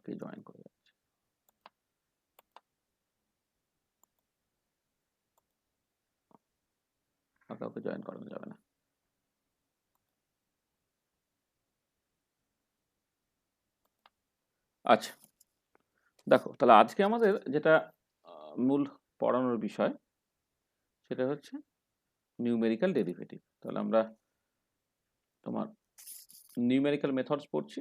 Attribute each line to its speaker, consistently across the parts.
Speaker 1: কাউকে জয়েন করে যাচ্ছে। আর কাউকে জয়েন করানো যাবে না। আচ্ছা, দেখো তাহলে আজকে আমাদের যেটা মূল পড়ানোর বিষয় সেটা হচ্ছে নিউমেরিক্যাল ডেরিভেটিভ। তাহলে আমরা তোমার নিউমেরিক্যাল মেথডস পড়ছি।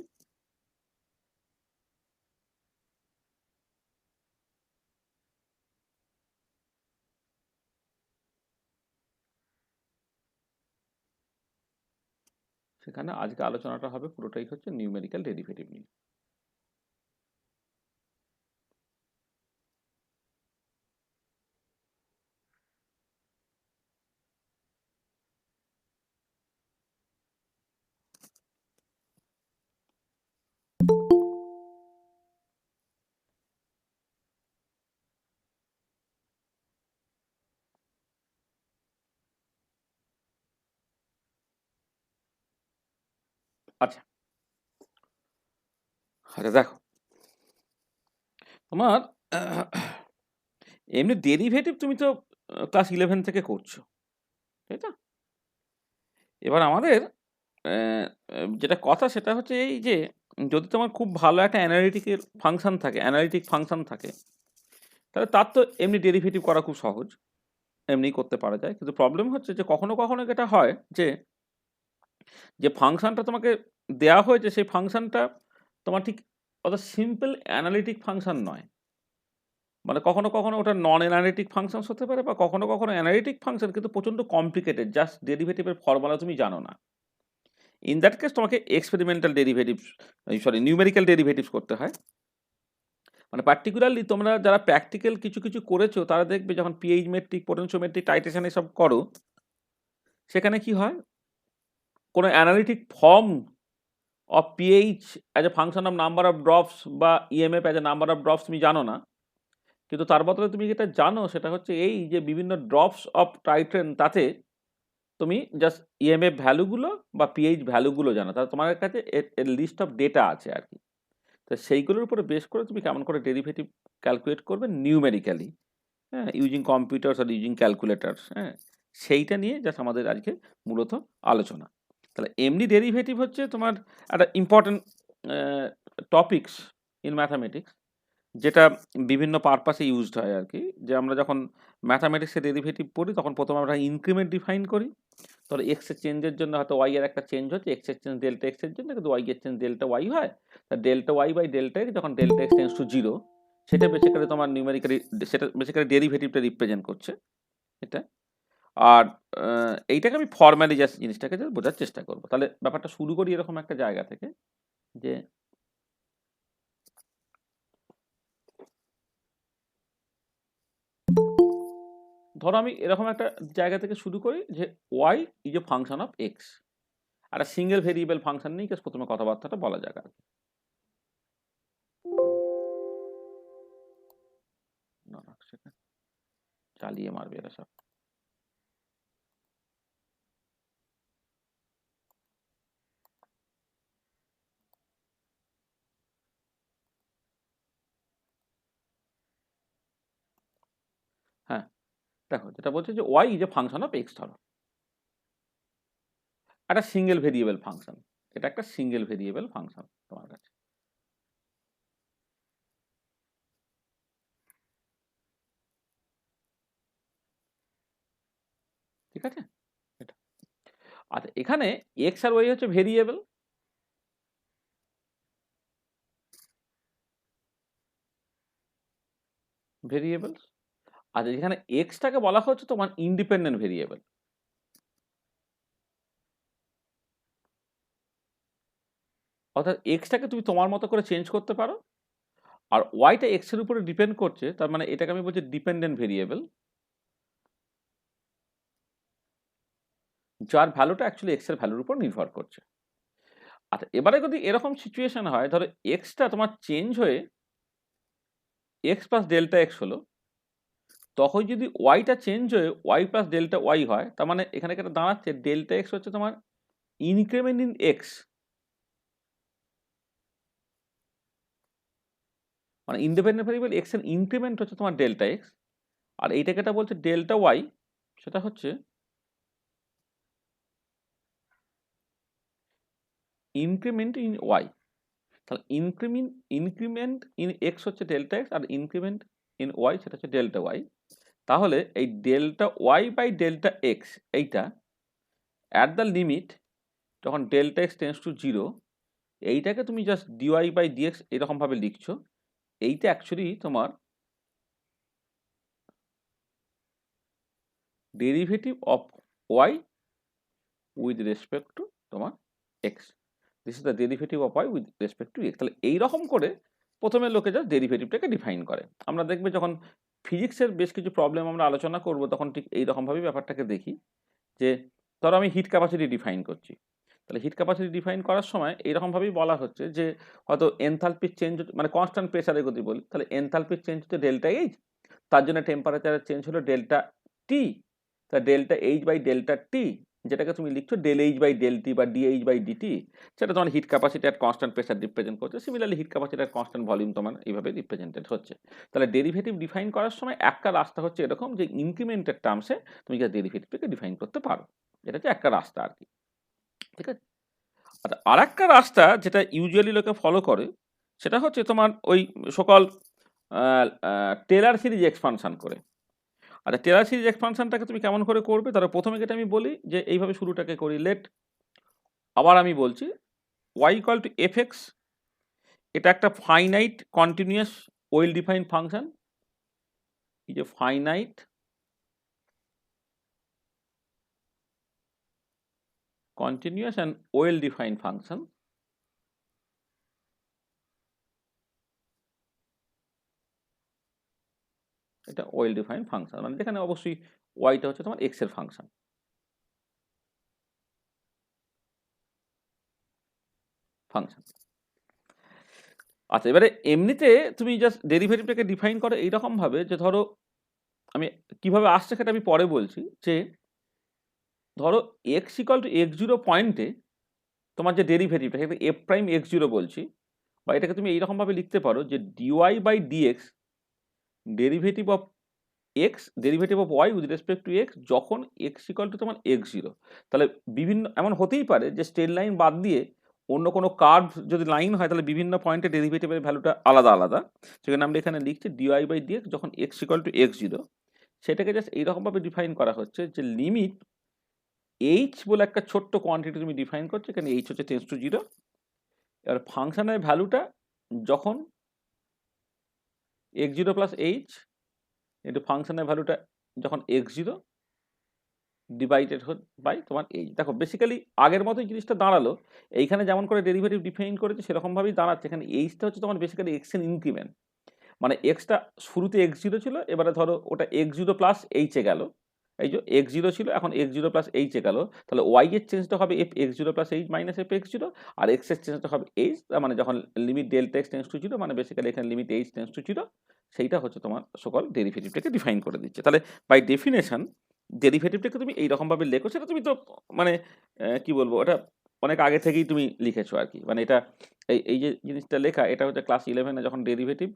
Speaker 1: সেখানে আজকে আলোচনাটা হবে পুরোটাই হচ্ছে নিউমেরিক্যাল ডেরিভেটিভ নিয়ে। আচ্ছা আচ্ছা, দেখো তোমার এমনি ডেরিভেটিভ তুমি তো ক্লাস 11 থেকে করছো, তাই তো? এবার আমাদের যেটা কথা সেটা হচ্ছে এই যে যদি তোমার খুব ভালো একটা অ্যানালিটিক ফাংশন থাকে তাহলে তার তো এমনি ডেরিভেটিভ করা খুব সহজ, এমনি করতে পারা যায়। কিন্তু প্রবলেম হচ্ছে যে কখনো কখনো যেটা হয় যে যে ফাংশনটা তোমাকে দেওয়া হয়েছে সেই ফাংশনটা তোমার ঠিক অত সিম্পল অ্যানালিটিক ফাংশন নয়। মানে কখনো কখনো ওটা নন অ্যানালিটিক ফাংশনস হতে পারে, বা কখনো কখনো অ্যানালিটিক ফাংশন কিন্তু প্রচণ্ড কমপ্লিকেটেড, জাস্ট ডেরিভেটিভের ফর্মুলা তুমি জানো না। ইন দ্যাট কেস তোমাকে এক্সপেরিমেন্টাল ডেরিভেটিভস, নিউমেরিক্যাল ডেরিভেটিভস করতে হয়। মানে পার্টিকুলারলি তোমরা যারা প্র্যাকটিক্যাল কিছু কিছু করেছো তারা দেখবে যখন পিএইচ মেট্রিক, পোটেনশিওমেট্রিক, টাইট্রেশন এসব করো, সেখানে কি হয়, কোনো analytic form of pH as a function of number of drops বা EMF as a number of drops তুমি জানো না। কিন্তু তার বদলে তুমি যেটা জানো সেটা হচ্ছে এই যে বিভিন্ন ড্রপস অফ টাইট্রেন, তাতে তুমি জাস্ট ইএমএফ ভ্যালুগুলো বা পিএইচ ভ্যালুগুলো জানো, তাহলে তোমার কাছে এর লিস্ট অফ ডেটা আছে আর কি। তো সেইগুলোর উপরে বেস করে তুমি কেমন করে ডেরিভেটিভ ক্যালকুলেট করবে নিউমেরিক্যালি, হ্যাঁ, ইউজিং কম্পিউটার্স আর ইউজিং ক্যালকুলেটার্স, হ্যাঁ, সেইটা নিয়ে জাস্ট আমাদের আজকে মূলত আলোচনা। তাহলে এমনি ডেরিভেটিভ হচ্ছে তোমার একটা ইম্পর্টেন্ট টপিকস ইন ম্যাথামেটিক্স, যেটা বিভিন্ন পারপাসে ইউজড হয় আর কি। যে আমরা যখন ম্যাথামেটিক্সে ডেরিভেটিভ পড়ি তখন প্রথমে আমরা ইনক্রিমেন্ট ডিফাইন করি। ধরো এক্স এর চেঞ্জের জন্য হয়তো ওয়াই এর একটা চেঞ্জ হচ্ছে, এক্স এর চেঞ্জ ডেল্টা এক্স এর জন্য, কিন্তু ওয়াই এর চেঞ্জ ডেল্টা ওয়াই হয়। তা delta Y by delta X যখন delta x tends to zero, সেটা বেসিক্যালি তোমার নিউমেরিক্যালি, সেটা বেসিক্যালি ডেরিভেটিভটা রিপ্রেজেন্ট করছে এটা। আর এইটাকে আমি ফর্ম্যালি জাস্ট জিনিসটাকে just বোঝার চেষ্টা করবো। তাহলে ব্যাপারটা শুরু করি এরকম একটা জায়গা থেকে, যে ধরো আমি এরকম একটা জায়গা থেকে শুরু করি যে y is a function of x, একটা সিঙ্গেল ভেরিয়েবল ফাংশন নিয়ে প্রথমে কথাবার্তাটা বলা যাক আর কি। না, না, সেটা চালিয়ে মারবে এরা সব। হ্যাঁ, দেখো যেটা বলছে যে y is a function of x, ধরো একটা সিঙ্গেল ভেরিয়েবল ফাংশন, এটা একটা সিঙ্গেল ভেরিয়েবল ফাংশন তোমার কাছে। ঠিক আছে, এটা আচ্ছা, এখানে এক্স আর ওয়াই হচ্ছে ভেরিয়েবল, ভেরিয়েবল। আচ্ছা, যেখানে এক্সটাকে বলা হচ্ছে তোমার ইন্ডিপেন্ডেন্ট ভেরিয়েবল, অর্থাৎ এক্সটাকে তুমি তোমার মতো করে চেঞ্জ করতে পারো, আর ওয়াইটা এক্স এর উপরে ডিপেন্ড করছে, তার মানে এটাকে আমি বলছি ডিপেন্ডেন্ট ভেরিয়েবল, যার ভ্যালুটা অ্যাকচুয়ালি এক্স এর ভ্যালুর উপর নির্ভর করছে। আচ্ছা, এবারে যদি এরকম সিচুয়েশন হয়, ধরো এক্সটা তোমার চেঞ্জ হয়ে এক্স প্লাস ডেল্টা এক্স হলো, তখন যদি ওয়াইটা চেঞ্জ হয়ে ওয়াই প্লাস ডেল্টা ওয়াই হয়, তার মানে এখানে যেটা দাঁড়াচ্ছে ডেল্টা এক্স হচ্ছে তোমার ইনক্রিমেন্ট ইন এক্স, মানে ইন্ডিপেন্ডেন্ট ভেরিয়েবল এক্স এর ইনক্রিমেন্ট হচ্ছে তোমার ডেল্টা এক্স, আর এইটাকে এটা বলছে ডেল্টা ওয়াই, সেটা হচ্ছে ইনক্রিমেন্ট ইন ওয়াই। তাহলে ইনক্রিমেন্ট ইন এক্স হচ্ছে ডেল্টা এক্স, আর ইনক্রিমেন্ট ইন ওয়াই সেটা হচ্ছে ডেল্টা ওয়াই। তাহলে এই delta Y by delta x এইটা অ্যাট দ্য লিমিট যখন delta x tends to zero, এইটাকে তুমি জাস্ট ডিওয়াই বাই ডিএক্স এরকমভাবে লিখছো। এইটা অ্যাকচুয়ালি তোমার derivative of Y with respect to তোমার X. This is the derivative of Y with respect to X. তাহলে এইরকম করে প্রথমে লোকে জাস্ট ডেরিভেটিভটাকে ডিফাইন করে। আমরা দেখবে যখন ফিজিক্সের বেশ কিছু প্রবলেম আমরা আলোচনা করব তখন ঠিক এইরকমভাবেই ব্যাপারটাকে দেখি, যে ধরো আমি হিট ক্যাপাসিটি ডিফাইন করছি, তাহলে হিট ক্যাপাসিটি ডিফাইন করার সময় এইরকমভাবেই বলা হচ্ছে যে হয়তো এনথালপির চেঞ্জ, মানে কনস্ট্যান্ট প্রেসারের গতি বলি, তাহলে এনথালপির চেঞ্জ হচ্ছে ডেল্টা এইচ, তার জন্য টেম্পারেচারের চেঞ্জ হলো ডেল্টা টি, তা delta H by delta T, যেটাকে তুমি লিখছো del H by del T বা ডিএইচ বাই ডিটি, সেটা তোমার heat capacity at constant pressure represent করছে। Similarly heat capacity at constant volume তোমার এইভাবে রিপ্রেজেন্টেড হচ্ছে। তাহলে ডেরিভেটিভ ডিফাইন করার সময় একটা রাস্তা হচ্ছে এরকম যে ইনক্রিমেন্টের টার্মসে তুমি যা ডেরিভেটিভটাকে ডিফাইন করতে পারো, এটা হচ্ছে একটা রাস্তা আর কি। ঠিক আছে। আচ্ছা, আর একটা রাস্তা যেটা ইউজুয়ালি লোকে ফলো করে সেটা হচ্ছে তোমার ওই সকল টেলার সিরিজ এক্সপানশন করে। আচ্ছা, টেলার সিরিজ এক্সপানশনটাকে তুমি কেমন করে করবে? তাহলে প্রথমে যেটা আমি বলি যে এইভাবে শুরুটাকে করি, লেট, আবার আমি বলছি y equal to f x, এটা একটা finite continuous well defined function. এই যে finite continuous and well defined function, এটা ওয়েল ডিফাইন্ড ফাংশন, মানে যেখানে অবশ্যই ওয়াইটা হচ্ছে তোমার এক্স এর ফাংশন। আচ্ছা, এবারে এমনিতে তুমি জাস্ট ডেরিভেটিভটাকে ডিফাইন করো এইরকম ভাবে যে ধরো, আমি কিভাবে আসছে সেটা আমি পরে বলছি, যে ধরো x equal to x zero পয়েন্টে তোমার যে ডেরিভেটিভটা সেটা এফ প্রাইম এক্স জিরো বলছি, বা এটাকে তুমি এইরকমভাবে লিখতে পারো যে d y by d x derivative of x derivative of Y with respect to x যখন এক্স ইকাল টু তোমার এক্স জিরো। তাহলে বিভিন্ন এমন হতেই পারে যে স্ট্রেট লাইন বাদ দিয়ে অন্য কোনো কার্ভ যদি লাইন হয় তাহলে বিভিন্ন পয়েন্টে ডেরিভেটিভের ভ্যালুটা আলাদা আলাদা, সেখানে আমরা এখানে লিখছি ডিওয়াই বাই ডিএক্স যখন x equal to x zero. সেটাকে জাস্ট এইরকমভাবে ডিফাইন করা হচ্ছে যে লিমিট এইচ বলে একটা ছোট্ট কোয়ান্টিটি তুমি ডিফাইন করছো, এখানে এইচ হচ্ছে টেন্স টু জিরো। এবার ফাংশনের ভ্যালুটা যখন x zero plus H into ফাংশনের ভ্যালুটা যখন এক্স জিরো ডিভাইডেড বাই তোমার এইচ। দেখো বেসিক্যালি আগের মতোই জিনিসটা দাঁড়ালো, এইখানে যেমন করে ডেরিভেটিভ ডিফাইন করেছে সেরকমভাবেই দাঁড়াচ্ছে। এখানে এইচটা হচ্ছে তোমার বেসিক্যালি এক্স এর ইনক্রিমেন্ট, মানে এক্সটা শুরুতে এক্স জিরো ছিল, এবারে ধরো ওটা এক্স জিরো প্লাস এইচে গেল, এই যে এক্স জিরো ছিল এখন এক্স জিরো প্লাস এইচে গেল, তাহলে ওয়াই এর চেঞ্জটা হবে F x zero plus H minus F x zero, আর এক্স এর চেঞ্জটা হবে এইচ, মানে যখন limit delta x tends to zero, মানে বেসিক্যালি এখানে limit H tends to zero, সেইটা হচ্ছে তোমার সকল ডেরিভেটিভটাকে ডিফাইন করে দিচ্ছে। তাহলে বাই ডেফিনেশন ডেরিভেটিভটাকে তুমি এইরকমভাবে লেখো, সেটা তুমি তো মানে কি বলবো, ওটা অনেক আগে থেকেই তুমি লিখেছো আর কি। মানে এটা এই যে জিনিসটা লেখা, এটা হচ্ছে ক্লাস 11-এ যখন ডেরিভেটিভ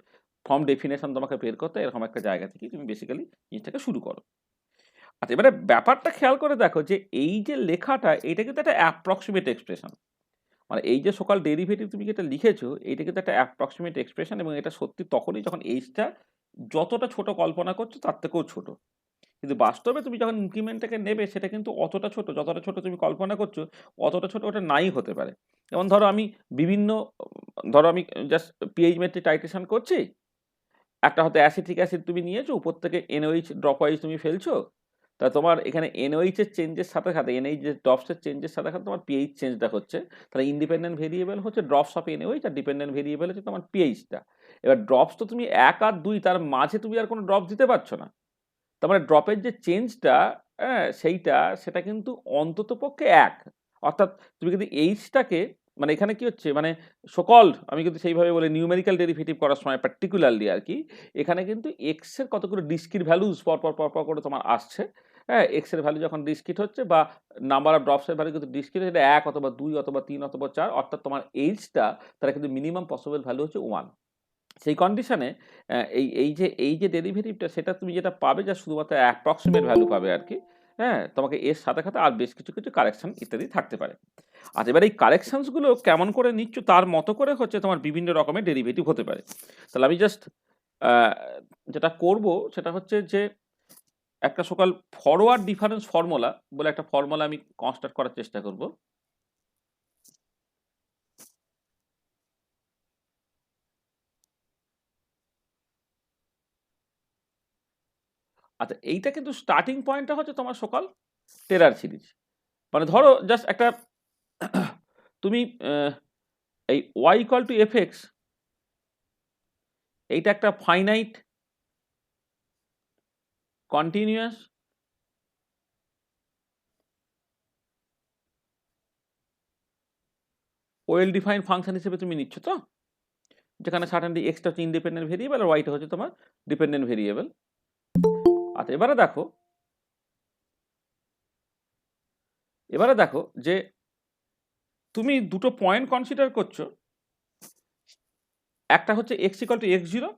Speaker 1: ফর্ম ডেফিনেশন তোমাকে বের করতে এরকম একটা জায়গা থেকে তুমি বেসিক্যালি জিনিসটাকে শুরু করো। আচ্ছা, এবারে ব্যাপারটা খেয়াল করে দেখো যে এই যে লেখাটা এটা কিন্তু একটা অ্যাপ্রক্সিমেট এক্সপ্রেশন, মানে এই যে সকল ডেরিভেটিভ তুমি যেটা লিখেছো এইটা কিন্তু একটা অ্যাপ্রক্সিমেট এক্সপ্রেশন, এবং এটা সত্যি তখনই যখন এইচটা যতটা ছোট কল্পনা করছো তার থেকেও ছোট। কিন্তু বাস্তবে তুমি যখন ইনক্রিমেন্টটাকে নেবে সেটা কিন্তু অতটা ছোট, যতটা ছোট তুমি কল্পনা করছো অতটা ছোট ওটা নাই হতে পারে। যেমন ধরো আমি বিভিন্ন, ধরো আমি জাস্ট পিএইচ মেট্রিক টাইট্রেশন করছি, একটা হয়তো অ্যাসিটিক অ্যাসিড তুমি নিয়েছো, উপর থেকে এনওএইচ ড্রপ ওয়াইজ তুমি ফেলছো, তা তোমার এখানে এনওএইচ এর চেঞ্জের সাথে সাথে এনএইচ যে ড্রপসের চেঞ্জের সাথে সাথে তোমার পিএইচ চেঞ্জটা হচ্ছে। তাহলে ইন্ডিপেন্ডেন্ট ভেরিয়েবল হচ্ছে ড্রপস অফ এনওএইচ, আর ডিপেন্ডেন্ট ভেরিয়েবল হচ্ছে তোমার পিএইচটা। এবার ড্রপস তো তুমি 1 আর 2 তার মাঝে তুমি আর কোনো ড্রপ দিতে পারছো না, তার মানে ড্রপের যে চেঞ্জটা সেটা কিন্তু অন্তত পক্ষে 1, অর্থাৎ তুমি কিন্তু এইচটাকে, মানে এখানে কি হচ্ছে, মানে সকল আমি কিন্তু সেইভাবে বলি নিউমেরিক্যাল ডেরিভেটিভ করার সময় পার্টিকুলারলি আর কি, এখানে কিন্তু এক্স এর কতগুলো ডিসক্রিট ভ্যালুজ পরপর করে তোমার আসছে। হ্যাঁ, এক্স এর ভ্যালু যখন ডিসক্রিট হচ্ছে বা নাম্বার অফ ড্রপসের ভ্যালু কিন্তু ডিসক্রিট, এটা 1 অথবা 2 অথবা 3 অথবা 4, অর্থাৎ তোমার এইচটা তারা কিন্তু মিনিমাম পসিবল ভ্যালু হচ্ছে 1। সেই কন্ডিশনে এই যে ডেরিভেটিভটা সেটা তুমি যেটা পাবে যা শুধুমাত্র অ্যাপ্রক্সিমেট ভ্যালু পাবে আর কি। হ্যাঁ, তোমাকে এর সাথে সাথে আর বেশ কিছু কিছু কারেকশন ইত্যাদি থাকতে পারে। আচ্ছা, এবার এই কারেকশনসগুলো কেমন করে নিচ্ছ তার মতো করে হচ্ছে তোমার বিভিন্ন রকমের ডেরিভেটিভ হতে পারে। তাহলে আমি জাস্ট যেটা করব সেটা হচ্ছে যে একটা সকাল ফরওয়ার্ড ডিফারেন্স ফর্মুলা বলে একটা ফর্মুলা আমি কনস্ট্রাক্ট করার চেষ্টা করব। আচ্ছা, এইটা কিন্তু স্টার্টিং পয়েন্টটা হচ্ছে তোমার সকাল টেলার সিরিজ। মানে ধরো জাস্ট একটা তুমি এই y equal to f x, এইটা একটা finite continuous well defined function হিসেবে তুমি নিচ্ছ তো, যেখানে সার্টেনলি এক্সটা হচ্ছে ইন্ডিপেন্ডেন্ট ভেরিয়েবল আর ওয়াইটা হচ্ছে তোমার ডিপেন্ডেন্ট ভেরিয়েবল। আচ্ছা, এবারে দেখো যে তুমি দুটো পয়েন্ট কনসিডার করছো, একটা হচ্ছে X equal to x zero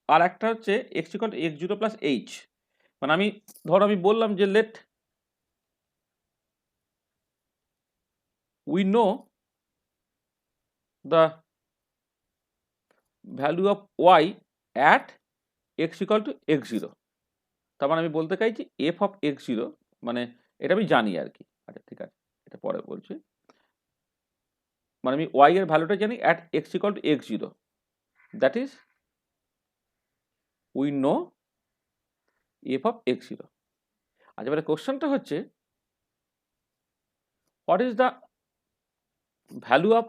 Speaker 1: আর একটা হচ্ছে X equal to x zero plus H. মানে আমি বললাম যে let we know the value of Y at x equal to x zero. তার মানে আমি বলতে চাইছি এফ অফ এক্স জিরো, মানে এটা আমি জানি আর কি। আচ্ছা ঠিক আছে, এটা পরে বলছি। মানে আমি ওয়াই এর ভ্যালুটা জানি at x equal to x zero, that is we know f of x zero. আচ্ছা, এবারে কোশ্চেনটা হচ্ছে what is the value of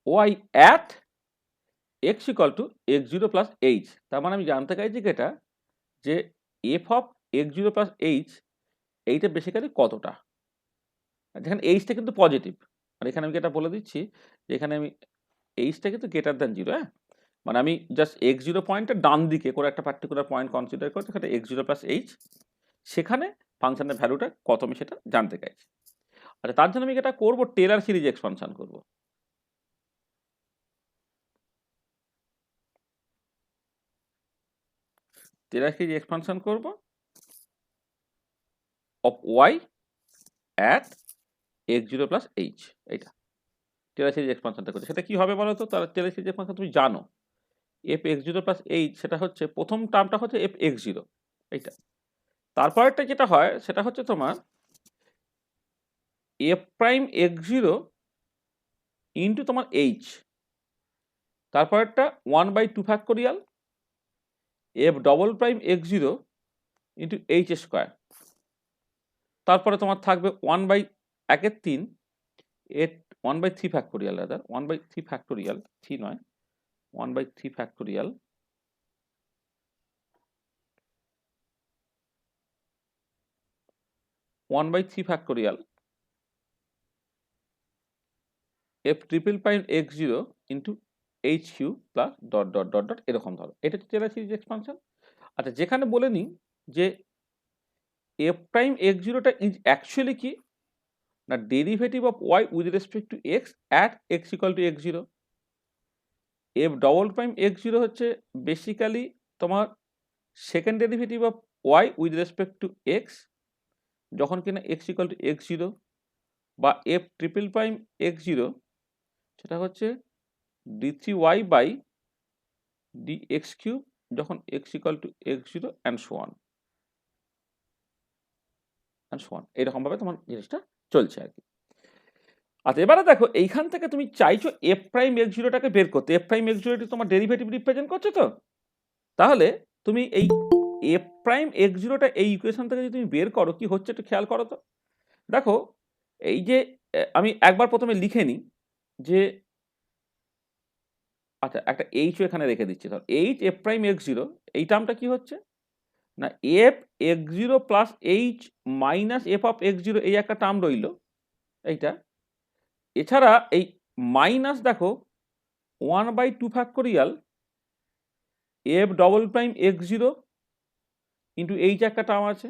Speaker 1: Y at x equal to x zero plus h. তার মানে আমি জানতে চাইছি এটা যে f of x zero plus h এইটা বেসিক্যালি কতটা, যেখানে এইচটা কিন্তু পজিটিভ। আর এখানে আমি এটা বলে দিচ্ছি যে এখানে আমি এইচটা কিন্তু গ্রেটার দ্যান জিরো। হ্যাঁ, মানে আমি জাস্ট এক্স জিরো পয়েন্টের ডান দিকে করে একটা পার্টিকুলার পয়েন্ট কনসিডার করছি, সেটা এক্স জিরো প্লাস এইচ, সেখানে ফাংশনের ভ্যালুটা কত আমি সেটা জানতে চাইছি। আচ্ছা, তার জন্য আমি এটা করবো টেলার সিরিজ এক্সপানশন করব। টেলার সিরিজ এক্সপানশন করব of Y at x zero plus h. এইটা টেলার সিরিজ এক্সপানশনটা করছে, সেটা কি হবে বলো তো? তার টেলার সিরিজ এক্সপানশন তুমি জানো F x zero plus H, সেটা হচ্ছে প্রথম টার্মটা হচ্ছে এফ এক্স জিরো এইটা। তারপরেরটা যেটা হয় সেটা হচ্ছে তোমার F prime x zero into তোমার এইচ, তারপরেরটা 1/2 factorial F double prime x zero into H square. তারপরে তোমার থাকবে 1/3 এট 1/3 ফ্যাক্টোরিয়াল, রাদার 1/3 ফ্যাক্টোরিয়াল, 3 নয় 1/3 factorial 1/3 factorial f triple prime x zero into h cube plus dot dot dot dot, এরকম ধরো। এটা হচ্ছে টেলার সিরিজ এক্সপানশন। আচ্ছা, যেখানে বলে নিই যে এফ প্রাইম এক্স জিরোটা ইজ অ্যাকচুয়ালি কি না derivative of Y with respect to X at x equal to x zero. F double prime x zero হচ্ছে বেসিক্যালি তোমার second derivative of Y with respect to x যখন কিনা X equal to x zero, বা F triple prime x zero সেটা হচ্ছে D three Y by D X cube যখন X equal to x zero and so on and so on, এরকমভাবে তোমার জিনিসটা চলছে আর কি। আচ্ছা, এবারে দেখো এইখান থেকে তুমি চাইছো এফ প্রাইম এক্স জিরোটাকে বের করতে। এফ প্রাইম এক্স জিরোটি তোমার ডেরিভেটিভ রিপ্রেজেন্ট করছো তো, তাহলে তুমি এই এফ প্রাইম এক্স জিরোটা এই ইকুয়েশন থেকে যদি তুমি বের করো কি হচ্ছে একটু খেয়াল করো তো। দেখো এই যে আমি একবার প্রথমে লিখে নিই যে আচ্ছা একটা এইচও এখানে রেখে দিচ্ছি। ধর H F prime x zero, এই টার্মটা কি হচ্ছে না F x zero plus H minus F of x zero, এই একটা টার্ম রইল এইটা। এছাড়া এই মাইনাস দেখো 1/2 factorial F double prime x zero into H একটা টার্ম আছে,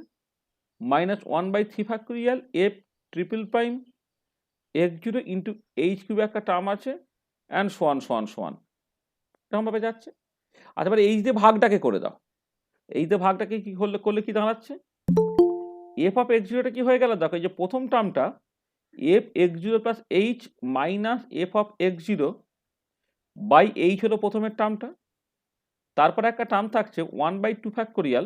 Speaker 1: minus 1/3 factorial f triple prime x zero into H cube একটা টার্ম আছে, অ্যান্ড সোয়ান সোয়ান সোয়ান, এরকমভাবে যাচ্ছে। আচ্ছা, এবার এইচ দিয়ে ভাগটাকে করে দাও। এইচ দিয়ে ভাগটাকে কি করলে কি দাঁড়াচ্ছে, এফ অফ এক্স জিরোটা কি হয়ে গেল দেখো, এই যে প্রথম টার্মটা F x zero plus H minus F of x zero by H হলো প্রথমের টার্মটা, তারপরে একটা টার্ম থাকছে 1/2 factorial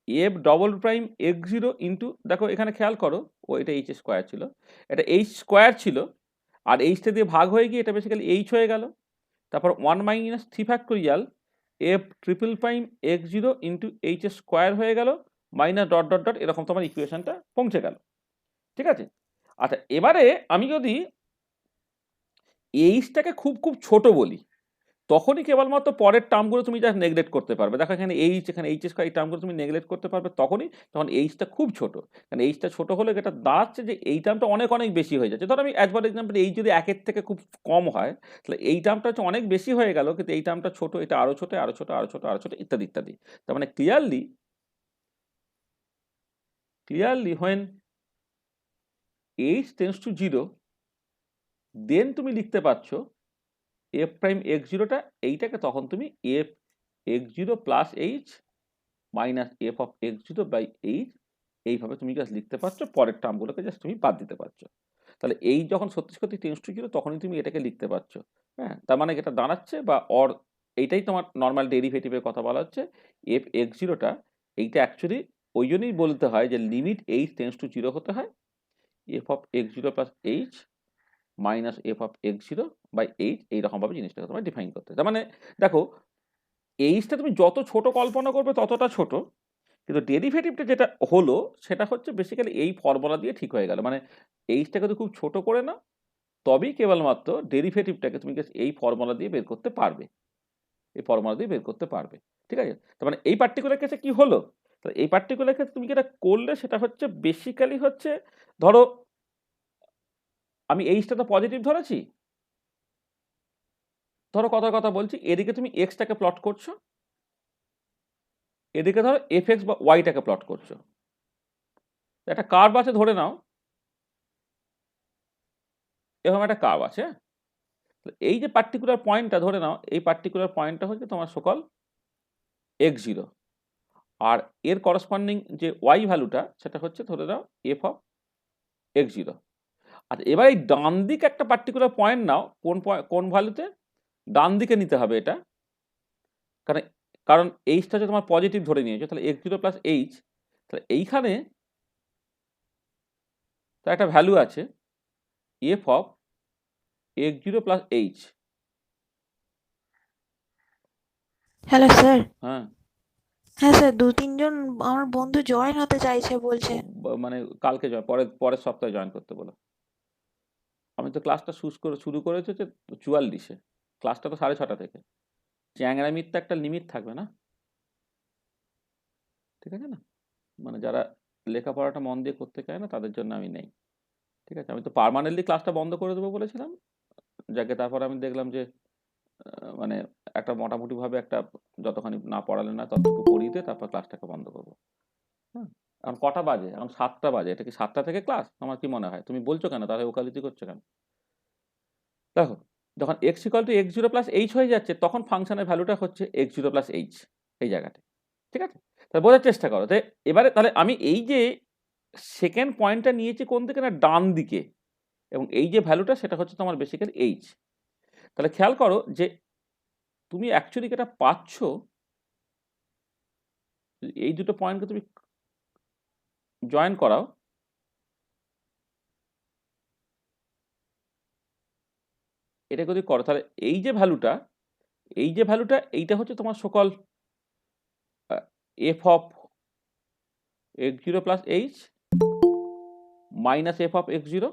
Speaker 1: F double prime x zero into, দেখো এখানে খেয়াল করো, ও এটা এইচ স্কোয়ার ছিল, এটা এইচ স্কোয়ার ছিল, আর এইচটা দিয়ে ভাগ হয়ে গিয়ে এটা বেসিক্যালি এইচ হয়ে গেল, তারপর 1 - 3 factorial f triple prime x zero into H square হয়ে গেল মাইনাস ডট ডট ডট, এরকম তোমার ইকুয়েশনটা পৌঁছে গেল। ঠিক আছে, আচ্ছা এবারে আমি যদি এইচটাকে খুব খুব ছোট বলি, তখনই কেবলমাত্র পরের টার্মগুলো তুমি যা নেগলেক্ট করতে পারবে। দেখো এখানে এইচ, এখানে এইচ স্কোয়ার, এই টার্মগুলো তুমি নেগলেক্ট করতে পারবে তখনই যখন এইচটা খুব ছোট। কারণ এইচটা ছোট হলে এটা দাঁড়াচ্ছে যে এই টার্মটা অনেক অনেক বেশি হয়ে যাচ্ছে। ধরো আমি অ্যাজ ফর এক্সাম্পল এইচ যদি 1 থেকে খুব কম হয়, তাহলে এই টার্মটা হচ্ছে অনেক বেশি হয়ে গেল, কিন্তু এই টার্মটা ছোট, এটা আরো ছোট, আরো ছোট, আরো ছোট, আরো ছোট, ইত্যাদি ইত্যাদি। তার মানে clearly when h tends to 0, দেন তুমি লিখতে পারছো এফ প্রাইম এক্স জিরোটা, এইটাকে তখন তুমি f x zero plus H minus F of x zero by h, এইভাবে তুমি জাস্ট লিখতে পারছো, পরের টার্মগুলোকে জাস্ট তুমি বাদ দিতে পারছো। তাহলে এই যখন সত্যি সত্যি টেন্ডস টু 0 তখনই তুমি এটাকে লিখতে পারছো। হ্যাঁ, তার মানে এটা দাঁড়াচ্ছে বা এইটাই তোমার নর্মাল ডেরিভেটিভের কথা বলা হচ্ছে, এফ এক্স জিরোটা, এইটা অ্যাকচুয়ালি ওই জন্যই বলতে হয় যে লিমিট এইচ টেন্ডস টু 0 হতে হয় f of x zero plus H minus F of x zero by h, এইরকমভাবে জিনিসটাকে তোমার ডিফাইন করতে হয়। তার মানে দেখো এইচটা তুমি যত ছোট কল্পনা করবে ততটা ছোট, কিন্তু ডেরিভেটিভটা যেটা হলো সেটা হচ্ছে বেসিক্যালি এই ফর্মুলা দিয়ে ঠিক হয়ে গেল। মানে এইচটাকে তো খুব ছোট করে না, তবেই কেবলমাত্র ডেরিভেটিভটাকে তুমি এই ফর্মুলা দিয়ে বের করতে পারবে, এই ফর্মুলা দিয়ে বের করতে পারবে। ঠিক আছে, তার মানে এই পার্টিকুলার কেসে কি হলো, এই পার্টিকুলার ক্ষেত্রে তুমি যেটা করলে সেটা হচ্ছে বেসিক্যালি হচ্ছে, ধরো আমি এইচটা তো পজিটিভ ধরেছি, ধরো কথার কথা বলছি, এদিকে তুমি এক্সটাকে প্লট করছো, এদিকে ধরো এফ এক্স বা ওয়াইটাকে প্লট করছো, একটা কার্ভ আছে ধরে নাও, এরকম একটা কার্ভ আছে। এই যে পার্টিকুলার পয়েন্টটা ধরে নাও, এই পার্টিকুলার পয়েন্টটা হচ্ছে তোমার সকল এক্স জিরো, আর এর করসপন্ডিং যে ওয়াই ভ্যালুটা সেটা হচ্ছে ধরে নাও এফ অফ এক্স জিরো। আচ্ছা এবার এই ডান দিকে একটা পার্টিকুলার পয়েন্ট নাও, কোন ভ্যালুতে, ডান দিকে নিতে হবে এটা, কারণ কারণ এইচটা হচ্ছে তোমার পজিটিভ ধরে নিয়েছো, তাহলে এক্স জিরো প্লাস এইচ, তাহলে এইখানে তার একটা ভ্যালু আছে F of x zero plus H.
Speaker 2: Hello sir.
Speaker 1: হ্যাঁ,
Speaker 2: হ্যাঁ স্যার, 2-3 জন আমার বন্ধু জয়েন হতে চাইছে বলছে।
Speaker 1: মানে কালকে পরের সপ্তাহে জয়েন করতে বলো। আমি তো ক্লাসটা শুরু করেছি হচ্ছে 44-এ, ক্লাসটা তো 6:30 থেকে। চ্যাংরামির তো একটা লিমিট থাকবে না, ঠিক আছে না, মানে যারা লেখাপড়াটা মন দিয়ে করতে চায় না তাদের জন্য আমি নেই। ঠিক আছে, আমি তো পার্মানেন্টলি ক্লাসটা বন্ধ করে দেবো বলেছিলাম, যাকে তারপর আমি দেখলাম যে মানে একটা মোটামুটিভাবে একটা যতখানি না পড়ালে না ততটুকু পড়িয়ে দিয়ে তারপর ক্লাসটাকে বন্ধ করবো। হ্যাঁ, এখন কটা বাজে, এখন 7টা বাজে, এটা কি 7টা থেকে ক্লাস, আমার কি মনে হয়, তুমি বলছো কেন তাহলে ওকালতি করছো কেন? দেখো যখন x equal to x zero plus H হয়ে যাচ্ছে তখন ফাংশনের ভ্যালুটা হচ্ছে এক্স জিরো প্লাস এইচ, এই জায়গাতে। ঠিক আছে, তাহলে বোঝার চেষ্টা করো। এবারে তাহলে আমি এই যে সেকেন্ড পয়েন্টটা নিয়েছি কোন দিকে না, ডান দিকে, এবং এই যে ভ্যালুটা সেটা হচ্ছে তোমার বেসিক্যালি এইচ। তাহলে খেয়াল করো যে তুমি অ্যাকচুয়ালি এটা পাচ্ছ, এই দুটো পয়েন্টকে তুমি জয়েন করাও, এটা যদি করো তাহলে এই যে ভ্যালুটা, এইটা হচ্ছে তোমার সকল F of x zero plus H minus F of x zero,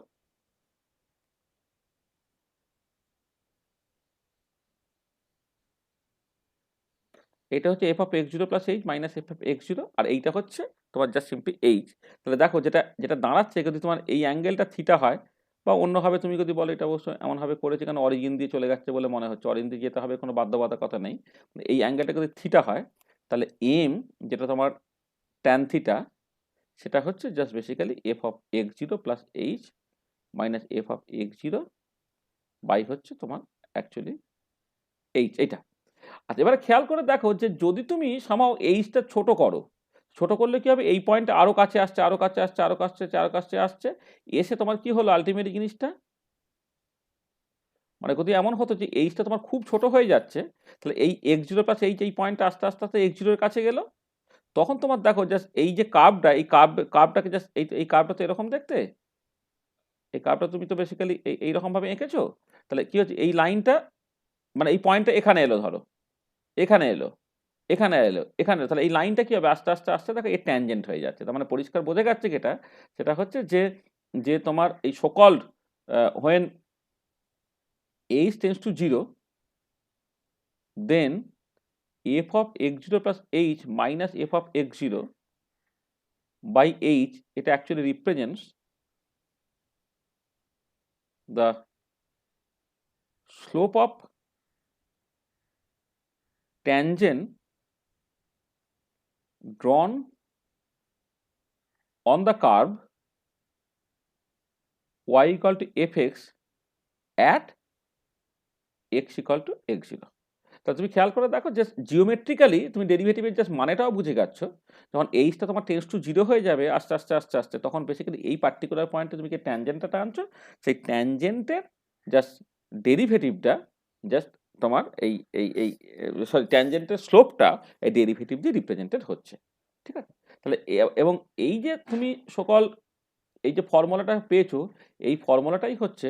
Speaker 1: এটা হচ্ছে F of x zero plus H minus F of x zero, আর এইটা হচ্ছে তোমার জাস্ট সিম্পলি এইচ। তাহলে দেখো যেটা যেটা দাঁড়াচ্ছে, যদি তোমার এই অ্যাঙ্গেলটা থিটা হয়, বা অন্যভাবে তুমি যদি বলো, এটা অবশ্য এমনভাবে করেছে কারণ অরিজিন দিয়ে চলে যাচ্ছে বলে মনে হচ্ছে, অরিজিন দিয়ে যেতে হবে কোনো বাধ্যবাধকতা নেই, এই অ্যাঙ্গেলটা যদি থিটা হয় তাহলে এম যেটা তোমার ট্যান থিটা, সেটা হচ্ছে just basically f of x zero plus H minus F of x zero by হচ্ছে তোমার অ্যাকচুয়ালি এইচ, এইটা। আচ্ছা এবারে খেয়াল করে দেখো যে যদি তুমি সামাও এইচটা ছোট করো, ছোট করলে কি হবে, এই পয়েন্টটা আরো কাছে আসছে, আরো কাছে আসছে, আরো কাছে আসছে, আরো কাছে আসছে, এসে তোমার কি হলো আলটিমেট জিনিসটা, মানে যদি এমন হতো যে এইচটা তোমার খুব ছোট হয়ে যাচ্ছে, তাহলে এই এক্স জিরো প্লাস এইচ এই পয়েন্টটা আস্তে আস্তে আস্তে এক্স জিরোর কাছে গেল, তখন তোমার দেখো জাস্ট এই যে কার্ভটা, এই কার্ভটাকে জাস্ট এই কার্ভটা তো এরকম দেখতে, এই কার্ভটা তুমি তো বেসিক্যালি এইরকম ভাবে এঁকেছো, তাহলে কি হচ্ছে এই লাইনটা, মানে এই পয়েন্টটা এখানে এলো, ধরো এখানে এলো, এখানে এলো, এখানে এলো, তাহলে এই লাইনটা কি হবে আস্তে আস্তে আস্তে দেখো এই ট্যানজেন্ট হয়ে যাচ্ছে, তার মানে পরিষ্কার বোঝা যাচ্ছে কি এটা, সেটা হচ্ছে যে যে তোমার এই so called when H tends to zero, then F of x zero plus H minus F of x zero by H, এটা actually represents the slope of tangent drawn on the curve y equal to fx at x equal to x0। তা তুমি খেয়াল করে দেখো just geometrically তুমি ডেরিভেটিভের just মানেটাও বুঝে গেছো, যখন এইচটা তোমার টেন্স টু জিরো হয়ে যাবে আস্তে আস্তে আস্তে আস্তে, তখন বেসিক্যালি এই পার্টিকুলার পয়েন্টে তুমি যে ট্যানজেন্টটা টানছো, সেই ট্যানজেন্টের জাস্ট ডেরিভেটিভটা জাস্ট তোমার এই এই এই সরি ট্যানজেন্টের স্লোপটা এই ডেরিভেটিভ দিয়ে রিপ্রেজেন্টেড হচ্ছে, ঠিক আছে। তাহলে এবং এই যে তুমি সকল এই যে ফর্মুলাটা পেয়েছো, এই ফর্মুলাটাই হচ্ছে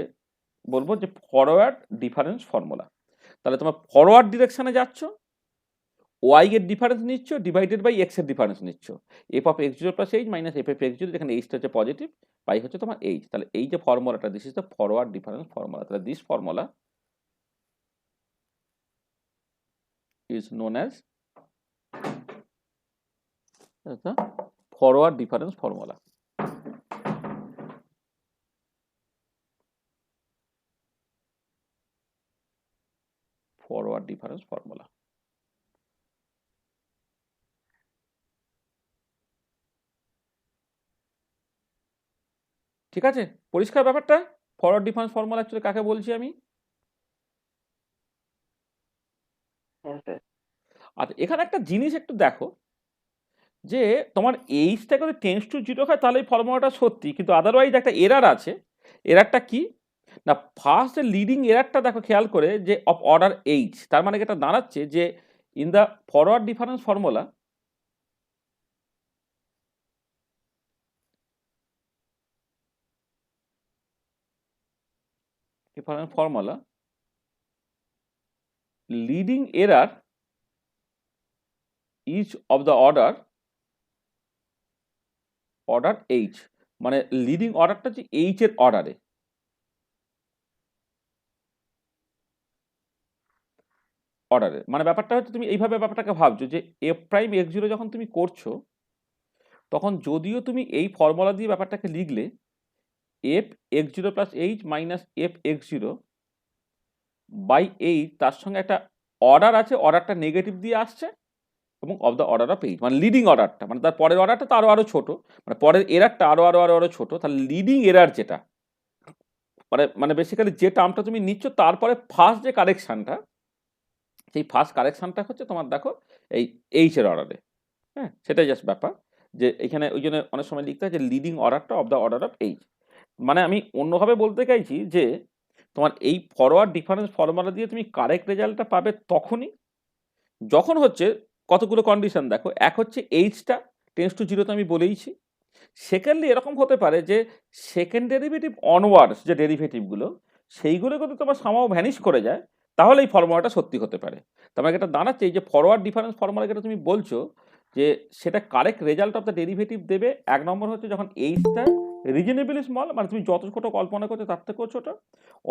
Speaker 1: বলবো যে ফরওয়ার্ড ডিফারেন্স ফর্মুলা। তাহলে তোমার ফরওয়ার্ড ডিরেকশনে যাচ্ছ, ওয়াই এর ডিফারেন্স নিচ্ছ ডিভাইডেড বাই এক্স এর ডিফারেন্স নিচ্ছ, F of x zero plus H minus F F x zero, যেখানে এইচটা হচ্ছে পজিটিভ, বাই হচ্ছে তোমার এইচ। তাহলে এই যে ফর্মুলাটা, this is the forward difference formula. তাহলে this formula is known as the forward difference formula. Forward difference formula. ঠিক আছে, পরিষ্কার ব্যাপারটা? ফরওয়ার্ড ডিফারেন্স ফর্মুলা অ্যাকচুয়ালি কাকে বলছি আমি? আচ্ছা এখানে একটা জিনিস একটু দেখো, যে তোমার এইচটা যদি টেন্স টু জিরো হয় তাহলে এই ফর্মুলাটা সত্যি, কিন্তু আদারওয়াইজ একটা এরার আছে। এরারটা কি না, ফার্স্ট যে লিডিং এরারটা দেখো খেয়াল করে, যে অফ অর্ডার এইচ, তার মানে এটা দাঁড়াচ্ছে যে in the forward difference formula leading error is of the order H, মানে লিডিং অর্ডারটা হচ্ছে এইচ এর অর্ডারে। মানে ব্যাপারটা হচ্ছে তুমি এইভাবে ব্যাপারটাকে ভাবছো যে এফ প্রাইম এক্স জিরো যখন তুমি করছো, তখন যদিও তুমি এই ফর্মুলা দিয়ে ব্যাপারটাকে লিখলে f x zero plus H minus F x zero by H, তার সঙ্গে একটা অর্ডার আছে, অর্ডারটা নেগেটিভ দিয়ে আসছে, এবং of the order of H, মানে লিডিং অর্ডারটা, মানে তার পরের অর্ডারটা তো আরো আরো ছোট, মানে পরের এরারটা আরো আরো আরো আরো ছোট, তাহলে লিডিং এরার যেটা, মানে মানে বেসিক্যালি যে টার্মটা তুমি নিচ্ছ তারপরে ফার্স্ট যে কারেকশনটা, সেই ফার্স্ট কারেকশনটা হচ্ছে তোমার দেখো এই এইচ এর অর্ডারে। হ্যাঁ, সেটাই জাস্ট ব্যাপার, যে এখানে ওই জন্য অনেক সময় লিখতে হয় যে লিডিং অর্ডারটা of the order of H. মানে আমি অন্যভাবে বলতে চাইছি যে তোমার এই ফরওয়ার্ড ডিফারেন্স ফর্মুলা দিয়ে তুমি কারেক্ট রেজাল্টটা পাবে তখনই যখন হচ্ছে কতগুলো কন্ডিশন দেখো, এক হচ্ছে এইচটা টেন্স টু জিরো, তো আমি বলেইছি। সেকেন্ডলি এরকম হতে পারে যে সেকেন্ড ডেরিভেটিভ অনওয়ার্ডস যে ডেরিভেটিভগুলো, সেইগুলো যদি তোমার সামাও ভ্যানিশ করে যায়, তাহলে এই ফর্মুলাটা সত্যি হতে পারে। তোমাকে এটা দাঁড়াচ্ছে এই যে ফরওয়ার্ড ডিফারেন্স ফর্মুলা যেটা তুমি বলছো, যে সেটা correct result of the derivative দেবে। এক নম্বর হচ্ছে যখন এইচটা রিজনেবলি স্মল, মানে তুমি যত ছোট কল্পনা করছো তার থেকেও ছোট,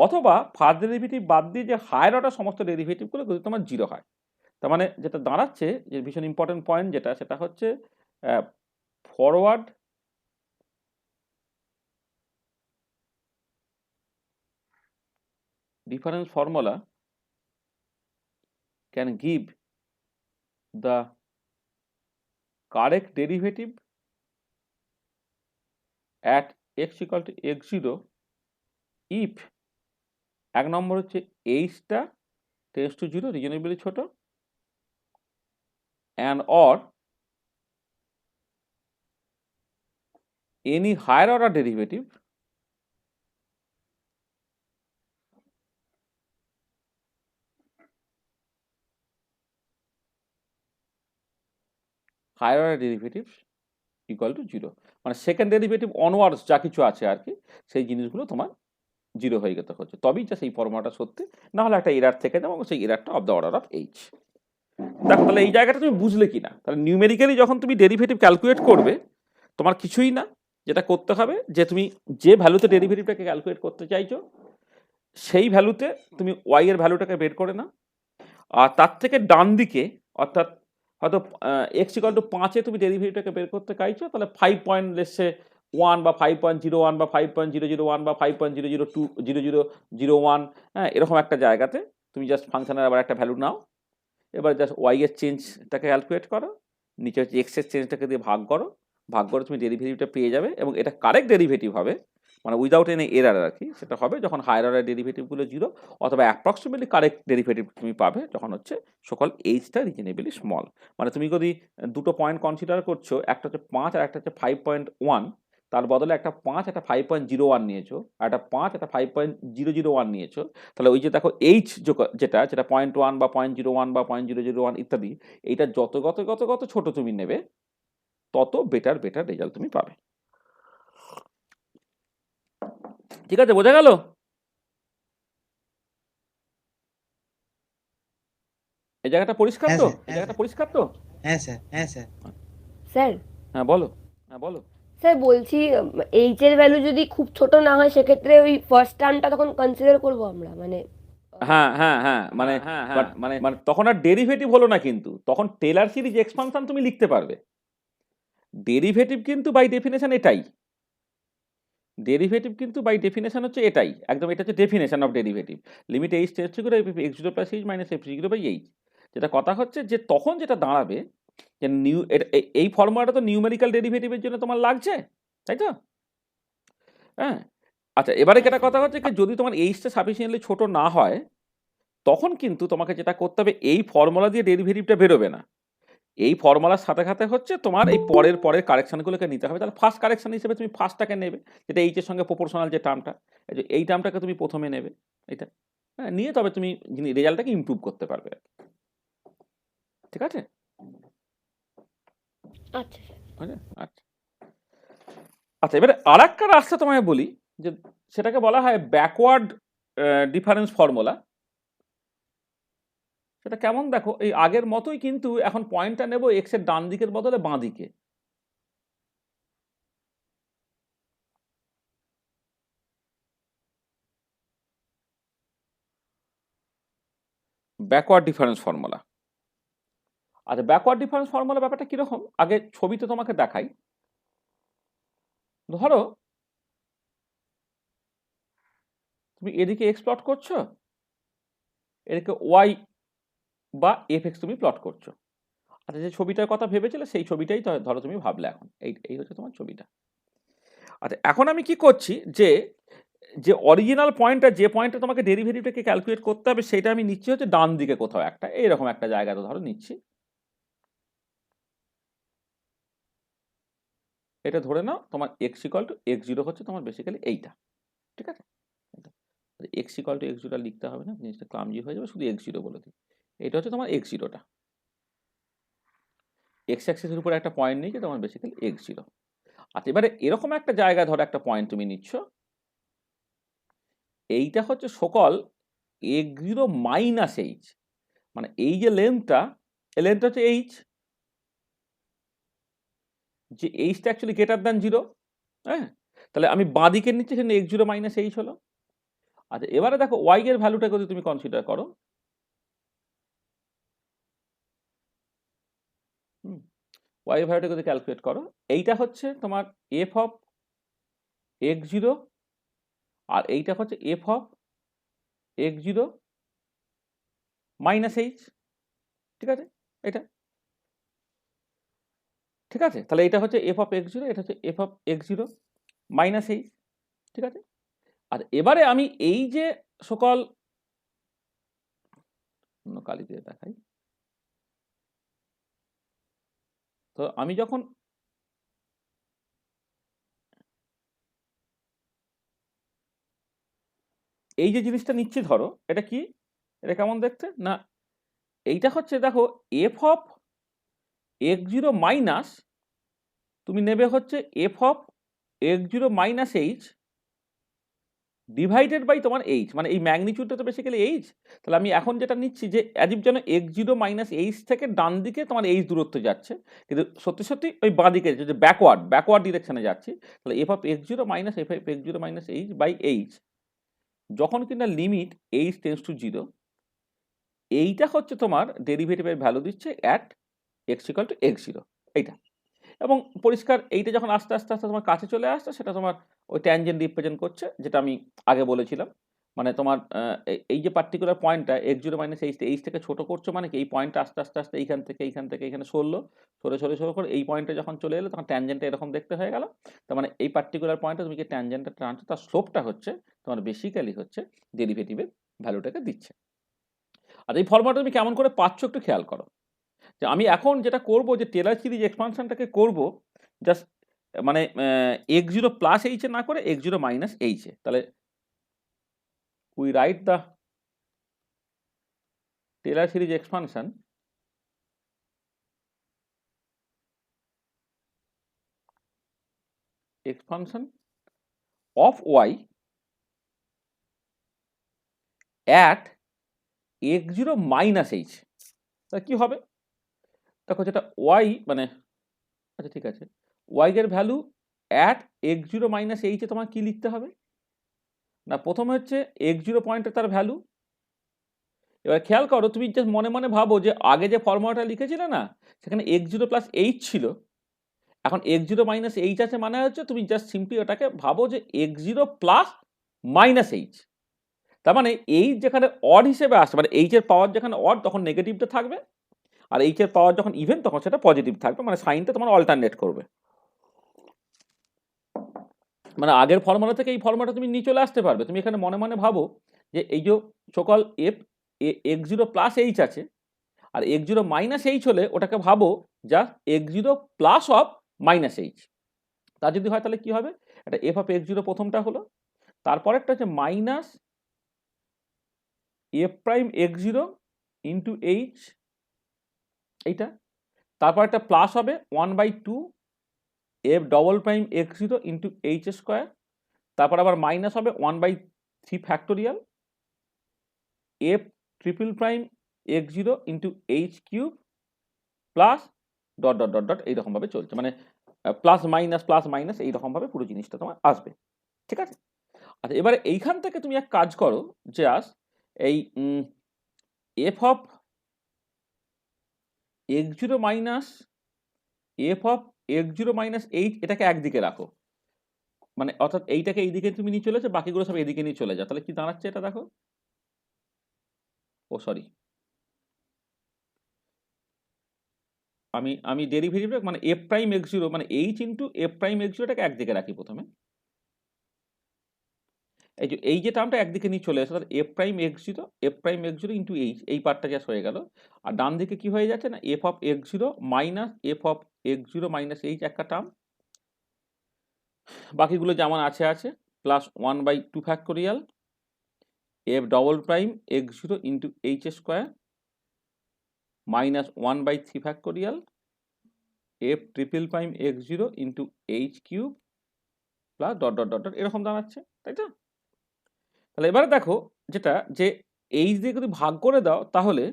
Speaker 1: অথবা ফার্স্ট ডেরিভেটিভ বাদ দিয়ে যে হায়ার অর্ডার সমস্ত ডেরিভেটিভগুলো যদি তোমার জিরো হয়। তার মানে যেটা দাঁড়াচ্ছে যে ভীষণ ইম্পর্টেন্ট পয়েন্ট যেটা, সেটা হচ্ছে forward difference formula can give the correct derivative at x equal to x0 if এক নম্বর হচ্ছে এইচটা টেন্স টু জিরো রিজনেবলি ছোট, and or any higher order derivative higher order derivatives equal to 0, মানে second derivative onwards যা কিছু আছে আর কি সেই জিনিসগুলো তোমার 0 হয়ে যেতে হচ্ছে, তবেই যা সেই ফর্মুলাটা সত্যি, না হলে একটা এরার থেকে যাবে এবং সেই এরারটা of the order of H. দেখো তাহলে এই জায়গাটা তুমি বুঝলে কিনা, তাহলে নিউমেরিক্যালি যখন তুমি ডেরিভেটিভ ক্যালকুলেট করবে তোমার কিছুই না, যেটা করতে হবে যে তুমি যে ভ্যালুতে ডেরিভেটিভটাকে ক্যালকুলেট করতে চাইছো সেই ভ্যালুতে তুমি ওয়াই এর ভ্যালুটাকে বের করে নাও, আর তার থেকে ডান দিকে অর্থাৎ হয়তো এক্স ইকুয়াল টু 5-এ তুমি ডেরিভেটিভটাকে বের করতে চাইছো, তাহলে 5.1 বা 5.01 বা 5.001 বা 5.002 হ্যাঁ এরকম একটা জায়গাতে তুমি জাস্ট ফাংশনের আবার একটা ভ্যালু নাও, এবার জাস্ট ওয়াই এর চেঞ্জটাকে ক্যালকুলেট করো, নিচে হচ্ছে এক্স এর চেঞ্জটাকে দিয়ে ভাগ করে তুমি ডেরিভেটিভটা পেয়ে যাবে, এবং এটা কারেক্ট ডেরিভেটিভ হবে মানে উইদাউট এনি এরার আর কি, সেটা হবে যখন হায়ার অর্ডার ডেরিভেটিভগুলো 0 অথবা অ্যাপ্রক্সিমেটলি কারেক্ট ডেরিভেটিভ তুমি পাবে যখন হচ্ছে সকল এইচটা রিজনেবলি স্মল। মানে তুমি যদি দুটো পয়েন্ট কনসিডার করছো, একটা হচ্ছে 5 আর একটা হচ্ছে 5.1, তার বদলে একটা 5 একটা 5.01 নিয়েছো, আর একটা 5 একটা 5.001 নিয়েছো, তাহলে ওই যে দেখো এইচ যেটা 0.1 বা 0.01 বা 0.001 ইত্যাদি, এইটা যত গত ছোট তুমি নেবে তত বেটার রেজাল্ট তুমি পাবে। ঠিক আছে, বোঝা গেল? এই জায়গাটা পরিষ্কার
Speaker 3: হ্যাঁ
Speaker 1: তো?
Speaker 3: স্যার,
Speaker 1: এই জায়গাটা পরিষ্কার তো?
Speaker 3: হ্যাঁ স্যার, হ্যাঁ স্যার।
Speaker 4: স্যার
Speaker 1: হ্যাঁ বলো, হ্যাঁ বলো।
Speaker 4: স্যার বলছি এইচ এর ভ্যালু যদি খুব ছোট না হয় সেক্ষেত্রে ওই ফার্স্ট টার্মটা তখন কনসিডার করব আমরা, মানে
Speaker 1: মানে তখন আর ডেরিভেটিভ হলো না, কিন্তু তখন টেলার সিরিজ এক্সপানশন তুমি লিখতে পারবে। ডেরিভেটিভ কিন্তু বাই ডেফিনেশন এটাই, ডেরিভেটিভ কিন্তু বাই ডেফিনেশন হচ্ছে এটাই একদম, এটা হচ্ছে definition of derivative, limit h tends to x zero plus H minus f zero by h. যেটা কথা হচ্ছে যে তখন যেটা দাঁড়াবে যে এই ফর্মুলাটা তো নিউমেরিক্যাল ডেরিভেটিভের জন্য তোমার লাগছে, তাই তো? হ্যাঁ, আচ্ছা এবারে যেটা কথা হচ্ছে কি যদি তোমার এইচটা সাফিসিয়েন্টলি ছোট না হয় তখন কিন্তু তোমাকে যেটা করতে হবে এই ফর্মুলা দিয়ে ডেরিভেটিভটা বেরোবে না, এই ফর্মুলার সাথে হচ্ছে তোমার এই পরের কারেকশনগুলোকে নিতে হবে। তাহলে ফার্স্ট কারেকশন হিসেবে তুমি ফার্স্টটাকে নেবে, যেটা এইচ এর সঙ্গে প্রপোর্শনাল যে টার্মটা, এই টার্মটাকে তুমি প্রথমে নেবে, এটা হ্যাঁ নিয়ে তবে তুমি রেজাল্টটাকে ইমপ্রুভ করতে পারবে। ঠিক আছে?
Speaker 4: আচ্ছা স্যার।
Speaker 1: আচ্ছা আচ্ছা, এবারে আর একটা রাস্তা তোমায় বলি, যে সেটাকে বলা হয় ব্যাকওয়ার্ড ডিফারেন্স ফর্মুলা। সেটা কেমন দেখো, এই আগের মতোই কিন্তু এখন পয়েন্টটা নেব এক্স এর ডান দিকের বদলে বাঁ দিকে। Backward difference formula. আচ্ছা ব্যাকওয়ার্ড ডিফারেন্স ফর্মুলা ব্যাপারটা কিরকম আগে ছবিতে তোমাকে দেখাই। ধরো তুমি এদিকে এক্স প্লট করছো, এদিকে ওয়াই বা এফ এক্স তুমি প্লট করছো। আচ্ছা যে ছবিটার কথা ভেবেছিলে সেই ছবিটাই ধরো তুমি ভাবলে, এখন এই হচ্ছে তোমার ছবিটা। আচ্ছা এখন আমি কি করছি যে যে অরিজিনাল পয়েন্টটা, যে পয়েন্টটা তোমাকে ডেরিভেটিভটাকে ক্যালকুলেট করতে হবে সেটা আমি নিচ্ছি হচ্ছে ডান দিকে কোথাও একটা, এইরকম একটা জায়গাতে ধরো নিচ্ছি। এটা ধরে নাও তোমার x equal to x zero হচ্ছে তোমার বেসিক্যালি এইটা। ঠিক আছে, x equal to x zero লিখতে হবে না, জিনিসটা ক্লামজি হয়ে যাবে, শুধু এক্স জিরো বলে দিই। এটা হচ্ছে তোমার এক্স জিরোটা, এক্স অ্যাক্সিসের উপরে একটা পয়েন্ট নিয়েছে তোমার বেসিক্যালি এক্স জিরো। আচ্ছা এবারে এরকম একটা জায়গায় ধরো একটা পয়েন্ট তুমি নিচ্ছ, এইটা হচ্ছে সকল এক্স জিরো মাইনাস এইচ, মানে এই যে লেন্থটা, এই লেন্থটা হচ্ছে এইচ, যে এইচটা অ্যাকচুয়ালি গ্রেটার দ্যান জিরো। হ্যাঁ, তাহলে আমি বাঁ দিকে নিচ্ছি, সেখানে এক্স জিরো মাইনাস এইচ হলো। আচ্ছা এবারে দেখো ওয়াই এর ভ্যালুটা যদি তুমি কনসিডার করো, ওয়াই এর ভ্যালুটা যদি ক্যালকুলেট করো, এইটা হচ্ছে তোমার এফ অফ এক্স জিরো, আর এইটা হচ্ছে F of x zero minus H. ঠিক আছে, এটা ঠিক আছে, তাহলে এটা হচ্ছে এফ অফ এক্স জিরো, এটা হচ্ছে F of x zero minus H. ঠিক আছে, আর এবারে আমি এই যে সকল কালি দিয়ে দেখাই, তো আমি যখন এই যে জিনিসটা নিচ্ছি ধরো, এটা কি, এটা কেমন দেখতে না, এইটা হচ্ছে দেখো f of x zero minus, তুমি নেবে হচ্ছে F of x zero minus h divided by তোমার এইচ, মানে এই ম্যাগনিচিউডটা তো বেসিক্যালি এইচ। তাহলে আমি এখন যেটা নিচ্ছি যে অ্যাজিভ যেন এক্স জিরো মাইনাস এইচ থেকে ডান দিকে তোমার এইচ দূরত্ব যাচ্ছে, কিন্তু সত্যি সত্যি ওই বাঁ দিকে যে ব্যাকওয়ার্ড ডিরেকশনে যাচ্ছি। তাহলে f of x zero minus F of x zero minus H by h, যখন কিনা limit H tends to zero, এইটা হচ্ছে তোমার ডেরিভেটিভের ভ্যালু দিচ্ছে at x equal to x zero, এইটা। এবং পরিষ্কার এইটা যখন আস্তে আস্তে আস্তে তোমার কাছে চলে আসছে, সেটা তোমার ওই ট্যানজেন্ট রিপ্রেজেন্ট করছে, যেটা আমি আগে বলেছিলাম। মানে তোমার এই যে পার্টিকুলার পয়েন্টটা এক্স জিরো মাইনাস এইচ থেকে ছোটো করছো, মানে কি এই পয়েন্টটা আস্তে আস্তে আস্তে এইখান থেকে এখানে সরলো, সরে করে এই পয়েন্টে যখন চলে এলো, তখন ট্যানজেন্টটা এরকম দেখতে হয়ে গেল। তার মানে এই পার্টিকুলার পয়েন্টে তুমি যে ট্যানজেন্টটা টানছো, তার স্লোপটা হচ্ছে তোমার বেসিক্যালি হচ্ছে ডেরিভেটিভের ভ্যালুটাকে দিচ্ছে। আর এই ফর্মুলাটা তুমি কেমন করে পাচ্ছ একটু খেয়াল করো। যে আমি এখন যেটা করব, যে টেলর সিরিজ এক্সপানশনটাকে করব জাস্ট মানে এক্স জিরো প্লাস এইচে না করে এক্স জিরো মাইনাস এইচে। তাহলে we write the Taylor series expansion of Y at x zero minus H. তাহলে কী হবে দেখো, যেটা ওয়াই মানে, আচ্ছা ঠিক আছে, ওয়াই এর value at x zero minus এইচে তোমার কী লিখতে হবে না, প্রথমে হচ্ছে এক্স জিরো পয়েন্টে তার ভ্যালু। এবার খেয়াল করো, তুমি জাস্ট মনে মনে ভাবো যে আগে যে ফর্মুলাটা লিখেছিলে না, সেখানে এক্স জিরো প্লাস এইচ ছিল, এখন এক্স জিরো মাইনাস এইচ আছে, মানে হচ্ছে তুমি জাস্ট সিম্পলি ওটাকে ভাবো যে x zero plus minus H. তার মানে এইচ যেখানে অড হিসেবে আসছে, মানে এইচ এর পাওয়ার যেখানে অড, তখন নেগেটিভটা থাকবে, আর এইচ এর পাওয়ার যখন ইভেন, তখন সেটা পজিটিভ থাকবে, মানে সাইনটা তোমার অল্টারনেট করবে। মানে আগের ফর্মুলা থেকে এই ফর্মুলাটা তুমি নিয়ে চলে আসতে পারবে। তুমি এখানে মনে মনে ভাবো যে এই যে সকল F x zero plus H আছে, আর এক্স জিরো মাইনাস এইচ হলে ওটাকে ভাবো যা x zero plus of minus H. তা যদি হয় তাহলে কি হবে, এটা এফ অফ এক্স জিরো প্রথমটা হলো, তারপর একটা হচ্ছে minus F prime x zero into H, এইটা। তারপর একটা প্লাস হবে 1/2 F double prime x zero into H square, তারপর আবার মাইনাস হবে 1/3 factorial f triple prime x zero into H cube plus dot dot dot dot এইরকমভাবে চলছে, মানে প্লাস মাইনাস এইরকমভাবে পুরো জিনিসটা তোমার আসবে। ঠিক আছে, আচ্ছা এবারে এইখান থেকে তুমি এক কাজ করো, জাস্ট এই F of x zero minus F of x zero minus H এটাকে একদিকে রাখো, মানে অর্থাৎ এইটাকে এইদিকে তুমি নিয়ে চলেছো, বাকিগুলো সব এদিকে নিয়ে চলে যাও। তাহলে কি দাঁড়াচ্ছে এটা দেখো, ও সরি, আমি ডেরিভেটিভটা মানে এফ প্রাইম এক্স জিরো মানে H into F prime X জিরোটাকে একদিকে রাখি প্রথমে, এই যে টার্মটা একদিকে নিয়ে চলে আসে, তাহলে F prime x zero into H, এই পার্টটা জাস্ট হয়ে গেল। আর ডান দিকে কি হয়ে যাচ্ছে না, f of x zero minus F of x zero minus H একটা টার্ম, বাকিগুলো যেমন আছে, plus 1/2 factorial F double prime x zero into H square minus 1/3 factorial f triple prime x zero into H cube plus dot dot dot dot এরকম দাঁড়াচ্ছে, তাই তো? তাহলে এবারে দেখো যেটা, যে এইচ দিয়ে যদি ভাগ করে দাও, তাহলে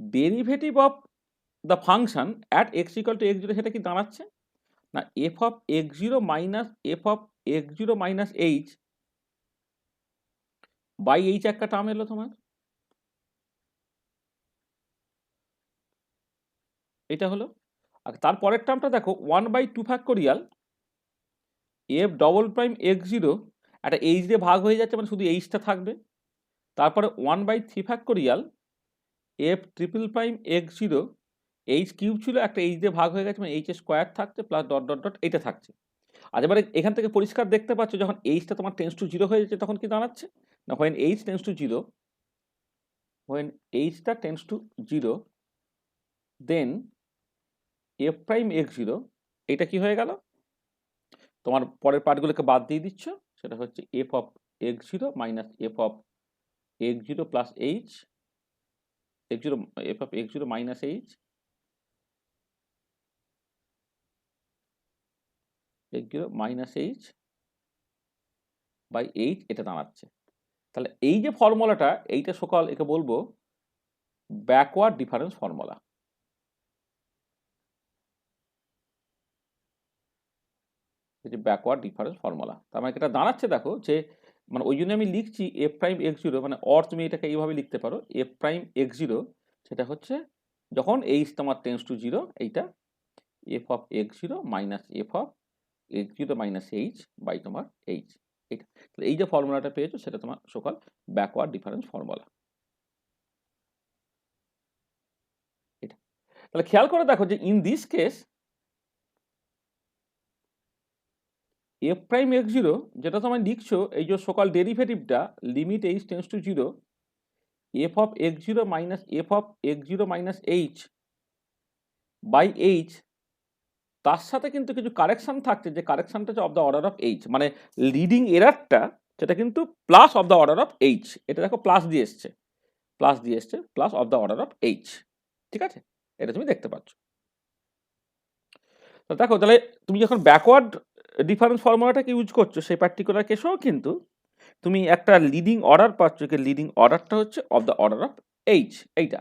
Speaker 1: derivative of the function at x equal to x zero, সেটা কি দাঁড়াচ্ছে না f of x zero minus F of x zero minus H by h একটা টার্ম এলো তোমার, এটা হলো। আর তারপরের টার্মটা দেখো 1/2 factorial F double prime x zero, একটা এইচ দিয়ে ভাগ হয়ে যাচ্ছে, মানে শুধু এইচটা থাকবে, তারপরে 1/3 factorial f triple prime x zero, H cube ছিল, একটা এইচ দিয়ে ভাগ হয়ে গেছে, মানে এইচ স্কোয়ার থাকছে প্লাস ডট ডট ডট এইটা থাকছে। আর এবারে এখান থেকে পরিষ্কার দেখতে পাচ্ছ, যখন এইচটা তোমার টেন্স টু জিরো হয়ে যাচ্ছে, তখন কি দাঁড়াচ্ছে না, when H tends to zero, when এইচটা tends to zero, then F prime x zero, এটা কি হয়ে গেল, তোমার পরের পার্টগুলোকে বাদ দিয়ে দিচ্ছ, সেটা হচ্ছে F of x zero minus F of x zero plus h, x zero, F of x zero minus h, x zero minus H by H, এটা দাঁড়াচ্ছে। তাহলে এই যে ফর্মুলাটা, এইটা সকাল একে বলবো ব্যাকওয়ার্ড ডিফারেন্স ফর্মুলা। এই যে ব্যাকওয়ার্ড ডিফারেন্স ফর্মুলা, তার মানে এটা দাঁড়াচ্ছে দেখো যে, মানে ওই জন্য আমি লিখছি এফ প্রাইম এক্স জিরো, মানে অর তুমি এটাকে এইভাবে লিখতে পারো, এফ প্রাইম এক্স জিরো সেটা হচ্ছে যখন এইচ তোমার টেন্স টু জিরো, এইটা f of x zero minus F of x zero minus H by তোমার এইচ, এইটা। তাহলে এই যে ফর্মুলাটা পেয়েছো সেটা তোমার সকাল ব্যাকওয়ার্ড ডিফারেন্স ফর্মুলা, এটা। তাহলে খেয়াল করে দেখো যে in this case F prime x zero যেটা তোমায় লিখছো, এই যে সকাল ডেরিভেটিভটা limit H tends to zero, F of x zero minus F of x zero minus H by H, তার সাথে কিন্তু কিছু কারেকশন থাকছে, যে কারেকশনটা হচ্ছে of the order of H, মানে লিডিং এরারটা সেটা কিন্তু plus of the order of H, এটা দেখো প্লাস দিয়ে এসছে, প্লাস দিয়ে এসছে, plus of the order of H, ঠিক আছে, এটা তুমি দেখতে পাচ্ছ। তো দেখো, তাহলে তুমি যখন ব্যাকওয়ার্ড ডিফারেন্স ফর্মুলাটাকে ইউজ করছো সেই পার্টিকুলার কেসেও কিন্তু তুমি একটা লিডিং অর্ডার পাচ্ছ, লিডিং অর্ডারটা হচ্ছে of the order of H, এইটা।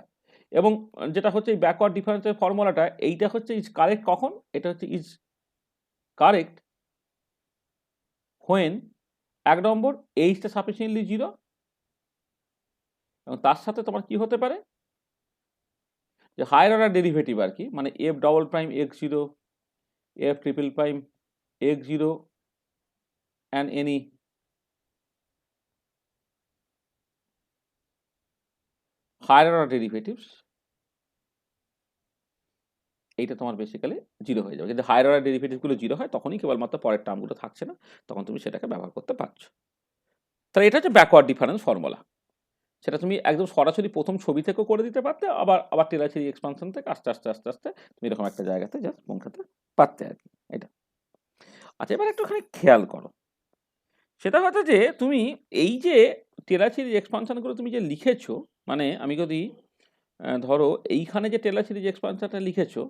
Speaker 1: এবং যেটা হচ্ছে এই ব্যাকওয়ার্ড ডিফারেন্সের ফর্মুলাটা, এইটা হচ্ছে ইজ কারেক্ট কখন, এটা হচ্ছে ইজ কারেক্ট হোয়েন, এক নম্বর এইচটা সাফিসিয়েন্টলি জিরো, এবং তার সাথে তোমার কি হতে পারে, যে হায়ার অর্ডার ডেরিভেটিভ আর কি, মানে f double prime x zero, f triple prime x zero and any higher order derivatives, এইটা তোমার বেসিক্যালি জিরো হয়ে যাবে। যদি হায়ার অর্ডার ডেরিভেটিভগুলো জিরো হয় তখনই কেবলমাত্র পরের টার্মগুলো থাকছে না, তখন তুমি সেটাকে ব্যবহার করতে পারছো। তাহলে এটা হচ্ছে ব্যাকওয়ার্ড ডিফারেন্স ফর্মুলা, সেটা তুমি একদম সরাসরি প্রথম ছবি থেকেও করে দিতে পারতে, আবার আবার টেলর সিরিজ এক্সপানশন থেকে আস্তে আস্তে আস্তে আস্তে তুমি এরকম একটা জায়গাতে জাস্ট পৌঁছাতে পারতে আর কি, এটা। আচ্ছা, এবার একটুখানি খেয়াল করো, সেটা হচ্ছে যে তুমি এই যে টেলর সিরিজ এক্সপানশনগুলো তুমি যে লিখেছো, মানে আমি যদি ধরো এইখানে যে টেলর সিরিজ এক্সপানশনটা লিখেছো,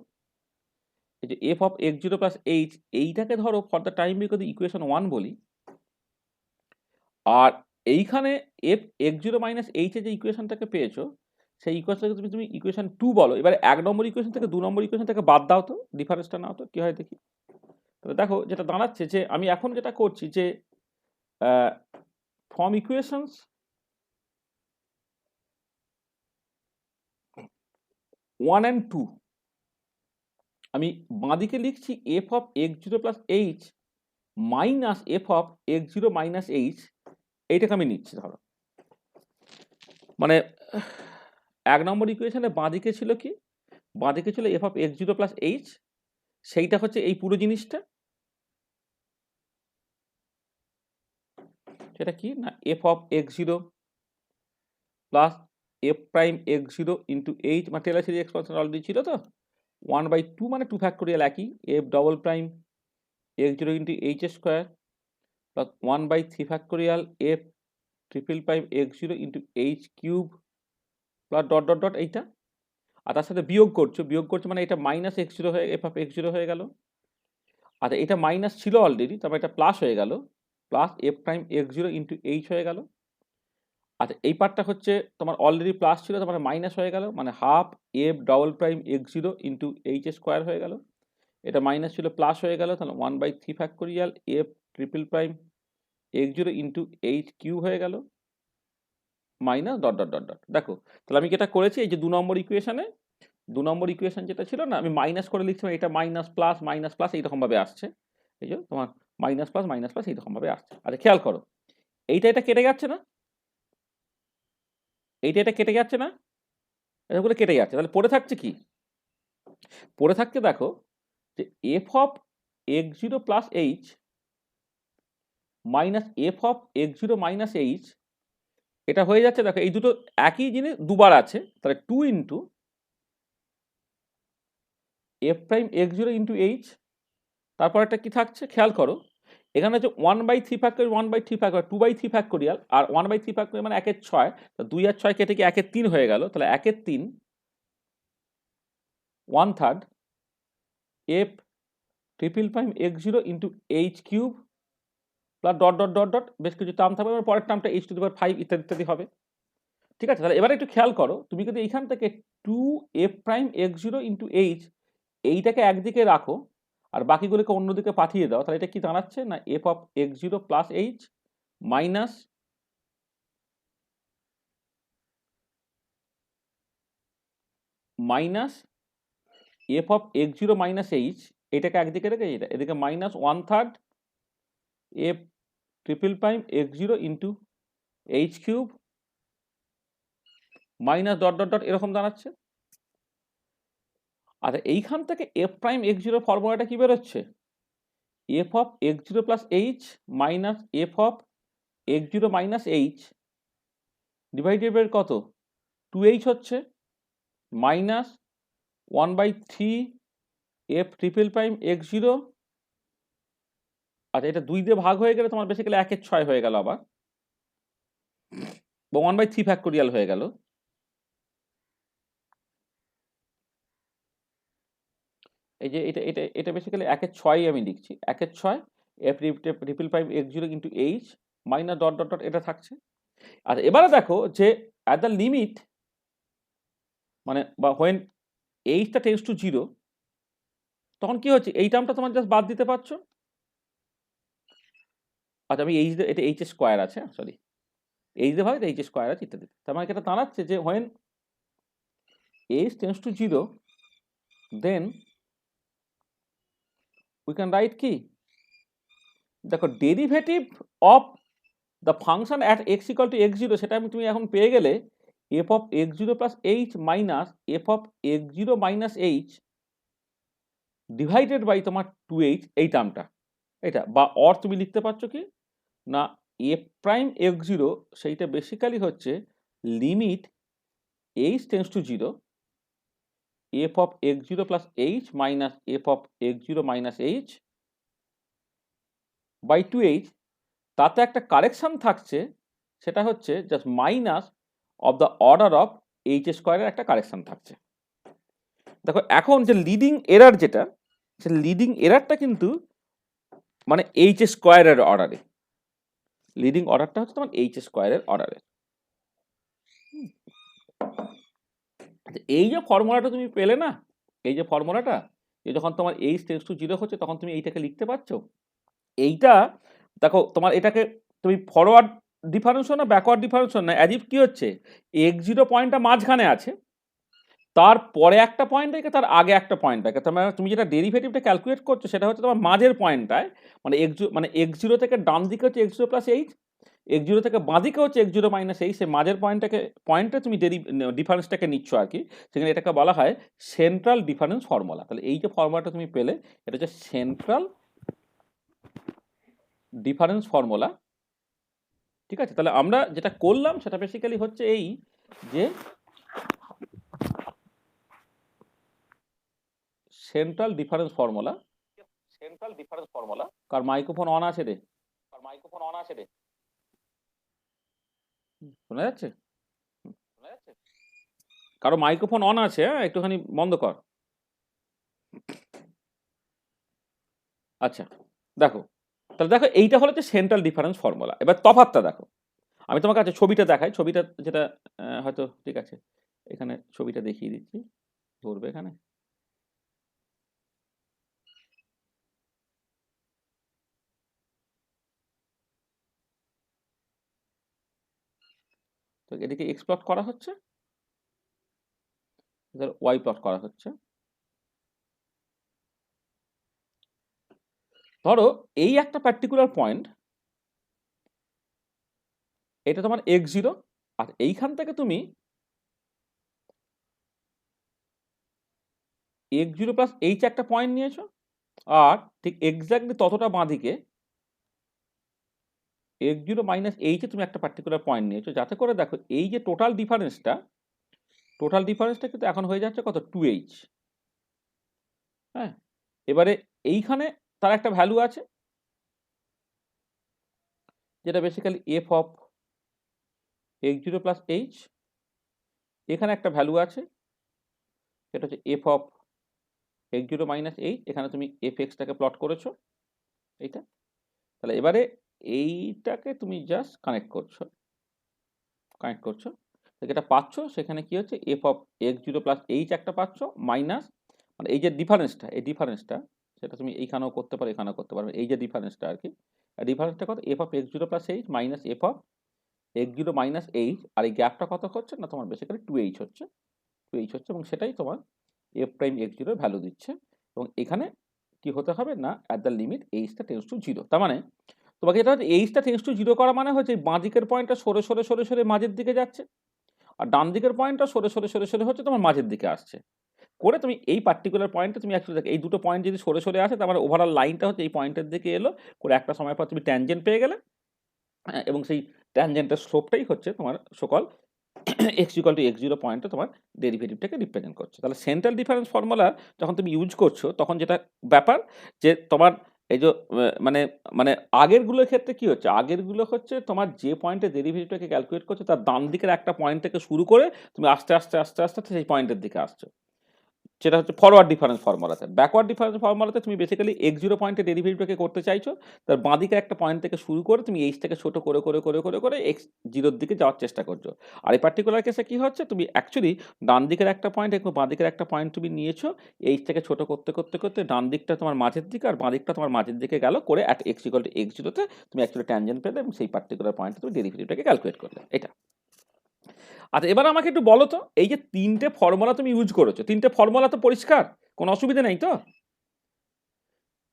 Speaker 1: এই যে f of x zero plus H, এইটাকে ধরো ফর দ্য টাইম বিং যদি ইকুয়েশন 1 বলি, আর এইখানে এফ এক্স জিরো মাইনাস এইচের যে ইকুয়েশনটাকে পেয়েছো, সেই ইকুয়েশনটাকে তুমি তুমি ইকুয়েশন 2 বলো। এবার 1 নম্বর ইকুয়েশন থেকে 2 নম্বর ইকুয়েশন থেকে বাদ দাও তো, ডিফারেন্সটা নাও তো কি হয় দেখি। তাহলে দেখো যেটা দাঁড়াচ্ছে, যে আমি এখন যেটা করছি যে ফ্রম ইকুয়েশনস 1 and 2 আমি বাঁদিকে লিখছি F of x zero plus H minus F of x zero minus H, এইটাকে আমি নিচ্ছি ধরো। মানে 1 নম্বর ইকুয়েশনে বাঁদিকে ছিল কি, বাঁদিকে ছিল F of x zero plus H, সেইটা হচ্ছে এই পুরো জিনিসটা, সেটা কি না f of x zero plus F prime x zero into H, মানে টেলর সিরিজ এক্সপানশন অলরেডি ছিল তো, 1/2 মানে 2 ফ্যাক্টোরিয়াল একই, F double prime x zero into H square plus 1/3 factorial f triple prime x zero into H cube plus dot dot dot, এইটা। আর তার সাথে বিয়োগ করছো মানে এটা মাইনাস এক্স জিরো হয়ে এফ অফ এক্স জিরো হয়ে গেল। আচ্ছা, এটা মাইনাস ছিল অলরেডি, তারপর এটা প্লাস হয়ে গেল, plus F prime x zero into H হয়ে গেল। আচ্ছা, এই পার্টটা হচ্ছে তোমার অলরেডি প্লাস ছিল, তারপরে মাইনাস হয়ে গেল, মানে half F double prime x zero into H square হয়ে গেল। এটা মাইনাস ছিল প্লাস হয়ে গেল, তাহলে 1/3 factorial f triple prime x zero into h cube হয়ে গেল, minus dot dot dot dot. দেখো, তাহলে আমি যেটা করেছি, এই যে 2 নম্বর ইকুয়েশনে, 2 নম্বর ইকুয়েশন যেটা ছিল না, আমি মাইনাস করে লিখছিলাম, এটা মাইনাস প্লাস এইরকমভাবে আসছে, এই যে তোমার মাইনাস প্লাস এইরকমভাবে আসছে। আচ্ছা, খেয়াল করো, এইটা এটা কেটে যাচ্ছে না, এইটা এটা কেটে যাচ্ছে না, এগুলো কেটে যাচ্ছে, তাহলে পড়ে থাকছে কি, পড়ে থাকছে দেখো যে f of x zero plus H minus F of x zero minus H, এটা হয়ে যাচ্ছে দেখো, এই দুটো একই জিনিস দুবার আছে, তাহলে 2 into F prime x zero into H, তারপর একটা কি থাকছে খেয়াল করো, এখানে হচ্ছে 1/3 ফ্যাক্টরিয়াল 1/3 ফ্যাক্টরিয়াল 2/3 ফ্যাক্টরিয়াল আর 1/3 ফ্যাক্টরিয়াল মানে 1/6, তো 2 আর 6 কেটে কি 1/3 হয়ে গেল, তাহলে 1/3 1/3 f triple prime x zero into H cube plus dot dot dot dot বেশ কিছু টার্ম থাকবে, এবার পরের টার্মটা এইচ টু দি পাওয়ার 5 ইত্যাদি ইত্যাদি হবে। ঠিক আছে, তাহলে এবারে একটু খেয়াল করো, তুমি যদি এইখান থেকে 2f prime x zero into H এইটাকে একদিকে রাখো আর বাকিগুলোকে অন্যদিকে পাঠিয়ে দাও, তাহলে এটা কি দাঁড়াচ্ছে না f of x zero plus H minus minus F of x zero minus H, এটাকে একদিকে রেখে এটা এদিকে minus 1/3 f triple prime x zero into H cube minus dot dot dot এরকম দাঁড়াচ্ছে। আচ্ছা, এইখান থেকে এফ প্রাইম এক্স জিরো ফর্মুলাটা কি বেরোচ্ছে, f of x zero plus H minus F of x zero minus h divided by কত 2h হচ্ছে minus 1/3 f triple prime x zero. আচ্ছা, এটা 2 দিয়ে ভাগ হয়ে গেলে তোমার বেসিক্যালি 1/6 হয়ে গেল আবার, বা 1/3 ফ্যাক্টোরিয়াল হয়ে গেল। এই যে এটা এটা এটা বেসিক্যালি 1/6 আমি লিখছি, 1/6 F triple prime x zero into H minus dot dot dot এটা থাকছে। আচ্ছা, এবারে দেখো যে অ্যাট দ্য লিমিট মানে বা হোয়েন এইচটা টেন্ডস টু জিরো, তখন কি হচ্ছে এই টার্মটা তোমার জাস্ট বাদ দিতে পারছো। আচ্ছা, আমি এইচ এটা এইচ স্কোয়ার আছে, সরি এইচ দিয়ে ভাগ এইচ স্কোয়ার আছে ইত্যাদি, তার মানে এটা দাঁড়াচ্ছে যে when h tends to zero then we can write কি, দেখো derivative of the function at x equal to x zero, সেটা আমি তুমি এখন পেয়ে গেলে f of x zero plus H minus F of x zero minus h divided by তোমার 2h এই টার্মটা, এটা বা অর তুমি লিখতে পারছো কি না এফ প্রাইম এক্স জিরো, সেইটা বেসিক্যালি হচ্ছে limit h tends to zero F of x zero plus H minus F of x zero minus H by 2h, তাতে একটা কারেকশন থাকছে, সেটা হচ্ছে just minus of the order of h স্কোয়ারের একটা correction থাকছে। দেখো এখন যে লিডিং এরার যেটা, সে লিডিং এরারটা কিন্তু মানে এইচ স্কোয়ারের অর্ডারে, লিডিং অর্ডারটা হচ্ছে তোমার এইচ স্কোয়ারের অর্ডারে। এই যে ফর্মুলাটা তুমি পেলে না, এই যে ফর্মুলাটা, যে যখন তোমার এইচ টেন্ডস টু জিরো হচ্ছে তখন তুমি এইটাকে লিখতে পারছো, এইটা দেখো তোমার এটাকে তুমি ফরওয়ার্ড ডিফারেন্স না ব্যাকওয়ার্ড ডিফারেন্স না, অ্যাজ ইফ কি হচ্ছে এক্স জিরো পয়েন্টটা মাঝখানে আছে, তারপরে একটা পয়েন্ট রেখে তার আগে একটা পয়েন্ট রেখে, তার মানে তুমি যেটা ডেরিভেটিভটা ক্যালকুলেট করছো সেটা হচ্ছে তোমার মাঝের পয়েন্টটায়, মানে এক্স জিরো থেকে ডান দিকে হচ্ছে x zero plus h, x zero থেকে বাঁ দিকে হচ্ছে এক্স জিরো মাইনাস এইচ, সেই মাঝের পয়েন্টে তুমি ডিফারেন্সটাকে নিচ্ছ আর কি, সেখানে এটাকে বলা হয় সেন্ট্রাল ডিফারেন্স ফর্মুলা। তাহলে এই যে ফর্মুলাটা তুমি পেলে এটা হচ্ছে সেন্ট্রাল ডিফারেন্স ফর্মুলা। ঠিক আছে, তাহলে আমরা যেটা করলাম সেটা বেসিক্যালি হচ্ছে এই যে central difference formula, car microphone on আছে রে, শোনা যাচ্ছে, কারো মাইক্রোফোন অন আছে, হ্যাঁ একটুখানি বন্ধ কর। আচ্ছা দেখো, তাহলে দেখো এইটা হলো যে সেন্ট্রাল ডিফারেন্স ফর্মুলা। এবার তফাৎটা দেখো, আমি তোমার কাছে ছবিটা দেখাই, ছবিটা যেটা হয়তো ঠিক আছে, এখানে ছবিটা দেখিয়ে দিচ্ছি, ধরবে এখানে। তো এদিকে এক্স প্লট করা হচ্ছে, ওয়াই প্লট করা হচ্ছে। ধরো এই একটা পার্টিকুলার পয়েন্ট, এটা তোমার এক্স জিরো, আর এইখান থেকে তুমি এক্স জিরো প্লাস এইচ একটা পয়েন্ট নিয়েছো, আর ঠিক এক্স্যাক্টলি ততটা বাঁদিকে এক্স জিরো মাইনাস এইচে তুমি একটা পার্টিকুলার পয়েন্ট নিয়েছো, যাতে করে দেখো এই যে টোটাল ডিফারেন্সটা কিন্তু এখন হয়ে যাচ্ছে কত 2h। হ্যাঁ, এবারে এইখানে তার একটা ভ্যালু আছে যেটা basically f of x0 plus H. এখানে একটা ভ্যালু আছে সেটা হচ্ছে F of x0 minus H. এখানে তুমি এফ এক্সটাকে প্লট করেছো এইটা। তাহলে এবারে এইটাকে তুমি জাস্ট কানেক্ট করছো, যেটা পাচ্ছ সেখানে কি হচ্ছে F of x0 plus H একটা পাচ্ছ মাইনাস, মানে এই যে ডিফারেন্সটা, এই ডিফারেন্সটা সেটা তুমি এইখানেও করতে পারো, এখানেও করতে পারো, এই যে ডিফারেন্সটা আর কি, ডিফারেন্সটা কত F of x0 plus H minus F of x0 minus H. আর এই গ্যাপটা কত হচ্ছে না তোমার বেসিক্যালি 2h হচ্ছে, এবং সেটাই তোমার এফ প্রাইম x0 এর ভ্যালু দিচ্ছে। এবং এখানে কি হতে হবে না অ্যাট দ্য লিমিট এইচটা টেন্ডস টু 0। তার মানে তোমাকে এটা হচ্ছে এইচটা টেন্ডস টু 0 করা মানে হচ্ছে বাঁ দিকের পয়েন্টটা সরে সরে সরে সরে মাঝের দিকে যাচ্ছে, আর ডান দিকের পয়েন্টটা সরে সরে সরে সরে হচ্ছে তোমার মাঝের দিকে আসছে। করে তুমি এই পার্টিকুলার পয়েন্টে তুমি অ্যাকচুয়ালি দেখো এই দুটো পয়েন্ট যদি সরে সরে আসে তার মানে ওভারঅল লাইনটা হচ্ছে এই পয়েন্টের দিকে এলো, করে একটা সময় পর তুমি ট্যানজেন্ট পেয়ে গেলে। এবং সেই ট্যানজেন্টের স্লোপটাই হচ্ছে তোমার সকল x ইকুয়াল টু x0 পয়েন্টে তোমার ডেরিভেটিভটাকে রিপ্রেজেন্ট করছে। তাহলে সেন্ট্রাল ডিফারেন্স ফর্মুলা যখন তুমি ইউজ করছো তখন যেটা ব্যাপার যে তোমার এই যে মানে মানে আগেরগুলোর ক্ষেত্রে কি হচ্ছে, আগেরগুলো হচ্ছে তোমার যে পয়েন্টে ডেরিভেটিভটাকে ক্যালকুলেট করছো তার ডান দিকের একটা পয়েন্ট থেকে শুরু করে তুমি আস্তে আস্তে আস্তে আস্তে সেই পয়েন্টের দিকে আসছো, সেটা হচ্ছে ফরওয়ার্ড ডিফারেন্স ফর্মুলাতে। ব্যাকওয়ার্ড ডিফারেন্স ফর্মুলাতে তুমি বেসিক্যালি x0 পয়েন্টে ডেরিভেটিভটাকে করতে চাইছো, তার বাঁ দিকে একটা পয়েন্ট থেকে শুরু করে তুমি এইচটাকে ছোট করে করে করে করে করে x0 দিকে যাওয়ার চেষ্টা করছো। আর এই পার্টিকুলার কেসে কি হচ্ছে, তুমি অ্যাকচুয়ালি ডান দিকের একটা পয়েন্ট এবং বাঁ দিকের একটা পয়েন্ট তুমি নিয়েছো, এইচটাকে ছোট করতে করতে করতে ডান দিকটা তোমার মাঝের দিকে আর বাঁ দিকটা তোমার মাঝের দিকে গেল, করে at x equal to x0 তে তুমি অ্যাকচুয়ালি ট্যানজেন্ট পেলে এবং সেই পার্টিকুলার পয়েন্টে তুমি ডেরিভেটিভটাকে ক্যালকুলেট করলে। এটা আচ্ছা, এবার আমাকে একটু বলো তো, এই যে তিনটে ফর্মুলা তুমি ইউজ করেছো, তিনটে ফর্মুলা তো পরিষ্কার, কোনো অসুবিধা নেই তো?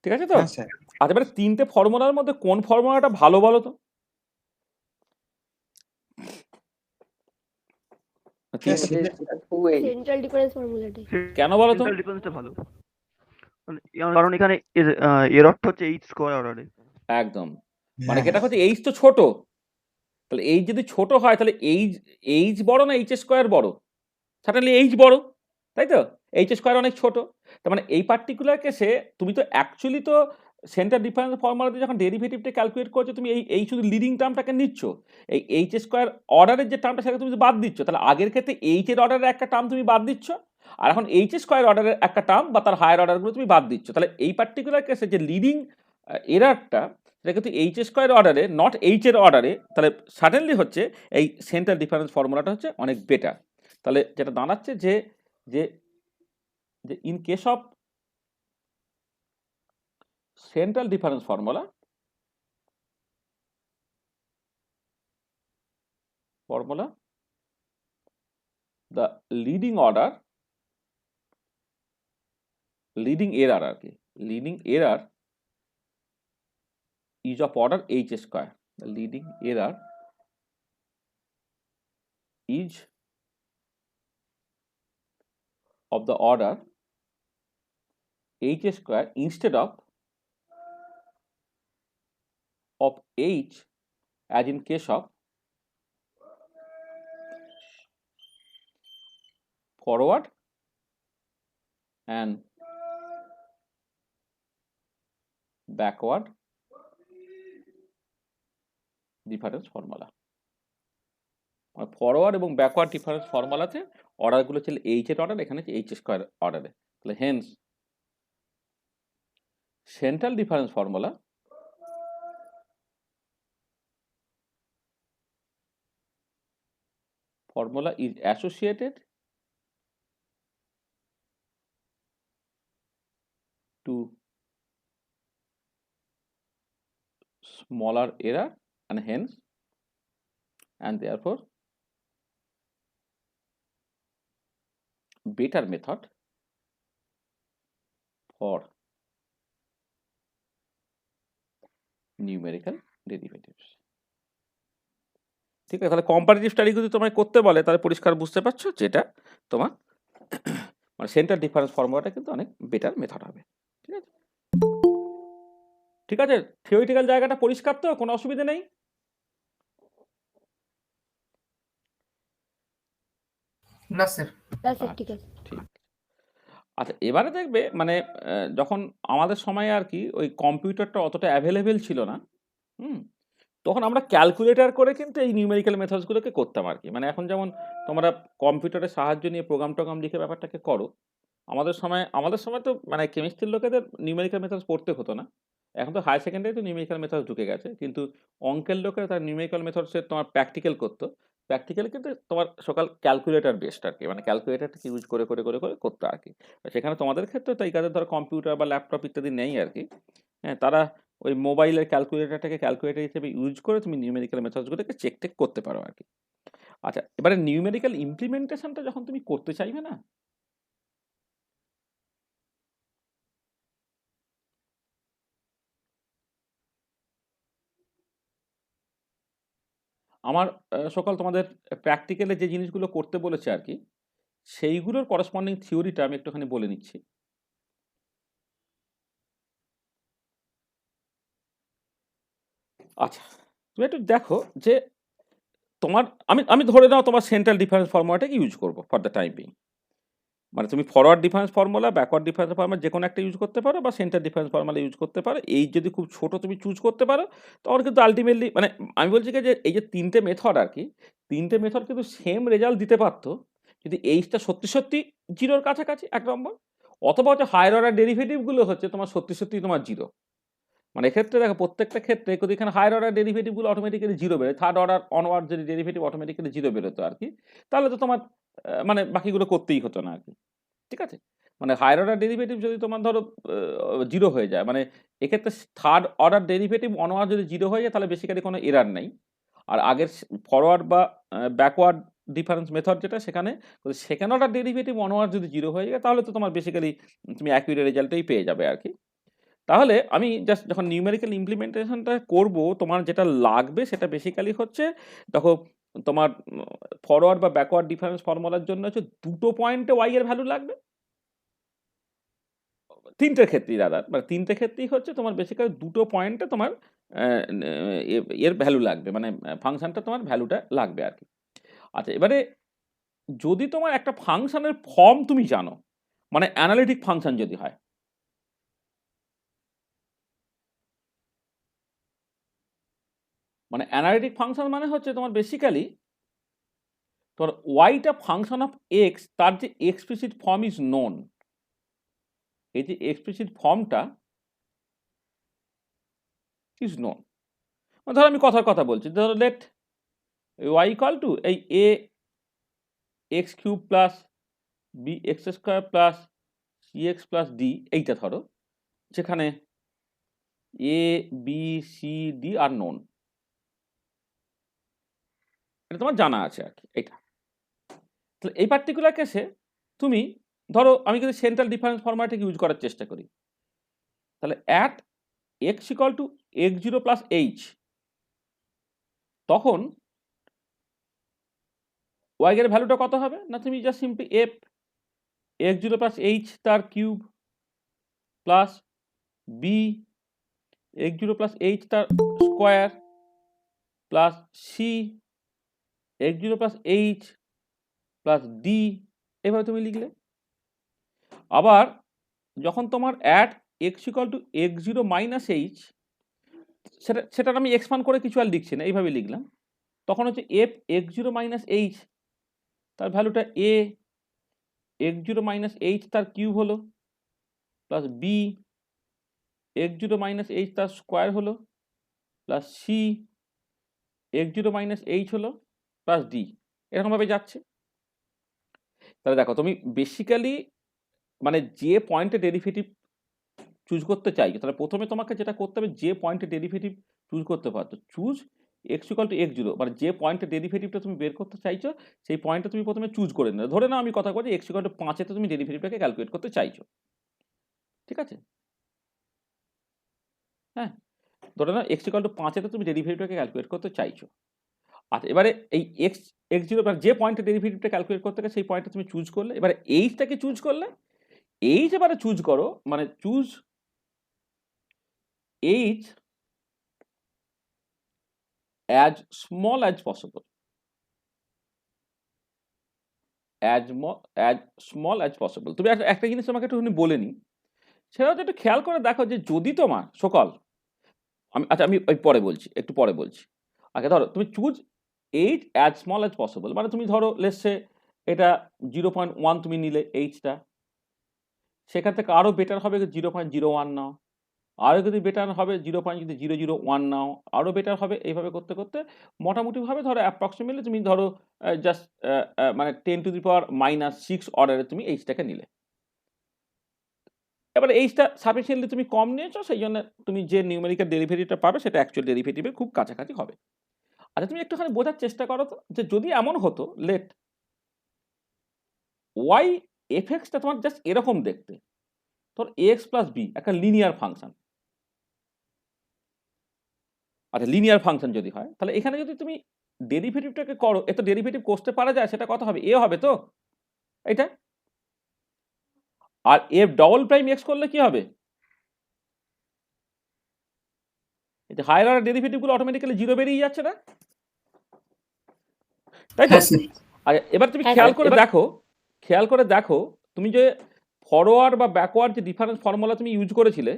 Speaker 1: ঠিক আছে তো?
Speaker 3: হ্যাঁ স্যার।
Speaker 1: আচ্ছা, এবারে তিনটে ফর্মুলার মধ্যে কোন ফর্মুলাটা ভালো বলো তো?
Speaker 3: হ্যাঁ,
Speaker 1: তিনটে
Speaker 4: সেন্ট্রাল ডিফারেন্স ফর্মুলাটাই।
Speaker 1: কেন বলো তো?
Speaker 5: সেন্ট্রাল ডিফারেন্সটা ভালো, কারণ এখানে এর অর্থ হচ্ছে এইচ স্কোয়ার অর্ডারে।
Speaker 1: একদম, মানে এটা হচ্ছে এইচ তো ছোট, তাহলে এইচ যদি ছোট হয় তাহলে এইচ বড় না এইচ স্কোয়ার বড়? সার্টেনলি এইচ বড়, তাই তো? এইচ স্কোয়ার অনেক ছোট। তার মানে এই পার্টিকুলার কেসে তুমি তো অ্যাকচুয়ালি তো সেন্টার ডিফারেন্স ফর্মুলা দিয়ে যখন ডেরিভেটিভটা ক্যালকুলেট করছো তুমি এই শুধু লিডিং টার্মটাকে নিচ্ছ, এই এইচ স্কোয়ার অর্ডারের যে টার্মটা সেটা তুমি বাদ দিচ্ছ। তাহলে আগের ক্ষেত্রে এইচ এর অর্ডারের একটা টার্ম তুমি বাদ দিচ্ছ, আর এখন এইচ স্কোয়ার অর্ডারের একটা টার্ম বা তার হায়ার অর্ডারগুলো তুমি বাদ দিচ্ছ। তাহলে এই পার্টিকুলার কেসে যে লিডিং এরারটা সেটা কিন্তু এইচ স্কোয়ার অর্ডারে, নট এইচ এর অর্ডারে। তাহলে সাডেনলি হচ্ছে এই সেন্টার ডিফারেন্স ফর্মুলাটা হচ্ছে অনেক বেটার। তাহলে যেটা দাঁড়াচ্ছে যে যে যে in case of central difference formula, the leading order, leading error আর কি, leading error is of order h square. The leading error is of the order h square instead of h as in case of forward and backward difference formula. Forward এবং backward difference ফর্মুলাতে অর্ডারগুলো ছিল H এর order, এখানে H square অর্ডারে। তাহলে hence central difference formula is associated to smaller error and hence and therefore better method for numerical derivatives. ঠিক আছে, তাহলে কম্পারেটিভ স্টাডি যদি তোমায় করতে বলে তাহলে পরিষ্কার বুঝতে পারছো যেটা তোমার মানে সেন্টার ডিফারেন্স ফর্মুলাটা কিন্তু অনেক বেটার মেথড হবে। ঠিক আছে, ঠিক আছে, থিওরিটিক্যাল জায়গাটা পরিষ্কার তো, কোনো অসুবিধা নেই?
Speaker 3: না স্যার।
Speaker 4: ঠিক আছে।
Speaker 1: ঠিক। আচ্ছা এবারে দেখবে মানে যখন আমাদের সময়ে আর কি ওই কম্পিউটারটা অতটা অ্যাভেলেবেল ছিল না, হুম? তখন আমরা ক্যালকুলেটর করে কিন্তু এই নিউমেরিক্যাল মেথডস গুলোকে করতাম আর কি। মানে এখন যেমন তোমরা কম্পিউটারের সাহায্য নিয়ে প্রোগ্রাম-টোগ্রাম লিখে ব্যাপারটাকে করো। আমাদের সময় তো মানে কেমিস্ট্রির লোকেদের নিউমেরিক্যাল মেথডস পড়তে হতো না। এখন তো হায়ার সেকেন্ডারিতে নিউমেরিক্যাল মেথডস ঢুকে গেছে। কিন্তু অঙ্কের লোকেরা তারা নিউমেরিক্যাল মেথডস এর তোমার প্র্যাকটিক্যাল করতো। প্র্যাকটিক্যাল কিন্তু তোমার ক্যালকুলেটর বেসড আরকি। মানে ক্যালকুলেটরটাকে ইউজ করে করতো আরকি। সেখানে তোমাদের ক্ষেত্রেও তো এই কাজে ধরো কম্পিউটার বা ল্যাপটপ ইত্যাদি নেই আরকি। হ্যাঁ, তারা ওই মোবাইলের ক্যালকুলেটরটাকে ক্যালকুলেটর হিসেবে ইউজ করে তুমি নিউমেরিক্যাল মেথডস গুলোকে চেক-টেক করতে পারো আরকি। আচ্ছা, এবারে নিউমেরিক্যাল ইমপ্লিমেন্টেশনটা যখন তুমি করতে চাইবে না, আমার তোমাদের প্র্যাকটিক্যালে যে জিনিসগুলো করতে বলেছে আরকি, সেইগুলোর করেসপন্ডিং থিওরিটা আমি একটুখানি বলে নিচ্ছি। আচ্ছা, তুমি একটু দেখো যে তোমার আমি আমি ধরে নাও তোমার সেন্ট্রাল ডিফারেন্স ফর্মুলাটাকে ইউজ করব ফর দ্য টাইম বিং। মানে তুমি forward difference formula, backward difference formula যেকোনো একটা ইউজ করতে পারো বা সেন্টার ডিফারেন্স ফর্মুলা ইউজ করতে পারো। এই যদি খুব ছোট তুমি চুজ করতে পারো, তখন কিন্তু আল্টিমেটলি মানে আমি বলছি কি যে এই যে ৩ টে মেথড আরকি, ৩ টে মেথড কিন্তু সেম রেজাল্ট দিতে পারত। যদি এইচটা সত্যি 0 র কাছাকাছি ১ নম্বর। অথবা হচ্ছে হায়ার অর্ডার ডেরিভেটিভ গুলো হচ্ছে তোমার সত্যি তোমার 0। মানে এক্ষেত্রে দেখো প্রত্যেকটা ক্ষেত্রে যদি এখানে হায়ার অর্ডার ডেরিভেটিভ গুলো অটোমেটিক্যালি 0 বেরোয়, থার্ড অর্ডার অনওয়ার্ড যদি ডেরিভেটিভ অটোমেটিক্যালি 0 বেরোতো আরকি, তাহলে তো তোমার মানে বাকিগুলো করতেই হতো না আরকি। ঠিক আছে? মানে হায়ার অর্ডার ডেরিভেটিভ যদি তোমার ধরো 0 হয়ে যায়, মানে এক্ষেত্রে থার্ড অর্ডার ডেরিভেটিভ অনওয়ার্ড যদি 0 হয়ে যায় তাহলে বেসিক্যালি কোনো এরার নেই। আর আগের ফরওয়ার্ড বা ব্যাকওয়ার্ড ডিফারেন্স মেথড যেটা সেখানে সেকেন্ড অর্ডার ডেরিভেটিভ অনওয়ার্ড যদি 0 হয়ে যায় তাহলে তো তোমার বেসিক্যালি তুমি অ্যাকুরেট রেজাল্টটাই পেয়ে যাবে আরকি। তাহলে আমি জাস্ট যখন নিউমেরিক্যাল ইমপ্লিমেন্টেশনটা করব, তোমার যেটা লাগবে সেটা বেসিক্যালি হচ্ছে দেখো তোমার ফরওয়ার্ড বা ব্যাকওয়ার্ড ডিফারেন্স ফর্মুলার জন্য হচ্ছে ২ টো পয়েন্টে y এর ভ্যালু লাগবে। ৩ টের ক্ষেত্রেই রাদার মানে ৩ টে ক্ষেত্রেই হচ্ছে তোমার বেসিক্যালি ২ টো পয়েন্টে তোমার অ্যা এর ভ্যালু লাগবে। মানে ফাংশনটা তোমার ভ্যালুটা লাগবে আরকি। আচ্ছা এবারে যদি তোমার একটা ফাংশনের ফর্ম তুমি জানো, মানে অ্যানালিটিক ফাংশন যদি হয়, মানে অ্যানালিটিক ফাংশন মানে হচ্ছে তোমার বেসিক্যালি তোমার y টা ফাংশন অফ x তার যে এক্সপ্লিসিট ফর্ম ইজ নোন। এই যে এক্সপ্লিসিট ফর্মটা ইজ নোন। ধরো আমি কথার কথা বলছি, ধরো লেট y ইকুয়াল টু এই a x cube plus b x square plus cx plus d এইটা ধরো, যেখানে a b c d are known. এটা তোমার জানা আছে আর কি এইটা। তাহলে এই পার্টিকুলার কেসে তুমি ধরো আমি যদি সেন্ট্রাল ডিফারেন্স ফর্মুলাটাকে ইউজ করার চেষ্টা করি, তাহলে at x equal to x0 plus h, তখন y এর ভ্যালুটা কত হবে? না তুমি just simply f x0 plus h তার cube plus b x0 plus h তার square plus c x0 plus h plus d এভাবে তুমি লিখলে। আবার যখন তোমার at x equal to x0 minus h, সেটার আমি এক্সপান্ড করে কিছু আর লিখছি না, এইভাবে লিখলাম। তখন হচ্ছে f x0 মাইনাস h তার ভ্যালুটা a x0 মাইনাস h তার কিউব হলো plus b x0 minus h তার স্কোয়ার হলো plus c x0 minus h হলো প্লাস d, এরকমভাবে যাচ্ছে। তাহলে দেখো তুমি বেসিক্যালি মানে যে পয়েন্টে ডেরিভেটিভ চুজ করতে চাইছো, তাহলে প্রথমে তোমাকে যেটা করতে হবে যে পয়েন্টে ডেরিভেটিভ চুজ করতে পারছো, choose x equal to x0, মানে যে পয়েন্টে ডেরিভেটিভটা তুমি বের করতে চাইছো সেই পয়েন্টটা তুমি প্রথমে চুজ করে নেবে। ধরে নাও আমি কথা বলছি x ইকুয়াল টু 5 এ তুমি ডেরিভেটিভটাকে ক্যালকুলেট করতে চাইছো, ঠিক আছে? হ্যাঁ, ধরে নাও x ইকুয়াল টু 5 এ তুমি ডেরিভেটিভটাকে ক্যালকুলেট করতে চাইছো। আচ্ছা এবারে এই x0 যে পয়েন্টে ডেরিভেটিভটা ক্যালকুলেট করতে গেলে সেই পয়েন্টটা তুমি চুজ করলে, এবারে এইচটাকে চুজ করলে। এইচ এবারে চুজ করো, মানে choose H as small as possible, as small as possible. তুমি একটা জিনিস তোমাকে একটুখানি বলে নিই, সেটা হচ্ছে একটু খেয়াল করে দেখো যে যদি তোমার সকল আমি ওই পরে বলছি, একটু পরে বলছি। আগে ধরো তুমি choose 8 as small as possible, মানে তুমি ধরো লেটস সে এটা 0.1 তুমি নিলে এইচটা, সেখান থেকে আরও বেটার হবে 0.01 নাও, আরও যদি বেটার হবে 0.001 নাও, আরও বেটার হবে, এইভাবে করতে করতে মোটামুটিভাবে ধরো অ্যাপ্রক্সিমেটলি তুমি ধরো জাস্ট মানে 10⁻⁻6 অর্ডারে তুমি এইচটাকে নিলে। এবারে এইচটা সাফিসিয়েন্টলি তুমি কম নিয়েছো, সেই জন্য তুমি যে নিউমেরিক্যাল ডেরিভেটিভটা পাবে সেটা অ্যাকচুয়াল ডেরিভেটিভের খুব কাছাকাছি হবে। আচ্ছা তুমি একটুখানি বোঝার চেষ্টা করো তো যে যদি এমন হতো লেট ওয়াই এফএক্সটা তোমার জাস্ট এরকম দেখতে, তোর এক্স প্লাস বি একটা লিনিয়ার ফাংশন। আচ্ছা লিনিয়ার ফাংশন যদি হয় তাহলে এখানে যদি তুমি ডেরিভেটিভটাকে করো, এত ডেরিভেটিভ করতে পারা যায়, সেটা কত হবে? এ হবে তো এটা, আর এফ ডবল প্রাইম এক্স করলে কি হবে? এই যে হায়ার অর্ডার ডেরিভেটিভগুলো অটোমেটিক্যালি জিরো বেরিয়ে যাচ্ছে না, তাই তো?
Speaker 3: হ্যাঁ স্যার।
Speaker 1: আচ্ছা এবার তুমি
Speaker 4: হ্যাঁ,
Speaker 1: খেয়াল করে
Speaker 4: এবার
Speaker 1: দেখো, খেয়াল করে দেখো তুমি যে ফরওয়ার্ড বা ব্যাকওয়ার্ড যে ডিফারেন্স ফর্মুলা তুমি ইউজ করেছিলে,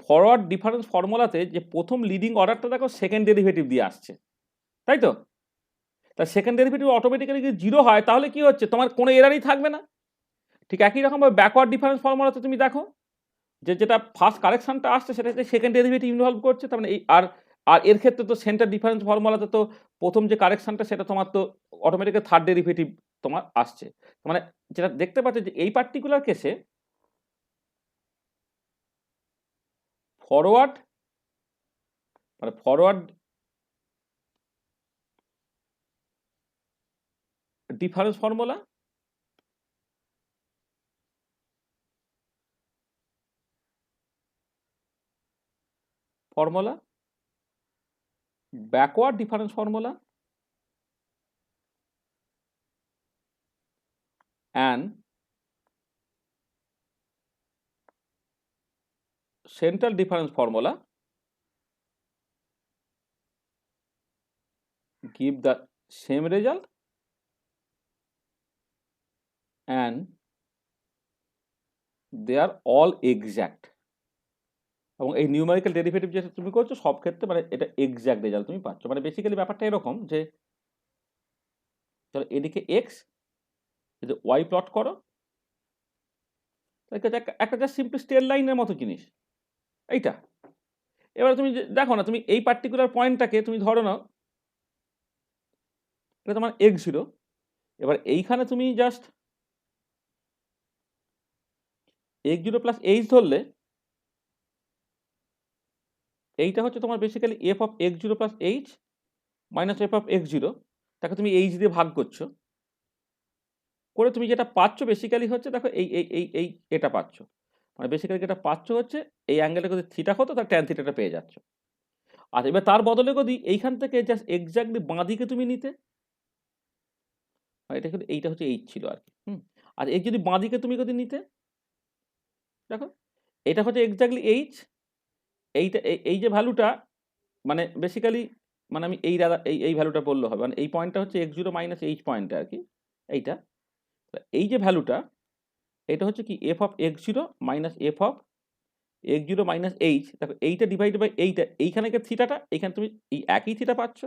Speaker 1: ফরওয়ার্ড ডিফারেন্স ফর্মুলাতে যে প্রথম লিডিং অর্ডারটা দেখো সেকেন্ড ডেরিভেটিভ দিয়ে আসছে, তাই তো? তা সেকেন্ড ডেরিভেটিভ অটোমেটিক্যালি যদি জিরো হয় তাহলে কি হচ্ছে, তোমার কোনো এরারই থাকবে না। ঠিক একই রকমভাবে ব্যাকওয়ার্ড ডিফারেন্স ফর্মুলাতে তুমি দেখো যে যেটা ফার্স্ট কারেকশনটা আসছে সেটাতে সেকেন্ড ডেরিভেটিভ ইনভলভ করছে, তার মানে এই আর আর এর ক্ষেত্রে তো সেন্টার ডিফারেন্স ফর্মুলাতে তো প্রথম যে কারেকশনটা সেটা তোমার তো অটোমেটিক্যালি থার্ড ডেরিভেটিভ তোমার আসছে। মানে যেটা দেখতে পাচ্ছ যে এই পার্টিকুলার কেসে ফরওয়ার্ড মানে forward difference formula backward difference formula and central difference formula give the same result and they are all exact। এবং এই নিউমেরিক্যাল ডেরিভেটিভ যেটা তুমি করছো সব ক্ষেত্রে মানে এটা এক্স্যাক্ট রেজাল্ট তুমি পাচ্ছ। মানে বেসিক্যালি ব্যাপারটা এরকম যে চলো এদিকে এক্স, যদি ওয়াই প্লট করো একটা জাস্ট সিম্পল স্ট্রেট লাইনের মতো জিনিস এইটা। এবার তুমি দেখো না, তুমি এই পার্টিকুলার পয়েন্টটাকে তুমি ধরো না এটা তোমার x0, এবার এইখানে তুমি জাস্ট x0 প্লাস এইচ ধরলে এইটা হচ্ছে তোমার basically f of x0 plus H minus F of x0, তাকে তুমি এইচ দিয়ে ভাগ করছো করে তুমি যেটা পাচ্ছ বেসিক্যালি হচ্ছে দেখো এই এই এই এই এটা পাচ্ছ, মানে বেসিক্যালি যেটা পাচ্ছ হচ্ছে এই অ্যাঙ্গেলটা যদি থিটা হতো তার ট্যান থিটাটা পেয়ে যাচ্ছ। আর এবার তার বদলে যদি এইখান থেকে জাস্ট এক্স্যাক্টলি বাঁ দিকে তুমি নিতে, এটা কিন্তু এইটা হচ্ছে এইচ ছিল আর কি, আর এই যদি বাঁ দিকে তুমি যদি নিতে দেখো এটা হচ্ছে এক্স্যাক্টলি এইচ, এইটা এই যে ভ্যালুটা মানে বেসিক্যালি মানে আমি এই ভ্যালুটা বললে হবে, মানে এই পয়েন্টটা হচ্ছে x0 মাইনাস এইচ পয়েন্টটা আর কি এইটা, এই যে ভ্যালুটা এটা হচ্ছে কি F of x0 minus F of x0 minus H. দেখো এইটা ডিভাইডেড বাই এইটা, এইখানে থিটাটা এইখানে তুমি এই একই থিটা পাচ্ছ।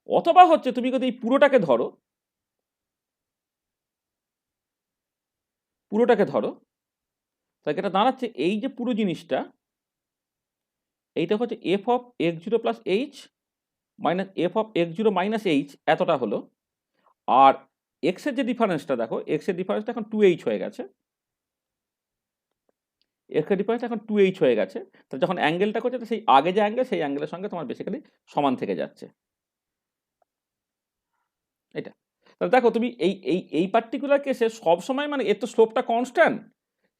Speaker 1: অথবা হচ্ছে তুমি যদি এই পুরোটাকে ধরো তাহলে এটা দাঁড়াচ্ছে এই যে পুরো জিনিসটা এইটা হচ্ছে F of x0 plus H minus F of x0 minus H এতটা হলো। আর এক্স এর যে ডিফারেন্সটা দেখো, এক্স এর ডিফারেন্সটা এখন 2h হয়ে গেছে, এক্স এর ডিফারেন্সটা এখন 2h হয়ে গেছে। তো যখন অ্যাঙ্গেলটা করছে সেই আগে যে অ্যাঙ্গেল সেই অ্যাঙ্গেলের সঙ্গে তোমার বেসিক্যালি সমান থেকে যাচ্ছে এটা। তাহলে দেখো তুমি এই পার্টিকুলার কেসে সবসময় মানে এর তো স্লোপটা কনস্ট্যান্ট,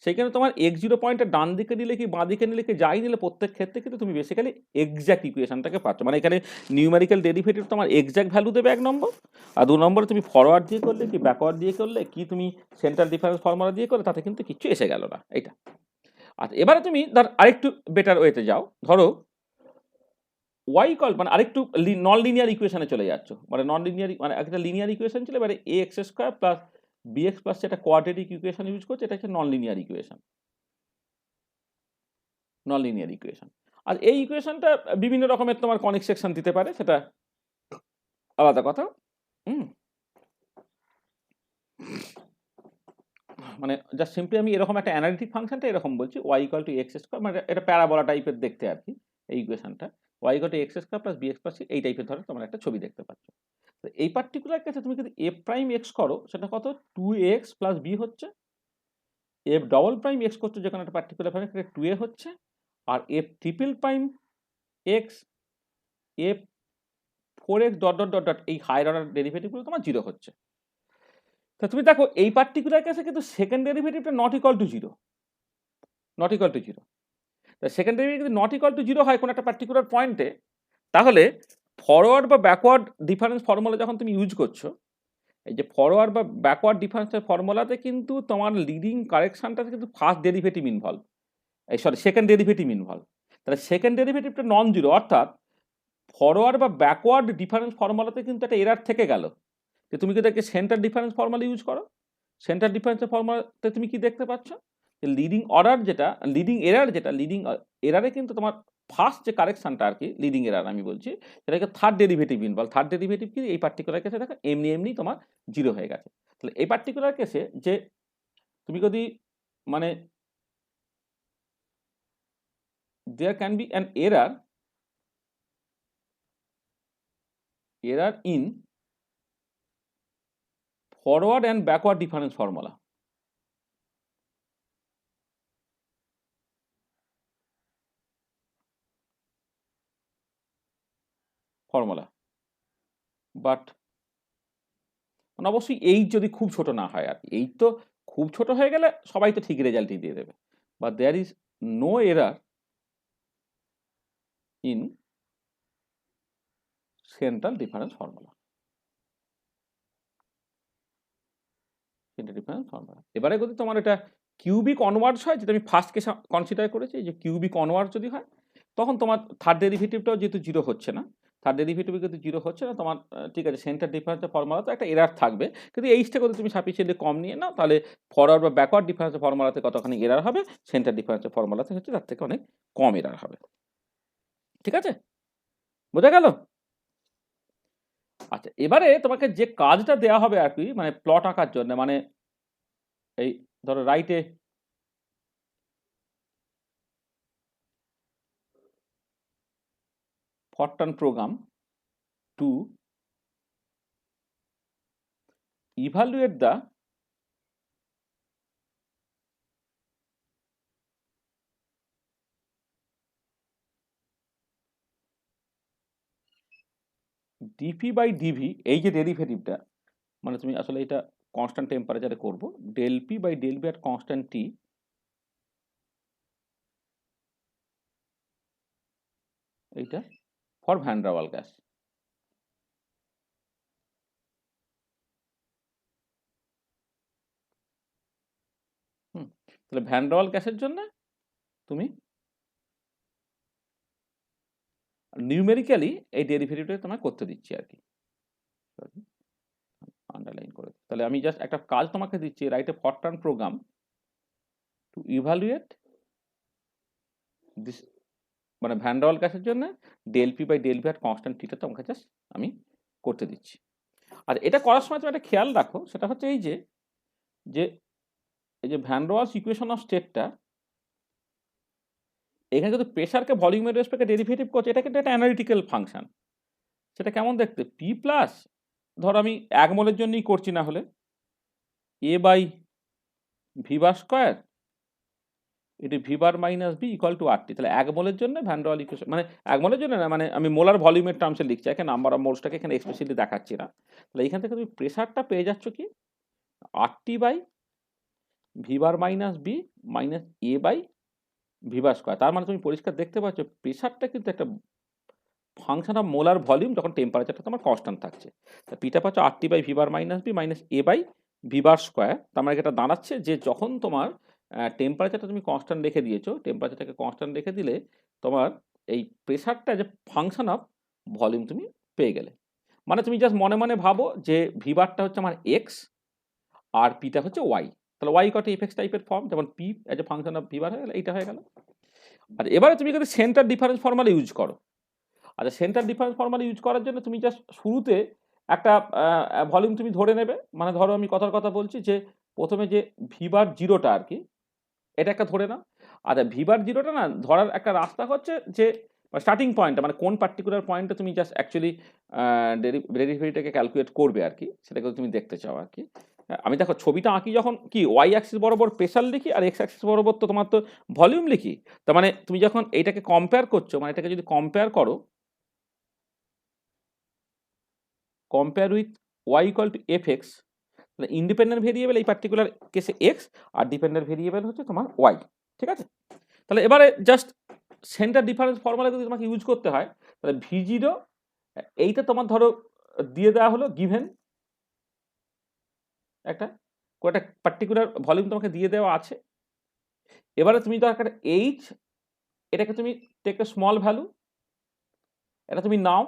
Speaker 1: সেইখানে তোমার x0 পয়েন্টের ডান দিকে নিলে কি বাঁ দিকে নিলে কি যাই নিলে প্রত্যেক ক্ষেত্রে কিন্তু তুমি বেসিক্যালি এক্স্যাক্ট ইকুয়েশনটাকে পাচ্ছ। মানে এখানে নিউমেরিক্যাল ডেরিভেটিভ তোমার এক্স্যাক্ট ভ্যালু দেবে 1 নম্বর, আর 2 নম্বরে তুমি ফরওয়ার্ড দিয়ে করলে কি ব্যাকওয়ার্ড দিয়ে করলে কি তুমি সেন্ট্রাল ডিফারেন্স ফর্মুলা দিয়ে করলে তাতে কিন্তু কিচ্ছু এসে গেল না এটা। আচ্ছা এবারে তুমি ধর আরেকটু বেটার ওয়েতে যাও, ধরো ওয়াই ইকুয়াল মানে আরেকটু নন লিনিয়ার ইকুয়েশনে চলে যাচ্ছ, মানে নন লিনিয়ার মানে একটা লিনিয়ার ইকুয়েশন ছিল, এবারে A X square plus B X plus যেটা কোয়াড্রেটিক ইকুয়েশন ইউজ করছে, এটা হচ্ছে non linear equation, non linear equation. আর এই ইকুয়েশনটা বিভিন্ন রকমের তোমার কনিক সেকশন দিতে পারে, সেটা আলাদা কথা। মানে জাস্ট সিম্পলি আমি এরকম একটা অ্যানালিটিক ফাংশনটা এরকম বলছি, Y equal to X square, মানে এটা প্যারাবোলা টাইপের দেখতে আর কি এই ইকুয়েশনটা, Y equal to X square plus B X plus এই টাইপের ধরে তোমরা একটা ছবি দেখতে পাচ্ছ। তো এই পার্টিকুলার কেসে তুমি যদি এফ প্রাইম এক্স করো, সেটা কত 2x প্লাস বি হচ্ছে, এফ ডবল প্রাইম এক্স করছো যেখানে একটা পার্টিকুলার ভাবে 2a হচ্ছে, আর F triple prime X F 4x dot dot dot dot এই হায়ার অর্ডার ডেরিভেটিভগুলো তোমার 0 হচ্ছে। তা তুমি দেখো এই পার্টিকুলার কেসে কিন্তু সেকেন্ড ডেরিভেটিভটা not equal to 0, not equal to 0। তা সেকেন্ড ডেরিভেটিভ যদি নট ইকুয়াল টু 0 হয় কোনো একটা পার্টিকুলার পয়েন্টে, তাহলে ফরওয়ার্ড বা ব্যাকওয়ার্ড ডিফারেন্স ফর্মুলা যখন তুমি ইউজ করছো, এই যে ফরওয়ার্ড বা ব্যাকওয়ার্ড ডিফারেন্সের ফর্মুলাতে কিন্তু তোমার লিডিং কারেকশনটাতে কিন্তু ফার্স্ট ডেরিভেটিভ ইনভলভ, এই সরি সেকেন্ড ডেরিভেটিভ ইনভলভ। তাহলে সেকেন্ড ডেরিভেটিভটা নন জিরো, অর্থাৎ ফরওয়ার্ড বা ব্যাকওয়ার্ড ডিফারেন্স ফর্মুলাতে কিন্তু একটা এরার থেকে গেল। যে তুমি যদি একটা সেন্টার ডিফারেন্স ফর্মুলা ইউজ করো, সেন্টার ডিফারেন্সের ফর্মুলাতে তুমি কি দেখতে পাচ্ছ, যে লিডিং অর্ডার যেটা লিডিং এরার, যেটা লিডিং এরারে কিন্তু তোমার ফার্স্ট যে কারেকশনটা আর কি লিডিং এরার আমি বলছি, সেটাকে third derivative involve. Third derivative কি এই পার্টিকুলার কেসে দেখো এমনি এমনি তোমার 0 হয়ে গেছে। তাহলে এই পার্টিকুলার কেসে যে তুমি যদি মানে there can be an error in forward and backward difference formula. But অবশ্যই এই যদি খুব ছোট না হয় আর কি, এই তো খুব ছোট হয়ে গেলে সবাই তো ঠিক রেজাল্টই দিয়ে দেবে, but there is no error in central difference formula. এবারে যদি তোমার এটা কিউবিক অনওয়ার্ডস হয়, যেটা আমি ফার্স্ট কেস কনসিডার করেছি, যে কিউবিক অনওয়ার্ডস যদি হয়, তখন তোমার থার্ড ডেরিভেটিভটাও যেহেতু 0 হচ্ছে না, থার্ড ডেরিভেটিভ কিন্তু 0 হচ্ছে না, তোমার ঠিক আছে সেন্টার ডিফারেন্সের ফর্মুলাতে একটা এরার থাকবে, কিন্তু এইচটা যদি তুমি সাফিসিয়েন্টলি কম নিয়ে নাও, তাহলে ফরওয়ার্ড বা ব্যাকওয়ার্ড ডিফারেন্সের ফর্মুলাতে কতখানি এরার হবে, সেন্টার ডিফারেন্সের ফর্মুলাতে হচ্ছে তার থেকে অনেক কম এরার হবে। ঠিক আছে, বোঝা গেল? আচ্ছা, এবারে তোমাকে যে কাজটা দেওয়া হবে আর কি, মানে প্লট আঁকার জন্য, মানে এই ধরো রাইটে Fortran program to evaluate the dp by dv, এই যে ডেরিভেটিভটা, মানে তুমি আসলে এটা কনস্ট্যান্ট টেম্পারেচারে করবো, del p by del v at constant t, এইটা for van der wall gas. তাহলে ভ্যান ডার ওয়াল গ্যাসের জন্য তুমি নিউমেরিক্যালি এই ডেরিভেটিভটা তোমায় করতে দিচ্ছি আর কি, আন্ডারলাইন করে। তাহলে আমি জাস্ট একটা কাজ তোমাকে দিচ্ছি, write a Fortran program to evaluate this, মানে ভ্যান ডার ওয়াল গ্যাসের জন্য del P by del V আর কনস্ট্যান্ট টিটা তোমাকে জাস্ট আমি করতে দিচ্ছি। আর এটা করার সময় তুমি একটা খেয়াল রাখো, সেটা হচ্ছে এই যে এই যে van der Waals equation of স্টেটটা, এখানে যদি প্রেশারকে ভলিউমের রেসপেক্টে ডেরিভেটিভ করছে, এটা কিন্তু একটা অ্যানালিটিক্যাল ফাংশন। সেটা কেমন দেখতে, পি প্লাস, ধর আমি 1 মোলের জন্যই করছি, না হলে a by V bar square এটি V bar minus B equal to R T. তাহলে 1 মোলের জন্য ভ্যান ডার ওয়াল ইকুয়েশন, মানে 1 মোলের জন্য না, মানে আমি মোলার ভলিউমের টার্মসে লিখছি, এখানে নাম্বার অফ মোলসটাকে এখানে এক্সপ্রেসিভলি দেখাচ্ছি না। তাহলে এখান থেকে তুমি প্রেশারটা পেয়ে যাচ্ছ কি, R T by V bar minus B minus A by V bar square. তার মানে তুমি পরিষ্কার দেখতে পাচ্ছ প্রেশারটা কিন্তু একটা ফাংশন অফ মোলার ভলিউম যখন টেম্পারেচারটা তোমার কনস্ট্যান্ট থাকছে। তা পিটা পাচ্ছ R T by V bar minus B minus A by V bar square. তার মানে এটা দাঁড়াচ্ছে যে যখন তোমার টেম্পারেচারটা তুমি কনস্ট্যান্ট রেখে দিয়েছো, টেম্পারেচারটাকে কনস্ট্যান্ট রেখে দিলে তোমার এই প্রেসারটা যে ফাংশন অফ ভলিউম তুমি পেয়ে গেলে। মানে তুমি জাস্ট মনে মনে ভাবো যে ভিবারটা হচ্ছে আমার এক্স আর পিটা হচ্ছে ওয়াই। তাহলে ওয়াই কট এফএক্স টাইপের ফর্ম, যেমন P as a function of V bar হয়ে গেল, এইটা হয়ে গেল। আর এবারে তুমি যদি সেন্টার ডিফারেন্স ফর্মুলা ইউজ করো, আচ্ছা সেন্টার ডিফারেন্স ফর্মুলা ইউজ করার জন্য তুমি জাস্ট শুরুতে একটা ভলিউম তুমি ধরে নেবে। মানে ধরো আমি কথার কথা বলছি যে প্রথমে যে ভিবার জিরোটা আর কি, এটা একটা ধরে নাও। আচ্ছা ভিবার জিরোটা না ধরার একটা রাস্তা হচ্ছে যে স্টার্টিং পয়েন্টটা, মানে কোন পার্টিকুলার পয়েন্টে তুমি জাস্ট অ্যাকচুয়ালি ডেরিভেটিভটাকে ক্যালকুলেট করবে আর কি, সেটাকে তুমি দেখতে চাও আর কি। আমি দেখো ছবিটা আঁকি যখন কি ওয়াই অ্যাক্সিস বরাবর প্রেসার লিখি আর এক্স অ্যাক্সিস বরাবর তো তোমার তো ভলিউম লিখি। তার মানে তুমি যখন এইটাকে কম্পেয়ার করছো, মানে এটাকে যদি কম্পেয়ার করো, compare with y equal to f x, তাহলে ইন্ডিপেন্ডেন্ট ভেরিয়েবল এই পার্টিকুলার কেসে এক্স আর ডিপেন্ডেন্ট ভেরিয়েবল হচ্ছে তোমার ওয়াই। ঠিক আছে, তাহলে এবারে জাস্ট সেন্টার ডিফারেন্স ফর্মুলা যদি তোমাকে ইউজ করতে হয়, তাহলে ভি জিরো এইটা তোমার ধরো দিয়ে দেওয়া হলো গিভেন একটা পার্টিকুলার ভলিউম তোমাকে দিয়ে দেওয়া আছে। এবারে তুমি তো একটা এইচ, এটাকে তুমি টেক এ স্মল ভ্যালু, এটা তুমি নাও,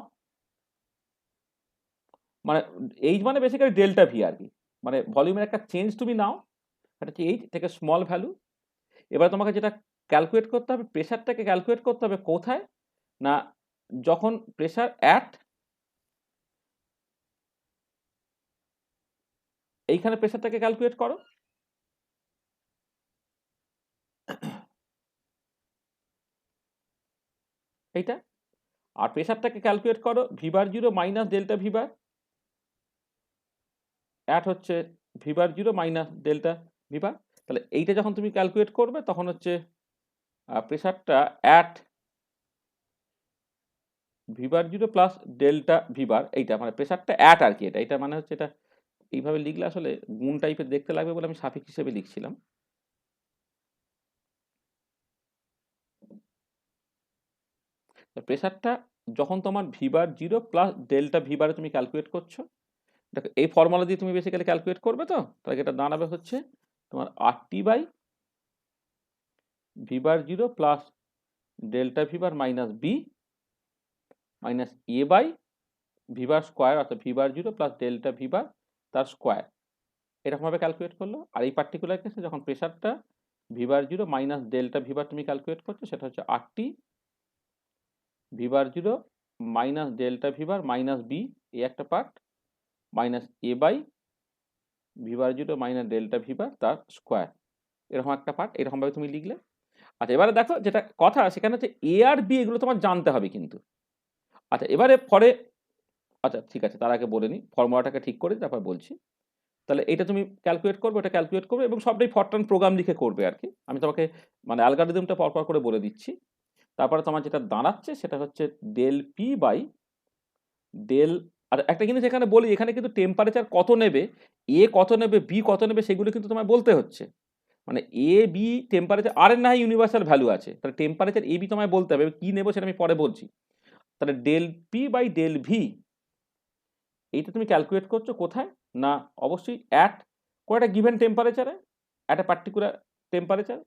Speaker 1: মানে এইচ মানে বেসিক্যালি ডেল্টা ভি আর কি, মানে ভলিউমের একটা চেঞ্জ তুমি নাও, এটা হচ্ছে এইচ থেকে স্মল ভ্যালু। এবার তোমাকে যেটা ক্যালকুলেট করতে হবে, প্রেশারটাকে ক্যালকুলেট করতে হবে কোথায় না, যখন প্রেশার অ্যাট এইখানে প্রেশারটাকে ক্যালকুলেট করো, এইটা। আর প্রেশারটাকে ক্যালকুলেট করো ভিবার জিরো মাইনাস ডেল্টা ভিবার, অ্যাট হচ্ছে ভিবার জিরো মাইনাস ডেল্টা ভিবার। তাহলে এইটা যখন তুমি ক্যালকুলেট করবে তখন হচ্ছে প্রেশারটা অ্যাট ভিবার জিরো প্লাস ডেল্টা ভিবার, এইটা মানে প্রেশারটা অ্যাট আর কি, এটা মানে হচ্ছে এটা এইভাবে লিখলে আসলে গুণ টাইপের দেখতে লাগবে বলে আমি সাফিক্স হিসেবে লিখছিলাম। প্রেশারটা যখন তোমার ভিবার জিরো প্লাস ডেল্টা ভিবারে তুমি ক্যালকুলেট করছো, দেখো এই ফর্মুলা দিয়ে তুমি বেসিক্যালি ক্যালকুলেট করবে, তো তাহলে এটা দাঁড়াবে হচ্ছে তোমার RT by V bar zero plus delta V bar minus B minus A by V bar square, অর্থাৎ V bar zero plus delta V bar তার স্কোয়ার, এরকমভাবে ক্যালকুলেট করলো। আর এই পার্টিকুলার কেসে যখন প্রেশারটা V bar zero minus delta V bar তুমি ক্যালকুলেট করছো, সেটা হচ্ছে RT V bar zero minus delta V bar minus B, এই একটা part, minus A by V bar zero minus delta V bar তার স্কোয়ার, এরকম একটা পার্ট, এরকমভাবে তুমি লিখলে। আচ্ছা এবারে দেখো যেটা কথা সেখানে হচ্ছে এ আর বি এগুলো তোমার জানতে হবে কিন্তু। আচ্ছা এবারে পরে, আচ্ছা ঠিক আছে, তার আগে বলে নিই ফর্মুলাটাকে ঠিক করে তারপর বলছি। তাহলে এটা তুমি ক্যালকুলেট করবে, ওটা ক্যালকুলেট করবে এবং সবটাই ফরট্রান প্রোগ্রাম লিখে করবে আর কি। আমি তোমাকে মানে অ্যালগরিদমটা পরপর করে বলে দিচ্ছি। তারপরে তোমার যেটা দাঁড়াচ্ছে সেটা হচ্ছে ডেল পি বাই ডেল, আর একটা জিনিস এখানে বলি, এখানে কিন্তু টেম্পারেচার কত নেবে, এ কত নেবে, বি কত নেবে, সেগুলো কিন্তু তোমায় বলতে হচ্ছে। মানে এ বি টেম্পারেচার, আর এর না হয় ইউনিভার্সাল ভ্যালু আছে, তাহলে টেম্পারেচার এ বি তোমায় বলতে হবে, কি নেবো সেটা আমি পরে বলছি। তাহলে del P by del v এইটা তুমি ক্যালকুলেট করছো কোথায় না, অবশ্যই অ্যাট কোনো একটা গিভেন টেম্পারেচারে, অ্যাট এ পার্টিকুলার টেম্পারেচার,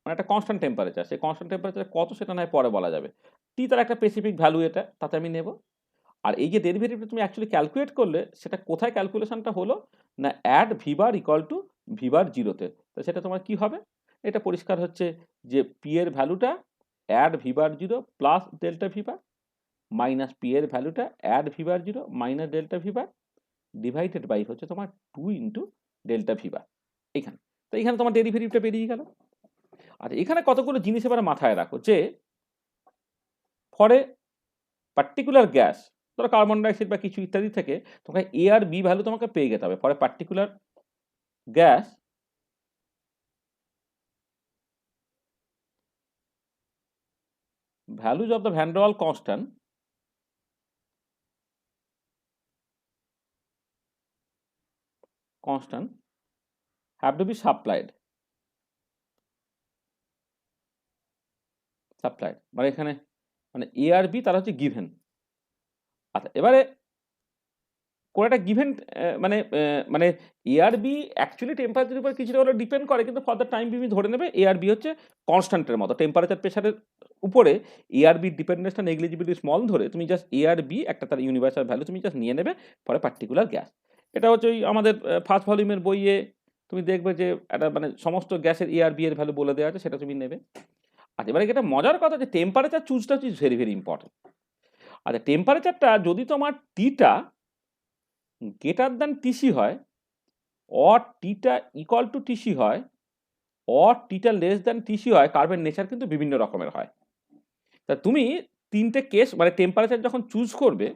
Speaker 1: মানে একটা কনস্ট্যান্ট টেম্পারেচার, সেই কনস্ট্যান্ট টেম্পারেচার কত সেটা নয় পরে বলা যাবে, টি তার একটা স্পেসিফিক ভ্যালু, এটা তাতে আমি নেব। আর এই যে ডেরিভেটিভটা তুমি অ্যাকচুয়ালি ক্যালকুলেট করলে, সেটা কোথায় ক্যালকুলেশনটা হলো না অ্যাট ভিবার ইকুয়াল টু ভিবার জিরোতে, তো সেটা তোমার কি হবে, এটা পরিষ্কার হচ্ছে যে পি এর ভ্যালুটা at V bar zero plus delta V bar minus P এর ভ্যালুটা at V bar zero minus delta V bar divided by হচ্ছে তোমার 2 ইন্টু ডেল্টা ভিবার এইখানে। তো এইখানে তোমার ডেরিভেটিভটা বেরিয়ে গেল। আর এখানে কতগুলো জিনিস এবার মাথায় রাখো যে ফরে পার্টিকুলার গ্যাস, ধরো কার্বন ডাইঅক্সাইড বা কিছু ইত্যাদি থেকে তোমাকে এ আর বি ভ্যালু তোমাকে পেয়ে যেতে হবে for a particular gas. Values of the van der wall constant have to be supplied মানে এখানে মানে এ আর বি তারা হচ্ছে গিভেন। আচ্ছা এবারে কোনো একটা গিভেন মানে এআরবি অ্যাকচুয়ালি টেম্পারেচারের উপর কিছুটা হলে ডিপেন্ড করে, কিন্তু ফর দ্য টাইম বিং ধরে নেবে এআরবি হচ্ছে কনস্ট্যান্টের মতো। টেম্পারেচার প্রেশারের উপরে এআরবি ডিপেন্ডেন্সটা নেগলিজিবিলি স্মল ধরে তুমি জাস্ট এআরবি একটা তার ইউনিভার্সাল ভ্যালু তুমি জাস্ট নিয়ে নেবে ফর এ পার্টিকুলার গ্যাস। এটা হচ্ছে ওই আমাদের ফার্স্ট ভলিউমের বইয়ে তুমি দেখবে যে একটা মানে সমস্ত গ্যাসের এআরবি এর ভ্যালু বলে দেওয়া আছে, সেটা তুমি নেবে। আচ্ছা, এবারে এটা মজার কথা যে টেম্পারেচার চুজটা হচ্ছে ভেরি ভেরি ইম্পর্টেন্ট। আচ্ছা, টেম্পারেচারটা যদি তোমার টিটা গ্রেটার দ্যান টিসি হয়, অর টিটা ইকুয়াল টু টিসি হয়, অর টিটা লেস দ্যান টিসি হয়, কার্বের নেচার কিন্তু বিভিন্ন রকমের হয়। তা তুমি তিনটে কেস মানে টেম্পারেচার যখন চুজ করবে,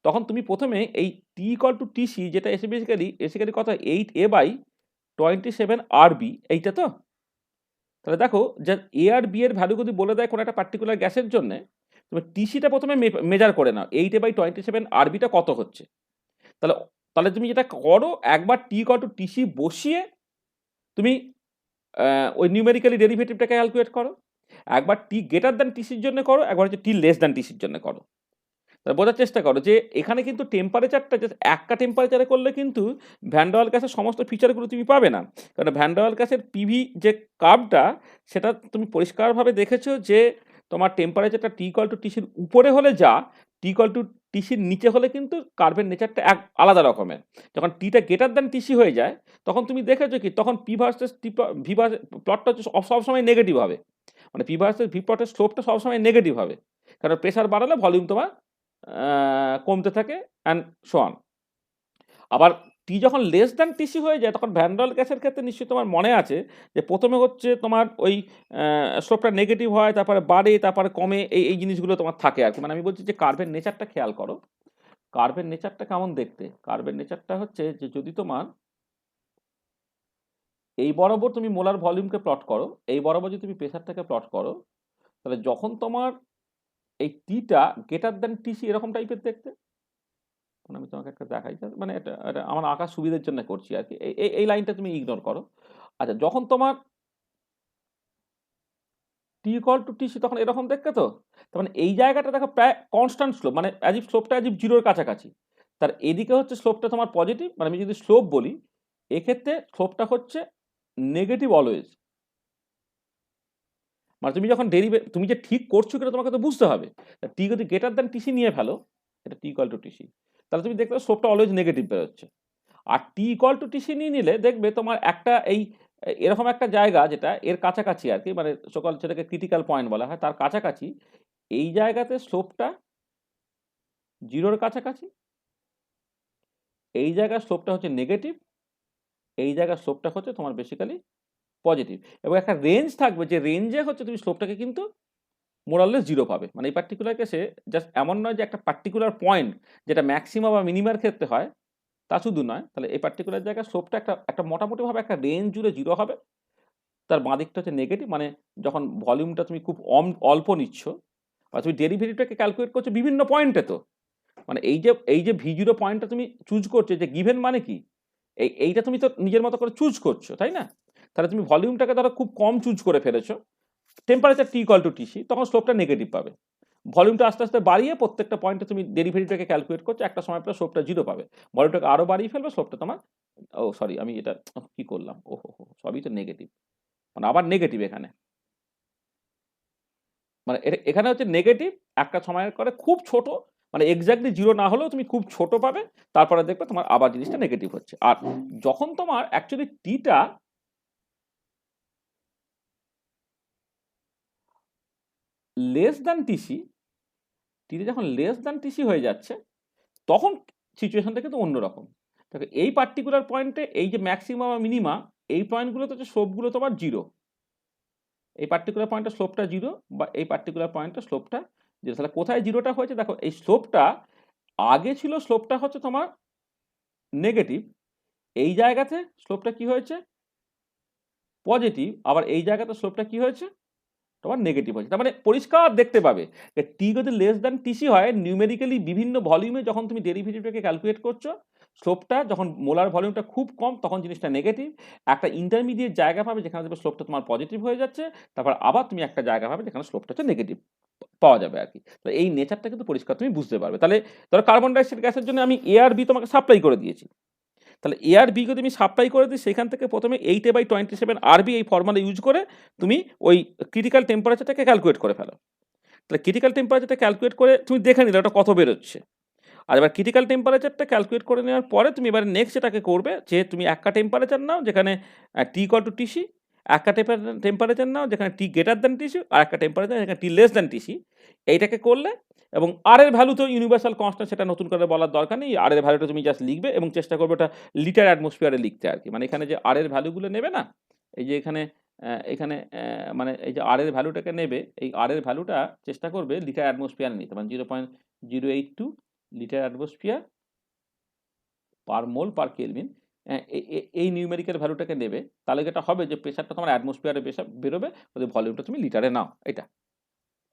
Speaker 1: তখন তুমি প্রথমে এই টি ইকুয়াল টু টিসি, যেটা এসে বেসিক্যালি কথা 8A/27 RB, এইটা তো। তাহলে দেখো যে এ আর বি এর ভ্যালু যদি বলে দেয় কোনো একটা পার্টিকুলার গ্যাসের জন্য, তুমি টিসিটা প্রথমে মেজার করে নাও 8A/27 RBটা কত হচ্ছে। তাহলে তাহলে তুমি যেটা করো, একবার টি ইকুয়াল টু টিসি বসিয়ে তুমি ওই নিউমেরিক্যালি ডেরিভেটিভটাকে ক্যালকুলেট করো। একবার টি গ্রেটার দ্যান টিসির জন্য করো, একবার হচ্ছে টি লেস দ্যান টিসির জন্য করো। তাহলে বোঝার চেষ্টা করো যে এখানে কিন্তু টেম্পারেচারটা জাস্ট একটা টেম্পারেচারে করলে কিন্তু ভ্যান ডার ওয়াল গ্যাসের সমস্ত ফিচারগুলো তুমি পাবে না। কারণ ভ্যান ডার ওয়াল গ্যাসের পিভি যে কার্ভটা, সেটা তুমি পরিষ্কারভাবে দেখেছো যে তোমার টেম্পারেচারটা টি ইকুয়াল টু টিসির উপরে হলে যা, টি ইকুয়াল টু টিসির নিচে হলে কিন্তু কার্ভের নেচারটা এক আলাদা রকমের। যখন টিটা গ্রেটার দ্যান টিসি হয়ে যায়, তখন তুমি দেখেছো কি তখন পি ভার্সেস টি ভি প্লটটা হচ্ছে সবসময় নেগেটিভ হবে। মানে পি ভার্সেস ভি প্লটের স্লোপটা সবসময় নেগেটিভ হবে, কারণ প্রেশার বাড়ালে ভলিউম তোমার কমতে থাকে অ্যান্ড সো অন। আবার টি যখন লেস দ্যান টিসি হয়ে যায়, তখন ভ্যান ডার ওয়াল গ্যাসের ক্ষেত্রে নিশ্চয়ই তোমার মনে আছে যে প্রথমে হচ্ছে তোমার ওই স্লোপটা নেগেটিভ হয়, তারপরে বাড়ে, তারপরে কমে, এই জিনিসগুলো তোমার থাকে আর কি। মানে আমি বলছি যে কার্ভের নেচারটা খেয়াল করো, কার্ভের নেচারটা কেমন দেখতে। কার্ভের নেচারটা হচ্ছে যে যদি তোমার এই বরাবর তুমি মোলার ভলিউমকে প্লট করো, এই বরাবর যদি তুমি প্রেশারটাকে প্লট করো, তাহলে যখন তোমার এই টিটা গ্রেটার দ্যান টিসি এরকম টাইপের দেখতে, মানে আমি তোমাকে একটা দেখাই, মানে এটা এটা আমার আঁকার সুবিধার জন্য করছি আর কি। এই লাইনটা তুমি ইগনোর করো। আচ্ছা, যখন তোমার টি ইকুয়াল টু টিসি তখন এরকম দেখতে তো। তার মানে এই জায়গাটা দেখো প্রায় কনস্ট্যান্ট স্লোপ, মানে অ্যাজ ইফ স্লোপটা অ্যাজ ইফ জিরোর কাছাকাছি। তার এদিকে হচ্ছে স্লোপটা তোমার পজিটিভ, মানে আমি যদি স্লোপ বলি, এক্ষেত্রে স্লোপটা হচ্ছে নেগেটিভ অলওয়েজ। মানে তুমি যখন তুমি যে ঠিক করছো কিনা তোমাকে তো বুঝতে হবে। টি যদি গ্রেটার দ্যান টিসি নিয়ে ফেলো, এটা টি ইকুয়াল টু টিসি, তাহলে তুমি দেখবে স্লোপটা অলওয়েজ নেগেটিভ বেরোচ্ছে। আর টি ইকুয়াল টু টিসি নিয়ে নিলে দেখবে তোমার একটা এরকম একটা জায়গা যেটা এর কাছাকাছি আর কি, মানে সকল সেটাকে ক্রিটিক্যাল পয়েন্ট বলা হয়, তার কাছাকাছি এই জায়গাতে স্লোপটা জিরোর কাছাকাছি, এই জায়গার স্লোপটা হচ্ছে নেগেটিভ, এই জায়গার স্লোপটা হচ্ছে তোমার বেসিক্যালি পজিটিভ, এবং একটা রেঞ্জ থাকবে যে রেঞ্জে হচ্ছে তুমি স্লোপটাকে কিন্তু মোরাললেস জিরো পাবে। মানে এই পার্টিকুলার কেসে জাস্ট এমন নয় যে একটা পার্টিকুলার পয়েন্ট যেটা ম্যাক্সিমাম বা মিনিমার ক্ষেত্রে হয়, তা শুধু নয়। তাহলে এই পার্টিকুলার জায়গায় স্লোপটা একটা মোটামুটিভাবে একটা রেঞ্জ জুড়ে জিরো হবে। তার বাঁ দিকটা হচ্ছে নেগেটিভ, মানে যখন ভলিউমটা তুমি খুব অল্প নিচ্ছ, বা তুমি ডেরিভেটিভটাকে ক্যালকুলেট করছো বিভিন্ন পয়েন্টে, তো মানে এই যে ভি জিরো পয়েন্টটা তুমি চুজ করছো, যে গিভেন মানে কি, এইটা তুমি তো নিজের মতো করে চুজ করছো, তাই না? তাহলে তুমি ভলিউমটাকে ধরো খুব কম চুজ করে ফেলেছো, temperature T equal to TC, তখন স্লোপটা নেগেটিভ পাবে। ভলিউমটা আস্তে আস্তে বাড়িয়ে প্রত্যেকটা পয়েন্টে তুমি ডেরিভেটিভটাকে ক্যালকুলেট করছো, একটা সময় পরে স্লোপটা জিরো পাবে। ভলিউমটাকে আরও বাড়িয়ে ফেলবে, স্লোপটা তোমার সরি আমি এটা কি করলাম, সবই তো নেগেটিভ, মানে আবার নেগেটিভ এখানে, মানে এখানে হচ্ছে নেগেটিভ একটা সময়ের করে খুব ছোট, মানে এক্স্যাক্টলি জিরো না হলেও তুমি খুব ছোট পাবে, তারপরে দেখবে তোমার আবার জিনিসটা নেগেটিভ হচ্ছে। আর যখন তোমার অ্যাকচুয়ালি টিটা লেস দ্যান টিসি, টিটা যখন লেস দ্যান টিসি হয়ে যাচ্ছে, তখন সিচুয়েশনটা কিন্তু অন্যরকম। দেখো এই পার্টিকুলার পয়েন্টে এই যে ম্যাক্সিমাম আর মিনিমা, এই পয়েন্টগুলোতে হচ্ছে স্লোপগুলো তোমার জিরো। এই পার্টিকুলার পয়েন্টে স্লোপটা জিরো, বা এই পার্টিকুলার পয়েন্টে স্লোপটা জিরো। তাহলে কোথায় জিরোটা হয়েছে দেখো, এই স্লোপটা আগে ছিল, স্লোপটা হচ্ছে তোমার নেগেটিভ, এই জায়গাতে স্লোপটা কি হয়েছে পজিটিভ, আবার এই জায়গাতে স্লোপটা কি হয়েছে তোমার নেগেটিভ হয়েছে। তার মানে পরিষ্কার দেখতে পাবে যে টি যদি লেস দ্যান টিসি হয়, নিউমেরিক্যালি বিভিন্ন ভলিউমে যখন তুমি ডেরিভেটিভটাকে ক্যালকুলেট করছো, স্লোপটা যখন মোলার ভলিউমটা খুব কম, তখন জিনিসটা নেগেটিভ। একটা ইন্টারমিডিয়েট জায়গা পাবে যেখানে দেখবে স্লোপটা তোমার পজিটিভ হয়ে যাচ্ছে, তারপর আবার তুমি একটা জায়গা পাবে যেখানে স্লোপটা হচ্ছে নেগেটিভ। পাওয়া যাবে আর কি। তো এই নেচারটা কিন্তু পরিষ্কার তুমি বুঝতে পারবে। তাহলে ধরো কার্বন ডাইঅক্সাইড গ্যাসের জন্য আমি এ আর বি তোমাকে সাপ্লাই করে দিয়েছি। তাহলে এ আর বি যদি আমি সাপ্লাই করে দিই, সেখান থেকে প্রথমে 8A/27 আরবি এই ফর্মুলা ইউজ করে তুমি ওই ক্রিটিক্যাল টেম্পারেচারটাকে ক্যালকুলেট করে ফেলো। তাহলে ক্রিটিক্যাল টেম্পারেচারটা ক্যালকুলেট করে তুমি দেখে নিলে ওটা কত বেরোচ্ছে। আর এবার ক্রিটিক্যাল টেম্পারেচারটা ক্যালকুলেট করে নেওয়ার পরে তুমি এবারে নেক্সট যেটাকে করবে, যে তুমি একটা টেম্পারেচার নাও যেখানে টি ইকুয়াল টু টিসি, একটা টেম্পারেচার নাও যেখানে টি গ্রেটার দ্যান টিসি, আর একটা টেম্পারেচার যেখানে টি লেস দ্যান টিসি। এইটাকে করলে এবং আর এর ভ্যালু তো ইউনিভার্সাল কনস্ট্যান্ট, সেটা নতুন করে বলার দরকার নেই। আর এর ভ্যালুটা তুমি জাস্ট লিখবে এবং চেষ্টা করবে ওটা লিটার অ্যাটমসফিয়ারে লিখতে আর কি। মানে এখানে যে আর এর ভ্যালুগুলো নেবে না, এই যে এখানে এখানে মানে এই যে আর এর ভ্যালুটাকে নেবে, এই আর এর ভ্যালুটা চেষ্টা করবে লিটার অ্যাটমসফিয়ারে নিতে, মানে 0.082 লিটার অ্যাটমসফিয়ার পার মোল পার কেলভিন। এই নিউমেরিক্যাল ভ্যালুটাকে নেবে, তাহলে যেটা হবে যে প্রেশারটা তোমার অ্যাটমসফিয়ারে বেরোবে, ওদের ভলিউমটা তুমি লিটারে নাও এটা।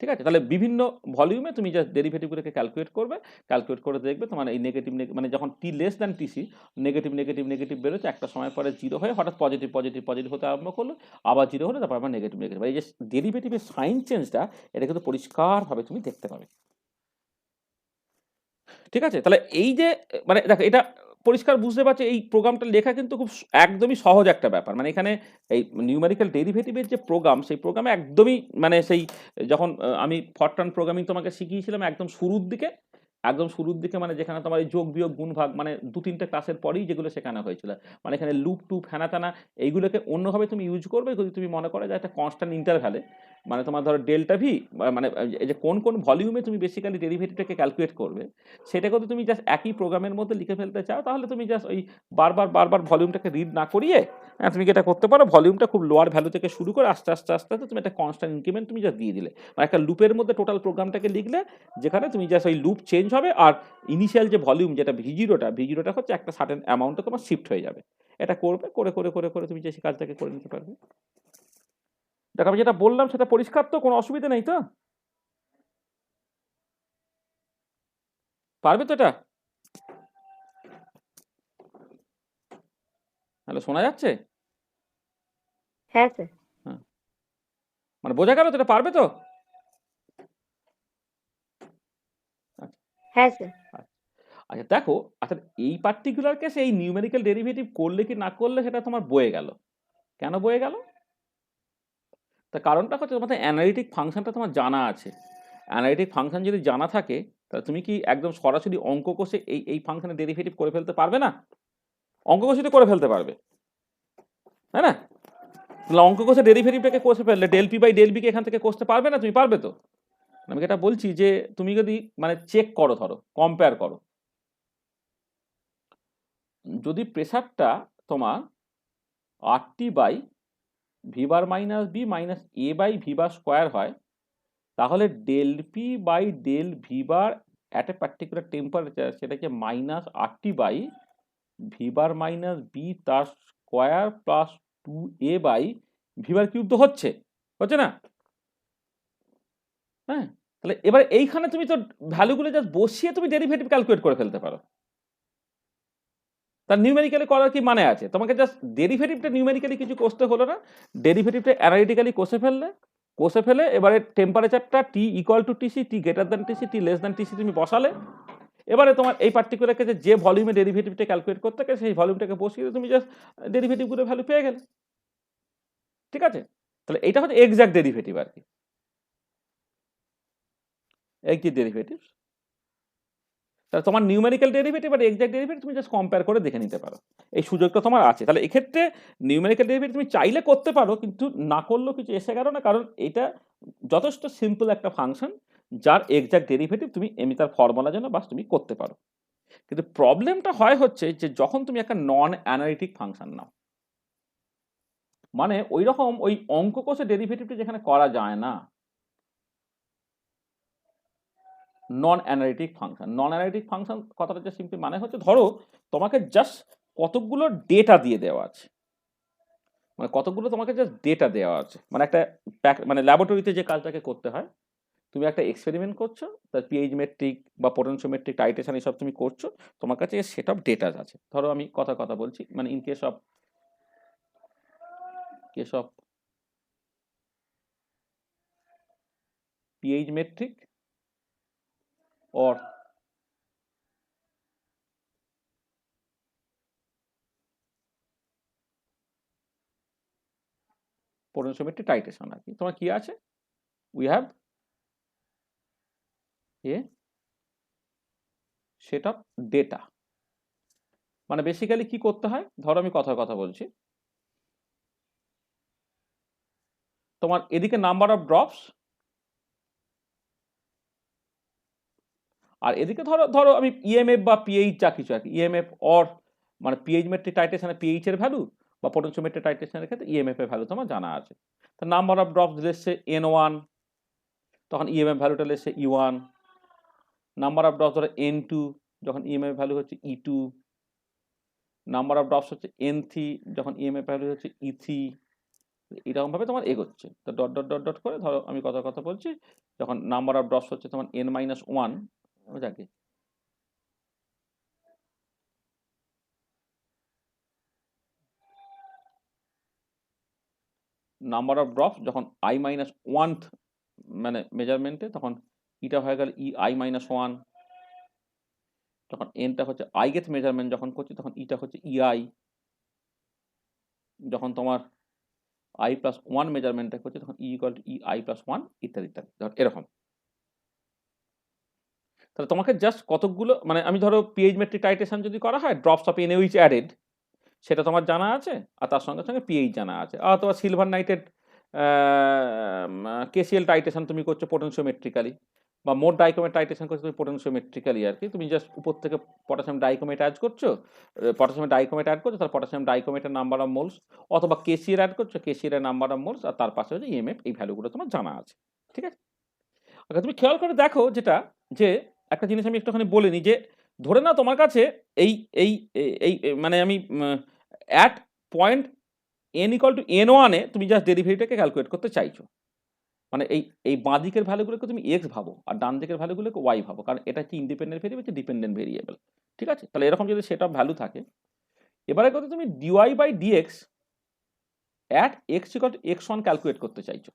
Speaker 1: ঠিক আছে? তাহলে বিভিন্ন ভলিউমে তুমি জাস্ট ডেরিভেটিভগুলোকে ক্যালকুলেট করবে, ক্যালকুলেট করে দেখবে তোমার এই নেগেটিভ মানে যখন টি লেস দ্যান টিসি নেগেটিভ বেরোচ্ছে, একটা সময় পরে জিরো হয়ে হঠাৎ পজিটিভ হতে আরম্ভ করলো, আবার জিরো হলো, তারপর আবার নেগেটিভ। এই যে ডেরিভেটিভের সাইন চেঞ্জটা, এটা কিন্তু পরিষ্কারভাবে তুমি দেখতে পাবে। ঠিক আছে? তাহলে এই যে মানে দেখো, এটা পরিষ্কার বুঝতে পারছো, এই প্রোগ্রামটা লেখা কিন্তু খুব একদমই সহজ একটা ব্যাপার। মানে এখানে এই নিউমেরিক্যাল ডেরিভেটিভের যে প্রোগ্রাম, সেই প্রোগ্রামে একদমই মানে সেই যখন আমি ফরট্রান প্রোগ্রামিং তোমাকে শিখিয়েছিলাম একদম শুরুর দিকে মানে যেখানে তোমার এই যোগ বিয়োগ গুণ ভাগ মানে 2-3টে ক্লাসের পরেই যেগুলো শেখানো হয়েছিল। মানে এখানে লুপ টুপ হ্যানা ত্যানা এইগুলোকে অন্যভাবে তুমি ইউজ করবে যদি তুমি মনে করো যে একটা কনস্ট্যান্ট ইন্টারভ্যালে, মানে তোমার ধরো ডেল্টা ভি, মানে এই যে কোন ভলিউমে তুমি বেসিক্যালি ডেরিভেটিভটাকে ক্যালকুলেট করবে, সেটাকে যদি তুমি জাস্ট একই প্রোগ্রামের মধ্যে লিখে ফেলতে চাও, তাহলে তুমি জাস্ট ওই বারবার ভলিউমটাকে রিড না করিয়ে তুমি যেটা করতে পারো, ভলিউমটা খুব লোয়ার ভ্যালু থেকে শুরু করে আস্তে আস্তে তুমি একটা কনস্ট্যান্ট ইনক্রিমেন্ট তুমি জাস্ট দিয়ে দিলে, মানে একটা লুপের মধ্যে টোটাল প্রোগ্রামটাকে লিখলে, যেখানে তুমি জাস্ট ওই লুপ চেঞ্জ হবে আর ইনিশিয়াল যে ভলিউম যেটা ভি জিরোটা হচ্ছে একটা সার্টেন অ্যামাউন্টে তোমার শিফট হয়ে যাবে। এটা করবে, করে তুমি যে কাজটাকে করে নিতে পারবে। দেখো আমি যেটা বললাম সেটা পরিষ্কার তো, কোনো অসুবিধা নেই তো? পারবে তো এটা? হ্যালো, শোনা যাচ্ছে?
Speaker 4: হ্যাঁ স্যার।
Speaker 1: হ্যাঁ, মানে বোঝা গেল তো, এটা পারবে তো? আচ্ছা
Speaker 4: হ্যাঁ স্যার।
Speaker 1: আচ্ছা দেখো, আচ্ছা এই পার্টিকুলার কেসে এই নিউমেরিক্যাল ডেরিভেটিভ করলে কি না করলে সেটা তোমার বয়ে গেল। কেন বয়ে গেল? তার কারণটা হচ্ছে তোমাদের অ্যানালিটিক ফাংশনটা তোমার জানা আছে। অ্যানালিটিক ফাংশন যদি জানা থাকে, তাহলে তুমি কি একদম সরাসরি অঙ্ক কষে এই ফাংশনের ডেরিভেটিভ করে ফেলতে পারবে না? অঙ্ক কষে তো করে ফেলতে পারবে, তাই না? তাহলে অঙ্ক কষে ডেরিভেটিভটাকে কষে ফেললে ডেল পি বাই ডেল বিকে এখান থেকে কষতে পারবে না? তুমি পারবে তো? আমি এটা বলছি যে তুমি যদি মানে চেক করো, ধরো কম্পেয়ার করো, যদি প্রেসারটা তোমার RT by V bar minus B minus A by V bar square হয়, তাহলে del P by del V bar at a particular temperature সেটাকে minus RT by V bar minus B তার square plus 2a by V bar cube তো হচ্ছে না? হ্যাঁ, তাহলে এবার এইখানে তুমি তো ভ্যালুগুলো জাস্ট বসিয়ে তুমি ডেরিভেটিভ ক্যালকুলেট করে ফেলতে পারো। তার নিউমেরিক্যালি করার কি মানে আছে? তোমাকে জাস্ট ডেরিভেটিভটা নিউমেরিক্যালি কিছু কষতে হলো না, ডেরিভেটিভটা অ্যানালিটিক্যালি কষে ফেলে এবারে টেম্পারেচারটা T equal to TC, T greater than TC, T less than TC তুমি বসালে, এবারে তোমার এই পার্টিকুলার কেসে যে ভলিউমে ডেরিভেটিভটা ক্যালকুলেট করতে গেলে সেই ভলিউমটাকে বসিয়ে তুমি জাস্ট ডেরিভেটিভগুলো ভ্যালু পেয়ে গেলে। ঠিক আছে? তাহলে এটা হচ্ছে এক্সাক্ট ডেরিভেটিভ আর কি, এক্সাক্ট ডেরিভেটিভ। তাহলে তোমার নিউমেরিক্যাল ডেরিভেটিভ আর এক্সাক্ট ডেরিভেটিভ তুমি জাস্ট কম্পেয়ার করে দেখে নিতে পারো, এই সুযোগটা তোমার আছে। তাহলে এক্ষেত্রে নিউমেরিক্যাল ডেরিভেটিভ তুমি চাইলে করতে পারো, কিন্তু না করলেও কিছু এসে গেল না, কারণ এটা যথেষ্ট সিম্পল একটা ফাংশন যার এক্সাক্ট ডেরিভেটিভ তুমি এমনি তার ফর্মুলা জানো, বাস তুমি করতে পারো। কিন্তু প্রবলেমটা হয় হচ্ছে যে যখন তুমি একটা নন অ্যানালিটিক ফাংশন নাও, মানে ওই রকম ওই অঙ্ক কষে ডেরিভেটিভটা যেখানে করা যায় না, নন অ্যানালিটিক ফাংশন কথাটা যে সিম্পলি মানে হচ্ছে, ধরো তোমাকে জাস্ট কতগুলো ডেটা দিয়ে দেওয়া আছে, মানে কতগুলো তোমাকে জাস্ট ডেটা দেওয়া আছে, মানে একটা মানে ল্যাবরেটরিতে যে কাজটাকে করতে হয়, তুমি একটা এক্সপেরিমেন্ট করছো, তার পিএইচ মেট্রিক বা পোটেনশিওমেট্রিক টাইট্রেশন এসব তুমি করছো, তোমার কাছে সেট অফ ডেটা আছে। ধরো আমি কথা বলছি, মানে in case of pH metric or potentiometric titration আর কি। তোমার কি আছে? We have a set of data। মানে বেসিক্যালি কি করতে হয়, ধরো আমি কথার কথা বলছি, তোমার এদিকে নাম্বার অফ ড্রপস আর এদিকে ধরো ধরো আমি ইএমএফ বা পিএইচ যা কিছু আর কি, ইএমএফ অর মানে পিএইচ মেট্রিক টাইট্রেশনে পিএইচ এর ভ্যালু বা পোটেনশিওমেট্রিক টাইট্রেশনের ক্ষেত্রে ইএমএফ এর ভ্যালু তোমার জানা আছে। তো নাম্বার অফ ড্রপস লেসে N1, তখন ইএমএফ ভ্যালুটা লেসে E1। নাম্বার অফ ড্রপস ধরো N2, যখন ইএমএফ ভ্যালু হচ্ছে E2। নাম্বার অফ ড্রপস হচ্ছে N3, যখন ইএমএফ ভ্যালু হচ্ছে E3। এরকম ভাবে তোমার এগোচ্ছে। তো ডট ডট ডট ডট করে ধরো আমি কথা বলছি, যখন নাম্বার অফ ড্রপস হচ্ছে তোমার N-1, যাকে নাম্বার অফ ড্রপস যখন I-1 মানে মেজারমেন্টে, তখন ইটা হয়ে গেল EI-1। যখন এনটা হচ্ছে আইগেথ মেজারমেন্ট যখন করছি, তখন ইটা হচ্ছে EI। যখন তোমার I+1 মেজারমেন্টটা করছে, তখন E=EI+1 ইত্যাদি ইত্যাদি, ধর এরকম। তাহলে তোমাকে জাস্ট কতকগুলো, মানে আমি ধরো পিএইচ মেট্রিক টাইট্রেশন যদি করা হয়, ড্রপস অফ NaOH অ্যাডেড সেটা তোমার জানা আছে, আর তার সঙ্গে সঙ্গে পিএইচ জানা আছে। আর তোমার সিলভার নাইটেড KCl টাইট্রেশন তুমি করছো পোটেনশিওমেট্রিক্যালি, বা মোট ডাইক্রোমেট টাইট্রেশন করছো তুমি পোটেনশিওমেট্রিক্যালি আর কি। তুমি জাস্ট উপর থেকে পটাশিয়াম ডাইক্রোমেট অ্যাড করছো, তার পটাশিয়াম ডাইক্রোমেটের নাম্বার অফ মোলস, অথবা KCl অ্যাড করছো, KCl এর নাম্বার অফ মোলস, আর তার পাশে হচ্ছে ইএমএফ, এই ভ্যালুগুলো তোমার জানা আছে। ঠিক আছে, আচ্ছা তুমি খেয়াল করে দেখো যেটা, যে একটা জিনিস আমি একটুখানি বলে নিই, যে ধরে নাও তোমার কাছে এই এই এই মানে আমি অ্যাট পয়েন্ট n=N1 তুমি জাস্ট ডেরিভেটিভটাকে ক্যালকুলেট করতে চাইছো। মানে এই বাঁ দিকের ভ্যালুগুলোকে তুমি এক্স ভাবো, আর ডান দিকের ভ্যালুগুলোকে ওয়াই ভাবো, কারণ এটা হচ্ছে ইন্ডিপেন্ডেন্ট ভেরিয়েবল, হচ্ছে ডিপেন্ডেন্ট ভেরিয়েবল। ঠিক আছে, তাহলে এরকম যদি সেট অফ ভ্যালু থাকে, এবারে কত তুমি dy/dx অ্যাট x=x1 ক্যালকুলেট করতে চাইছো।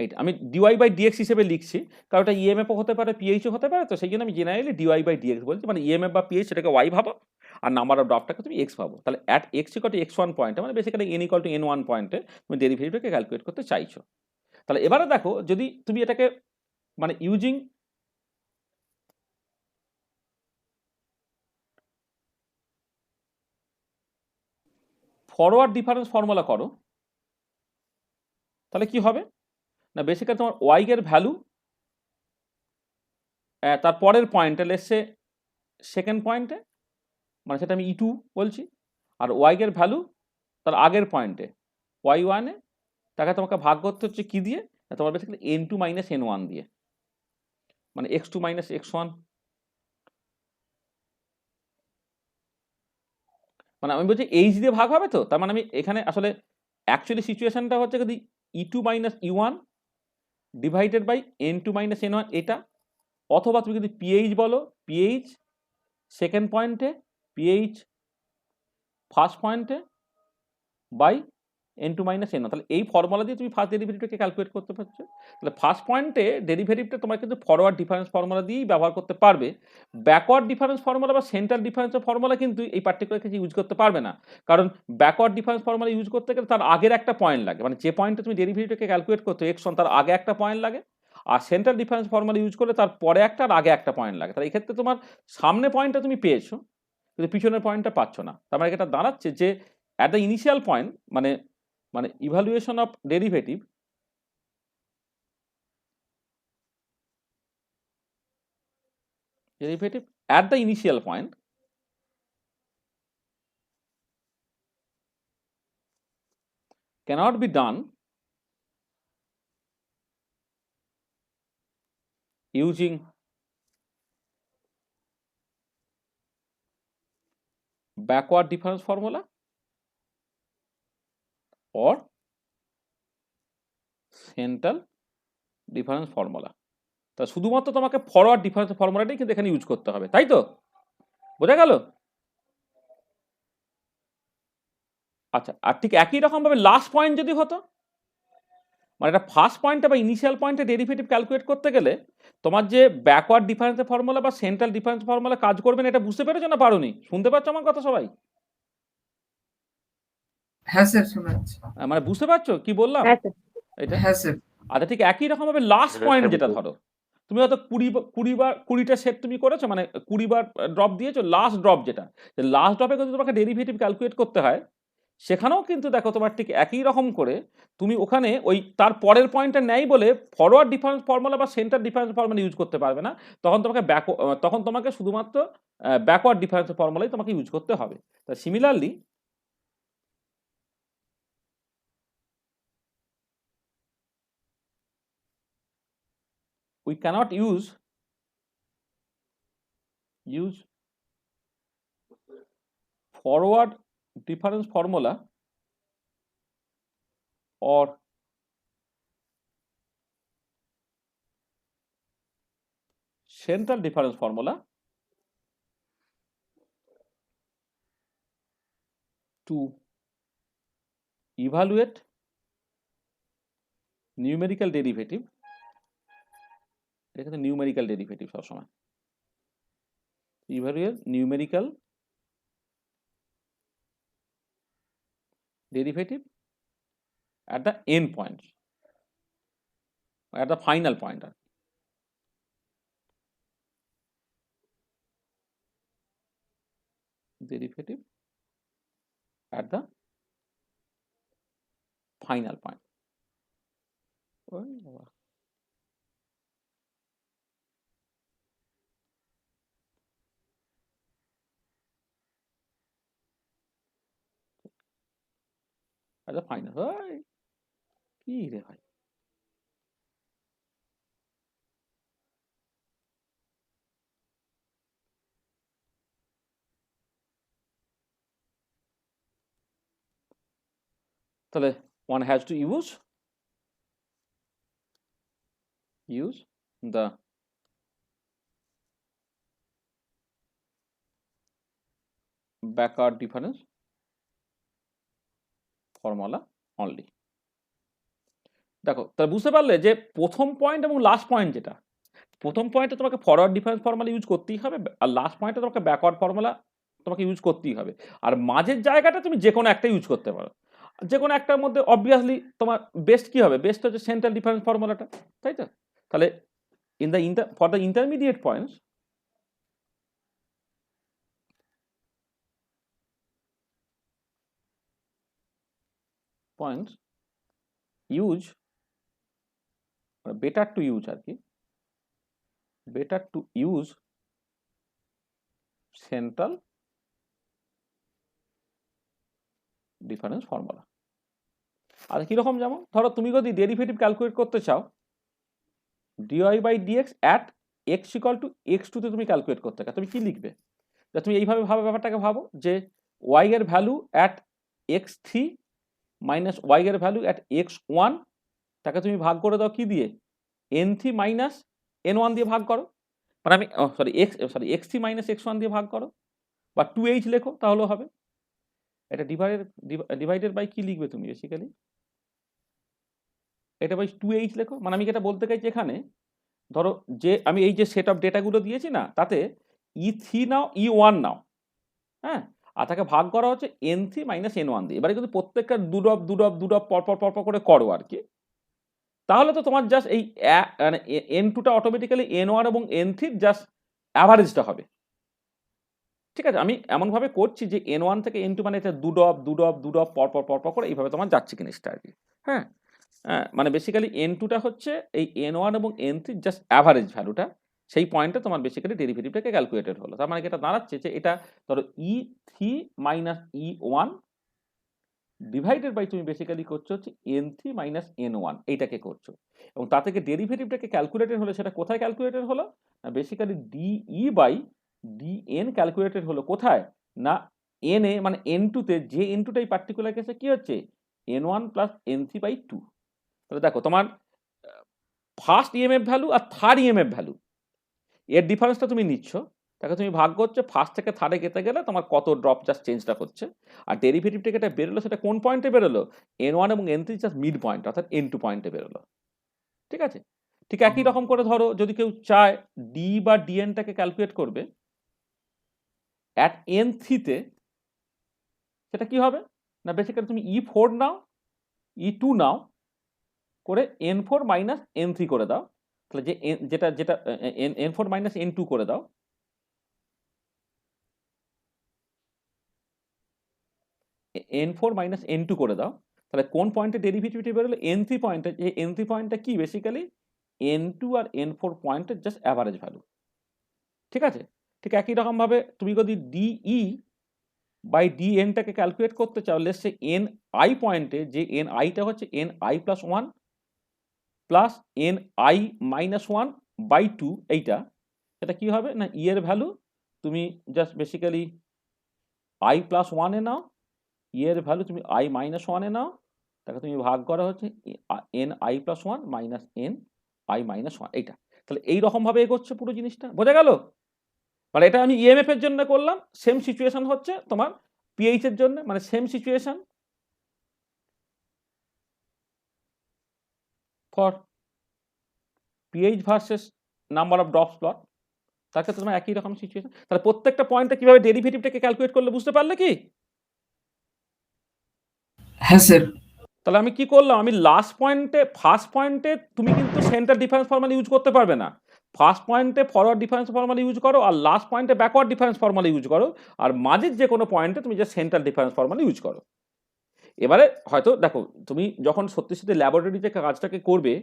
Speaker 1: এইটা আমি dy/dx হিসেবে লিখছি, কারণ এটা ইএমএফও হতে পারে, পিএইচও হতে পারে, তো সেই জন্য আমি জেনারেলি dy/dx বলছি। মানে ইএমএফ বা পিএইচ সেটাকে ওয়াই ভাবো, আর নাম্বার অফ ড্রপটাকে তুমি এক্স ভাবো। তাহলে অ্যাট x=x1 পয়েন্টে, মানে বেসিক্যালি n=N1 পয়েন্টে তুমি ডেরিভেটিভটাকে ক্যালকুলেট করতে চাইছো। তাহলে এবারে দেখো, যদি তুমি এটাকে মানে ইউজিং ফরওয়ার্ড ডিফারেন্স ফর্মুলা করো, তাহলে কি হবে না, বেসিক্যালি তোমার ওয়াই এর ভ্যালু তার পরের পয়েন্টে লেসে সেকেন্ড পয়েন্টে, মানে সেটা আমি E2 বলছি, আর ওয়াই এর ভ্যালু তার আগের পয়েন্টে y1-এ, তাকে তোমাকে ভাগ করতে হচ্ছে কি দিয়ে, তোমার বেসিক্যালি N2 - N1 দিয়ে, মানে x2 - x1। মানে আমি বলছি এইচ দিয়ে ভাগ হবে, তো তার মানে আমি এখানে আসলে অ্যাকচুয়ালি সিচুয়েশনটা হচ্ছে যদি E2 - E1 divided by N2 - N1 এটা, অথবা তুমি যদি পিএইচ বলো, পিএইচ সেকেন্ড পয়েন্টে, পিএইচ ফার্স্ট পয়েন্টে বাই N2 - N1। তাহলে এই ফর্মুলা দিয়ে তুমি ফার্স্ট ডেরিভেটিভটাকে ক্যালকুলেট করতে পারছো। তাহলে ফার্স্ট পয়েন্টে ডেরিভেটিভটা তোমার কিন্তু ফরওয়ার্ড ডিফারেন্স ফর্মুলা দিয়েই ব্যবহার করতে পারবে। ব্যাকওয়ার্ড ডিফারেন্স ফর্মুলা বা সেন্ট্রাল ডিফারেন্সের ফর্মুলা কিন্তু এই পার্টিকুলার ক্ষেত্রে ইউজ করতে পারবে না, কারণ ব্যাকওয়ার্ড ডিফারেন্স ফর্মুলা ইউজ করতে গেলে তার আগের একটা পয়েন্ট লাগে, মানে যে পয়েন্টে তুমি ডেরিভেটিভটাকে ক্যালকুলেট করছো x1, তার আগে একটা পয়েন্ট লাগে। আর সেন্ট্রাল ডিফারেন্স ফর্মুলা ইউজ করলে তার পরে একটা আর আগে একটা পয়েন্ট লাগে। তাহলে এক্ষেত্রে তোমার সামনে পয়েন্টটা তুমি পেয়েছো, কিন্তু পিছনের পয়েন্টটা পাচ্ছ না। তার মানে এটা দাঁড়াচ্ছে যে অ্যাট দ্য ইনিশিয়াল পয়েন্ট, মানে evaluation of derivative at the initial point cannot be done using backward difference formula or central difference formula। তা শুধুমাত্র তোমাকে ফরওয়ার্ড ডিফারেন্স ফর্মুলাটাই কিন্তু এখানে ইউজ করতে হবে, তাই তো? বোঝা গেল? আচ্ছা, আর ঠিক একই রকমভাবে লাস্ট পয়েন্ট যদি হতো, মানে এটা ফার্স্ট পয়েন্টে বা ইনিশিয়াল পয়েন্টে ডেরিভেটিভ ক্যালকুলেট করতে গেলে তোমার যে ব্যাকওয়ার্ড ডিফারেন্সের ফর্মুলা বা সেন্ট্রাল ডিফারেন্স ফর্মুলা কাজ করবে না, এটা বুঝতে পেরেছো না পারোনি? শুনতে পাচ্ছ আমার কথা সবাই?
Speaker 3: হ্যাঁ স্যার, শোনা যাচ্ছে।
Speaker 1: মানে বুঝতে পারছো কি বললাম
Speaker 4: হ্যাঁ স্যার।
Speaker 1: এটা?
Speaker 3: হ্যাঁ স্যার।
Speaker 1: আচ্ছা, ঠিক একই রকমভাবে লাস্ট পয়েন্ট যেটা ধরো, তুমি হয়তো 20টা সেট তুমি করেছো, মানে 20বার ড্রপ দিয়েছো, লাস্ট ড্রপ যেটা, লাস্ট ড্রপে কিন্তু তোমাকে ডেরিভেটিভ ক্যালকুলেট করতে হয়, সেখানেও কিন্তু দেখো তোমার ঠিক একই রকম করে তুমি ওখানে ওই তার পরের পয়েন্টটা নেই বলে ফরওয়ার্ড ডিফারেন্স ফর্মুলা বা সেন্টার ডিফারেন্স ফর্মুলা ইউজ করতে পারবে না, তখন তোমাকে শুধুমাত্র ব্যাকওয়ার্ড ডিফারেন্স ফর্মুলাই তোমাকে ইউজ করতে হবে। তা similarly we cannot use forward difference formula or central difference formula to evaluate numerical derivative। এটা কিন্তু নিউমেরিক্যাল ডেরিভেটিভ সবসময়, evaluate numerical derivative at the end point, at the final point। Derivative at the final point। at the final, কি রে ভাই, তাহলে one has to use the backward difference formula only। দেখো তাহলে বুঝতে পারলে যে প্রথম পয়েন্ট এবং লাস্ট পয়েন্ট যেটা, প্রথম পয়েন্টে তোমাকে ফরওয়ার্ড ডিফারেন্স ফর্মুলা ইউজ করতেই হবে, আর লাস্ট পয়েন্টে তোমাকে ব্যাকওয়ার্ড ফর্মুলা তোমাকে ইউজ করতেই হবে, আর মাঝের জায়গাটা তুমি যে কোনো একটা ইউজ করতে পারো। যে কোনো একটার মধ্যে অবভিয়াসলি তোমার বেস্ট কি হবে, বেস্ট হচ্ছে সেন্ট্রাল ডিফারেন্স ফর্মুলাটা, তাই তো? তাহলে for the intermediate points use, better to use আর কি, better to use central difference formula। আর কিরকম, যেমন ধরো তুমি যদি ডেরিভেটিভ ক্যালকুলেট করতে চাও dy by dx at x equal to x2 তে তুমি ক্যালকুলেট করতে চাও, তুমি কি লিখবে? তুমি এইভাবে ব্যাপারটাকে ভাবো যে y এর value at x3 minus y এর ভ্যালু at x1, তাকে তুমি ভাগ করে দাও কি দিয়ে, n3 মাইনাস n1 দিয়ে ভাগ করো, মানে আমি x3 মাইনাস x1 দিয়ে ভাগ করো, বা 2h লেখো তাহলেও হবে। এটা ডিভাইডেড বাই কি লিখবে তুমি বেসিক্যালি, এটা বাই 2h লেখো। মানে আমি যেটা বলতে চাইছি এখানে, ধরো যে আমি এই যে সেট অফ ডেটাগুলো দিয়েছি না, তাতে E3 নাও E1 নাও, হ্যাঁ, আর তাকে ভাগ করা হচ্ছে n3 মাইনাস n1 দিয়ে। এবারে কিন্তু প্রত্যেকটা দুডব পরপর করে করো আর কি, তাহলে তো তোমার জাস্ট এই মানে n2টা অটোমেটিক্যালি n1 এবং n3 জাস্ট অ্যাভারেজটা হবে। ঠিক আছে, আমি এমনভাবে করছি যে n1 থেকে n2 মানে এটা দুডব পরপর করে এইভাবে তোমার যাচ্ছে জিনিসটা আর কি। হ্যাঁ, মানে বেসিক্যালি n2টা হচ্ছে এই n1 এবং n3 জাস্ট অ্যাভারেজ ভ্যালুটা, সেই পয়েন্টে তোমার বেসিক্যালি ডেরিভেটিভটাকে ক্যালকুলেটেড হলো। তার মানে এটা দাঁড়াচ্ছে যে এটা ধরো E3 minus E1 divided by তুমি বেসিক্যালি করছো হচ্ছে n3 মাইনাস n1, এইটাকে করছো, এবং তা থেকে ডেরিভেটিভটাকে ক্যালকুলেটেড হলো, সেটা কোথায় ক্যালকুলেটেড হলো না, basically dE by dN calculated হলো কোথায় না, এন এ মানে n2 তে, যে n2টাই পার্টিকুলার কেসে কি হচ্ছে n1 প্লাস n3 বাই 2। তাহলে দেখো তোমার ফার্স্ট ইএমএফ ভ্যালু আর থার্ড ইএমএফ ভ্যালু এর ডিফারেন্সটা তুমি নিচ্ছ, তাকে তুমি ভাগ করছো, ফার্স্ট থেকে থার্ডে যেতে গেলে তোমার কত ড্রপ জাস্ট চেঞ্জটা হচ্ছে। আর ডেরিভেটিভ থেকে এটা বেরোলো, সেটা কোন পয়েন্টে বেরোলো? N1 এবং N3 জাস্ট মিড পয়েন্ট, অর্থাৎ N2 পয়েন্টে বেরোলো। ঠিক আছে? ঠিক একই রকম করে ধরো যদি কেউ চায় ডি বা ডিএনটাকে ক্যালকুলেট করবে অ্যাট N3 তে, সেটা কি হবে না, বেসিক্যালি তুমি E4 নাও, E2 নাও, করে N4 মাইনাস N3 করে দাও, তাহলে যে যেটা যেটা N4 মাইনাস N2 করে দাও, N4 মাইনাস N2 করে দাও, তাহলে কোন পয়েন্টে ডেরিভেটিভটি বেরোলো? N3 পয়েন্টে। এই N3 পয়েন্টটা কি বেসিক্যালি N2 আর N4 পয়েন্টের জাস্ট অ্যাভারেজ ভ্যালু। ঠিক আছে? ঠিক একই রকম ভাবে তুমি যদি ডিই বাই ডিএনটাকে ক্যালকুলেট করতে চাও, লেটস সে এন আই পয়েন্টে, যে এন আইটা হচ্ছে n i plus 1 plus n i minus 1 by 2, এইটা এটা কি হবে না, ই এর ভ্যালু তুমি জাস্ট বেসিক্যালি আই প্লাস 1 এ নাও, ই এর ভ্যালু তুমি আই মাইনাস 1 এ নাও, তাকে তুমি ভাগ করা হচ্ছে n i plus 1 minus N i minus 1, এইটা। তাহলে এইরকম ভাবে এগোচ্ছে পুরো জিনিসটা, বোঝা গেল? মানে এটা আমি ইএমএফ এর জন্য করলাম, সেম সিচুয়েশন হচ্ছে তোমার পিএইচ এর জন্য, মানে same situation for pH versus number of drops plot, তার ক্ষেত্রে তোমার একই রকম সিচুয়েশন। তাহলে প্রত্যেকটা পয়েন্টে কিভাবে ডেরিভেটিভটাকে ক্যালকুলেট করলে বুঝতে পারলে কি?
Speaker 3: হ্যাঁ স্যার।
Speaker 1: তাহলে আমি কি করলাম, আমি লাস্ট পয়েন্টে, ফার্স্ট পয়েন্টে তুমি কিন্তু সেন্টার ডিফারেন্স ফর্মুলা ইউজ করতে পারবে না। ফার্স্ট পয়েন্টে ফরওয়ার্ড ডিফারেন্স ফর্মুলা ইউজ করো, আর লাস্ট পয়েন্টে ব্যাকওয়ার্ড ডিফারেন্স ফর্মুলা ইউজ করো, আর মাঝের যে কোনো পয়েন্টে তুমি যে সেন্টার ডিফারেন্স ফর্মুলা ইউজ করো। এবারে হয়তো দেখো, তুমি যখন সত্যি সত্যি ল্যাবরেটরিতে কাজটাকে করবে,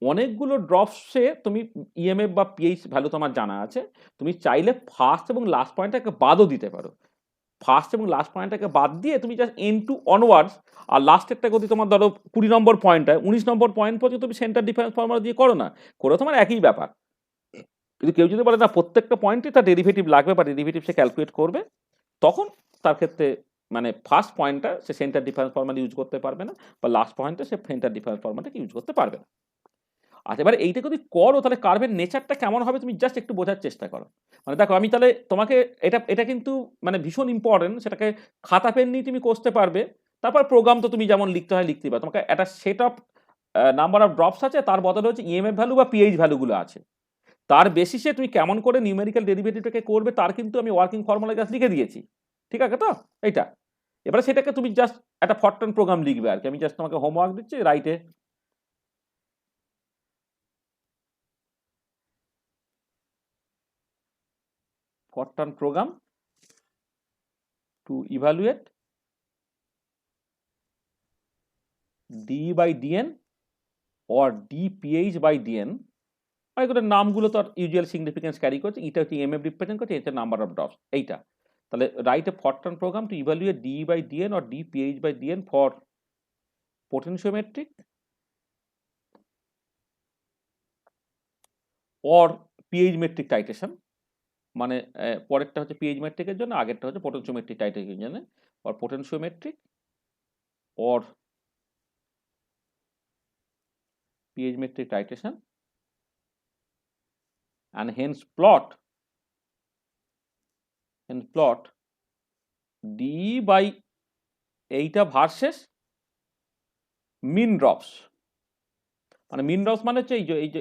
Speaker 1: অনেকগুলো ড্রপসে তুমি ইএমএফ বা পিএইচ ভ্যালু তোমার জানা আছে, তুমি চাইলে ফার্স্ট এবং লাস্ট পয়েন্টটাকে বাদও দিতে পারো। ফার্স্ট এবং লাস্ট পয়েন্টটাকে বাদ দিয়ে তুমি জাস্ট N2 অনওয়ার্ডস, আর লাস্টেরটা যদি তোমার ধরো 20 নম্বর পয়েন্ট হয়, 19 নম্বর পয়েন্ট পর্যন্ত তুমি সেন্টার ডিফারেন্স ফর্মুলা দিয়ে করো না, করে তোমার একই ব্যাপার। কিন্তু কেউ যদি বলে না প্রত্যেকটা পয়েন্টে তার ডেরিভেটিভ লাগবে বা ডেরিভেটিভ সে ক্যালকুলেট করবে, তখন তার ক্ষেত্রে মানে ফার্স্ট পয়েন্টটা সে সেন্টার ডিফারেন্স ফর্মুলা ইউজ করতে পারবে না, বা লাস্ট পয়েন্টে সে সেন্টার ডিফারেন্স ফর্মুলাটাকে ইউজ করতে পারবে না। আচ্ছা, এবার এইটা যদি করো, তাহলে কার্ভের নেচারটা কেমন হবে তুমি জাস্ট একটু বোঝার চেষ্টা করো। মানে দেখো, আমি তাহলে তোমাকে এটা এটা কিন্তু মানে ভীষণ ইম্পর্টেন্ট, সেটাকে খাতা পেন নিয়ে তুমি করতে পারবে। তারপর প্রোগ্রাম তো তুমি যেমন লিখতে হয় লিখতে পারো, তোমাকে একটা set of number of drops আছে, তার বদলে হচ্ছে ইএমএফ ভ্যালু বা পিএইচ ভ্যালুগুলো আছে, তার বেসিসে তুমি কেমন করে নিউমেরিক্যাল ডেরিভেটিভটাকে করবে তার কিন্তু আমি ওয়ার্কিং ফর্মুলা জাস্ট লিখে দিয়েছি। ঠিক আছে তো? এইটা এবারে সেটাকে তুমি জাস্ট একটা ফরট্রান প্রোগ্রাম লিখবে আর কি। আমি জাস্ট তোমাকে হোমওয়ার্ক দিচ্ছি, রাইটে Fortran program to evaluate d by dn or dph by dn, এগুলোর নামগুলো তো ইউজুয়াল সিগনিফিকেন্স ক্যারি করছে, এটা হচ্ছে ইএমএফ রিপ্রেজেন্ট করছে, এটা নাম্বার অফ ড্রপস, এইটা। তাহলে right a Fortran program to evaluate d by dn or dph by dn for potentiometric or pH metric titration, মানে পরেরটা হচ্ছে পিএইচ মেট্রিকের জন্য, আগেরটা হচ্ছে পোটেনশিওমেট্রিক টাইটেশনের জন্য, or potentiometric or pH metric titration, and hence plot d by এইটা versus mean drops. মানে মিন drops মানে হচ্ছে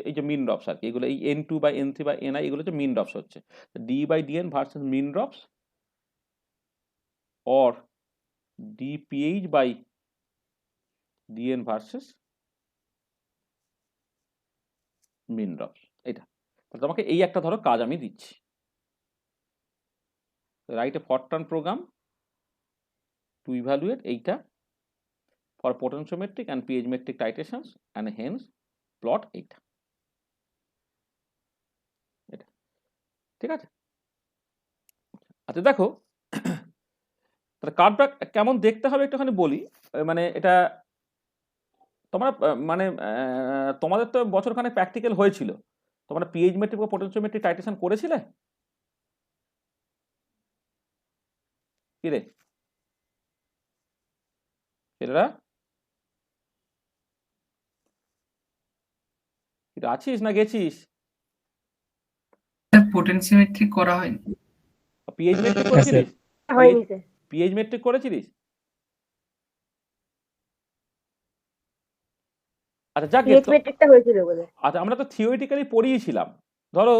Speaker 1: এই যে মিন ড্রপস আর কি, এগুলো এই N2 বা N3 বা Ni, এগুলো হচ্ছে মিন ড্রপস হচ্ছে। D by dN versus mean drops or dph by dn versus mean drops, এটা। তাহলে তোমাকে এই একটা ধরো কাজ আমি দিচ্ছি, write a Fortran program to evaluate এইটা for potentiometric and pH metric titrations and hence plot এইটা, এটা ঠিক আছে। আচ্ছা দেখো, তাহলে কার্ভটা কেমন দেখতে হবে একটুখানি বলি। মানে এটা তোমরা মানে তোমাদের তো বছরখানে প্র্যাকটিক্যাল হয়েছিল, তোমরা পিএইচ মেট্রিক বা পোটেনশিওমেট্রিক টাইট্রেশন করেছিলে কি রে ছেলেরা? আছিস না গেছিস?
Speaker 3: পোটেনশিওমেট্রি করা হয়নি।
Speaker 1: পিএইচ মেট্রিক
Speaker 6: হ্যাঁ স্যার।
Speaker 1: করেছিলিস?
Speaker 4: হয়নি স্যার।
Speaker 1: পিএইচ মেট্রিক করেছিলিস? আচ্ছা যাক গে,
Speaker 4: পিএইচ মেট্রিকটা হয়েছিল বলে।
Speaker 1: আচ্ছা আমরা তো থিওরিটিক্যালি পড়িয়েছিলাম। ধরো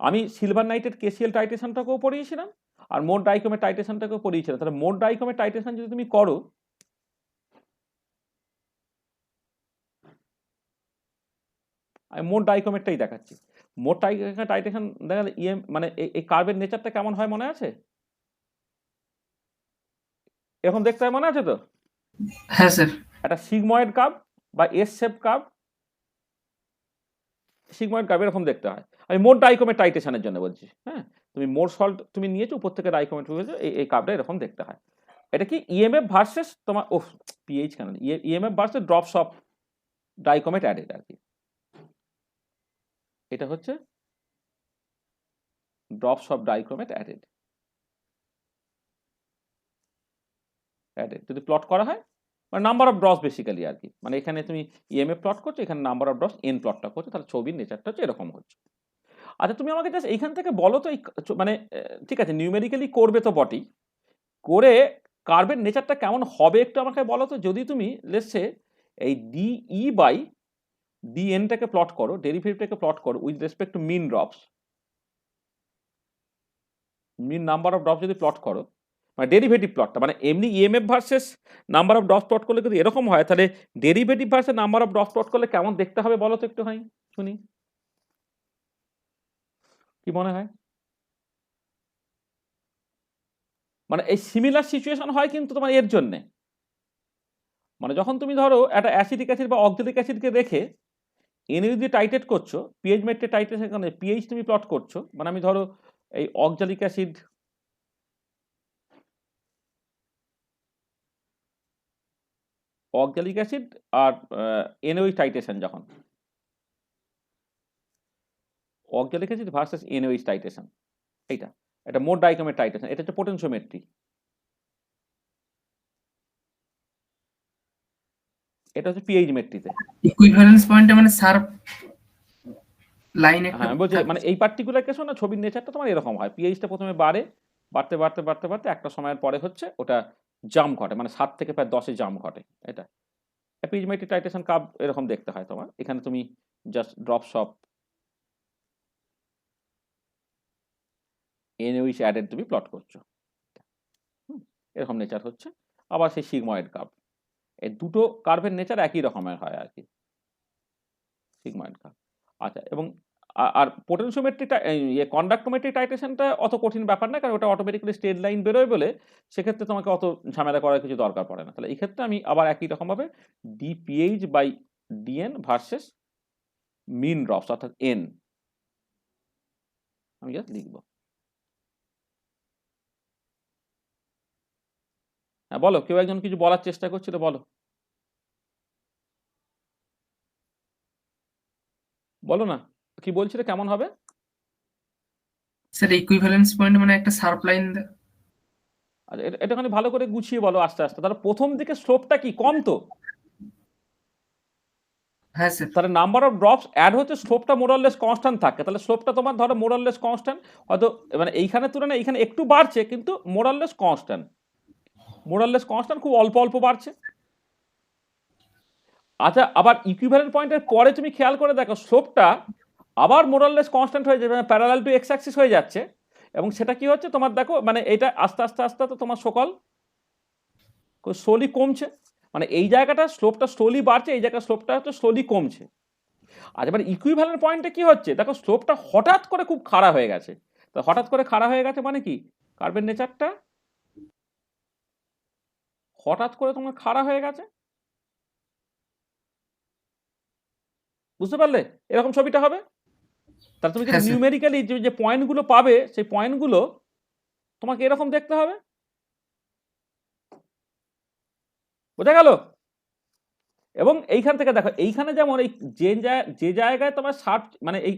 Speaker 1: আমি সিলভার নাইটের কেসিএল টাইট্রেশনটাকেও পড়িয়েছিলাম আর মোট ডাইকমের টাইট্রেশনটাকেও পড়িয়েছিলাম। তাহলে মোট ডাইকমের টাইট্রেশন যদি তুমি করো, আমি মোট ডাইকমেরটাই দেখাচ্ছি। মোট টাইট্রেশন দেখা গেলে মানে এই কার্বের নেচারটা কেমন হয় মনে আছে? এরকম দেখতে হয়, মনে আছে তো?
Speaker 3: হ্যাঁ স্যার।
Speaker 1: একটা সিগময়েড কার্ভ বা S shape curve, sigmoid curve এরকম দেখতে হয়। আমি মোট ডাইকমের টাইট্রেশনের জন্য বলছি। হ্যাঁ, তুমি মোট সল্ট তুমি নিয়েছো, উপর থেকে ডাইকমেট হয়েছে, এই কার্ভটা এরকম দেখতে হয়। এটা কি ইএমএফ ভার্সেস তোমার পিএইচ কেন, EMF versus drops of dichromate added আর কি। এটা হচ্ছে ড্রপস অফ ডাইকমেট অ্যাডেড যদি প্লট করা হয়, মানে নাম্বার অফ ড্রপস বেসিক্যালি আর কি। মানে এখানে তুমি ইএমএফ প্লট করছো, এখানে নাম্বার অফ ড্রপস এন প্লটটা করছো, তাহলে ছবির নেচারটা হচ্ছে এরকম হচ্ছে। আচ্ছা তুমি আমাকে জাস্ট এইখান থেকে বলো তো, এই মানে ঠিক আছে নিউমেরিক্যালি করবে তো বটেই, করে কার্বের নেচারটা কেমন হবে একটু আমাকে বলো তো। যদি তুমি লেটস সে এই ডিই বাই ডিএনটাকে প্লট করো, ডেরিভেটিভটাকে প্লট করো with respect to mean drops, mean number of drops যদি প্লট করো, মানে ডেরিভেটিভ প্লটটা, মানে এমনি EMF versus number of drops plot করলে যদি এরকম হয়, তাহলে derivative versus number of drops plot করলে কেমন দেখতে হবে বলো তো একটু হয় শুনি, কি মনে হয়? মানে এই সিমিলার সিচুয়েশন হয় কিন্তু তোমার এর জন্যে, মানে যখন তুমি ধরো একটা অ্যাসিডিক অ্যাসিড বা অক্সালিক অ্যাসিডকে রেখে এনএইচ দিয়ে টাইট্রেট করছো, পিএইচ মেট্রিক টাইট্রেশন কারণে পিএইচ তুমি প্লট করছো, মানে আমি ধরো এই অক্সালিক অ্যাসিড আর এনওইচ টাইট্রেশন, যখন oxalic acid versus NaOH titration, এটা মোট ডাইকমের টাইট্রেশন, এটা হচ্ছে পোটেনশিওমেট্রি, এটা হচ্ছে পিএইচ মেট্রিতে।
Speaker 3: ইকুইভ্যালেন্স পয়েন্টে মানে শার্প লাইন একটা
Speaker 1: হ্যাঁ বলছি, মানে এই পার্টিকুলার কেসও না ছবির নেচারটা তোমার এরকম হয়, পিএইচটা প্রথমে বাড়তে একটা সময়ের পরে হচ্ছে ওটা জাম্প ঘটে, মানে 7 থেকে প্রায় 10-এ জাম্প ঘটে। এটা পিএইচ মেট্রিক টাইট্রেশন কার্ভ এরকম দেখতে হয় তোমার। এখানে তুমি just drops of NaOH added তুমি প্লট করছো, এরকম নেচার হচ্ছে। আবার সেই সিগময়েড কার্ভ, এই দুটো কার্ভের নেচার একই রকমের হয় আর কি, সিগময়েড কার্ভ। আচ্ছা, এবং আর পোটেনশিওমেট্রিক কন্ডাক্টোমেট্রিক টাইট্রেশনটা অত কঠিন ব্যাপার না, কারণ ওটা অটোমেটিক্যালি স্ট্রেট লাইন বেরোয় বলে সেক্ষেত্রে তোমাকে অত ঝামেলা করার কিছু দরকার পড়ে না। তাহলে এই ক্ষেত্রে আমি আবার একই রকমভাবে dpH by dN versus mean drops অর্থাৎ এন আমি জাস্ট লিখবো। হ্যাঁ বলো, কেউ একজন কিছু বলার চেষ্টা করছিল, বলো বলো না, কি বলছিলে কেমন হবে?
Speaker 3: স্যার ইকুইভ্যালেন্স পয়েন্ট মানে একটা শার্প লাইন।
Speaker 1: আচ্ছা এটাখানে ভালো করে গুছিয়ে বলো আস্তে আস্তে। তাহলে প্রথম দিকে স্লোপটা কি কম তো?
Speaker 3: হ্যাঁ স্যার।
Speaker 1: তাহলে নাম্বার অফ ড্রপস অ্যাড হচ্ছে, স্লোপটা মোরাললেস কনস্ট্যান্ট থাকে। তাহলে স্লোপটা তোমার ধরো মোরাললেস কনস্ট্যান্ট, হয়তো মানে এইখানে তুলনায় এইখানে একটু বাড়ছে, কিন্তু মোরাললেস কনস্ট্যান্ট, খুব অল্প অল্প বাড়ছে। আচ্ছা আবার ইকুইভ্যালেন্ট পয়েন্টের পরে তুমি খেয়াল করে দেখো স্লোপটা আবার মোরাললেস কনস্ট্যান্ট হয়ে যাবে, মানে প্যারালাল টু এক্স অ্যাক্সিস হয়ে যাচ্ছে, এবং সেটা কি হচ্ছে তোমার দেখো, মানে এটা আস্তে আস্তে তো তোমার সকল স্লোলি কমছে, মানে এই জায়গাটা স্লোপটা স্লোলি বাড়ছে, এই জায়গায় স্লোপটা হচ্ছে স্লোলি কমছে। আর এবার ইকুইভ্যালেন্ট পয়েন্টে কি হচ্ছে দেখো, স্লোপটা হঠাৎ করে খুব খাড়া হয়ে গেছে। তো হঠাৎ করে খাড়া হয়ে গেছে মানে কি, কার্বের নেচারটা হঠাৎ করে তোমার খাড়া হয়ে গেছে, বুঝতে পারলে? এরকম ছবিটা হবে। তাহলে তুমি
Speaker 3: হ্যাঁ, স্যার।
Speaker 1: নিউমেরিক্যালি যে পয়েন্টগুলো পাবে, সেই পয়েন্টগুলো তোমাকে এরকম দেখতে হবে, বোঝা গেল? এবং এইখান থেকে দেখো, এইখানে যেমন এই যে জায়গায় তোমার শার্প মানে এই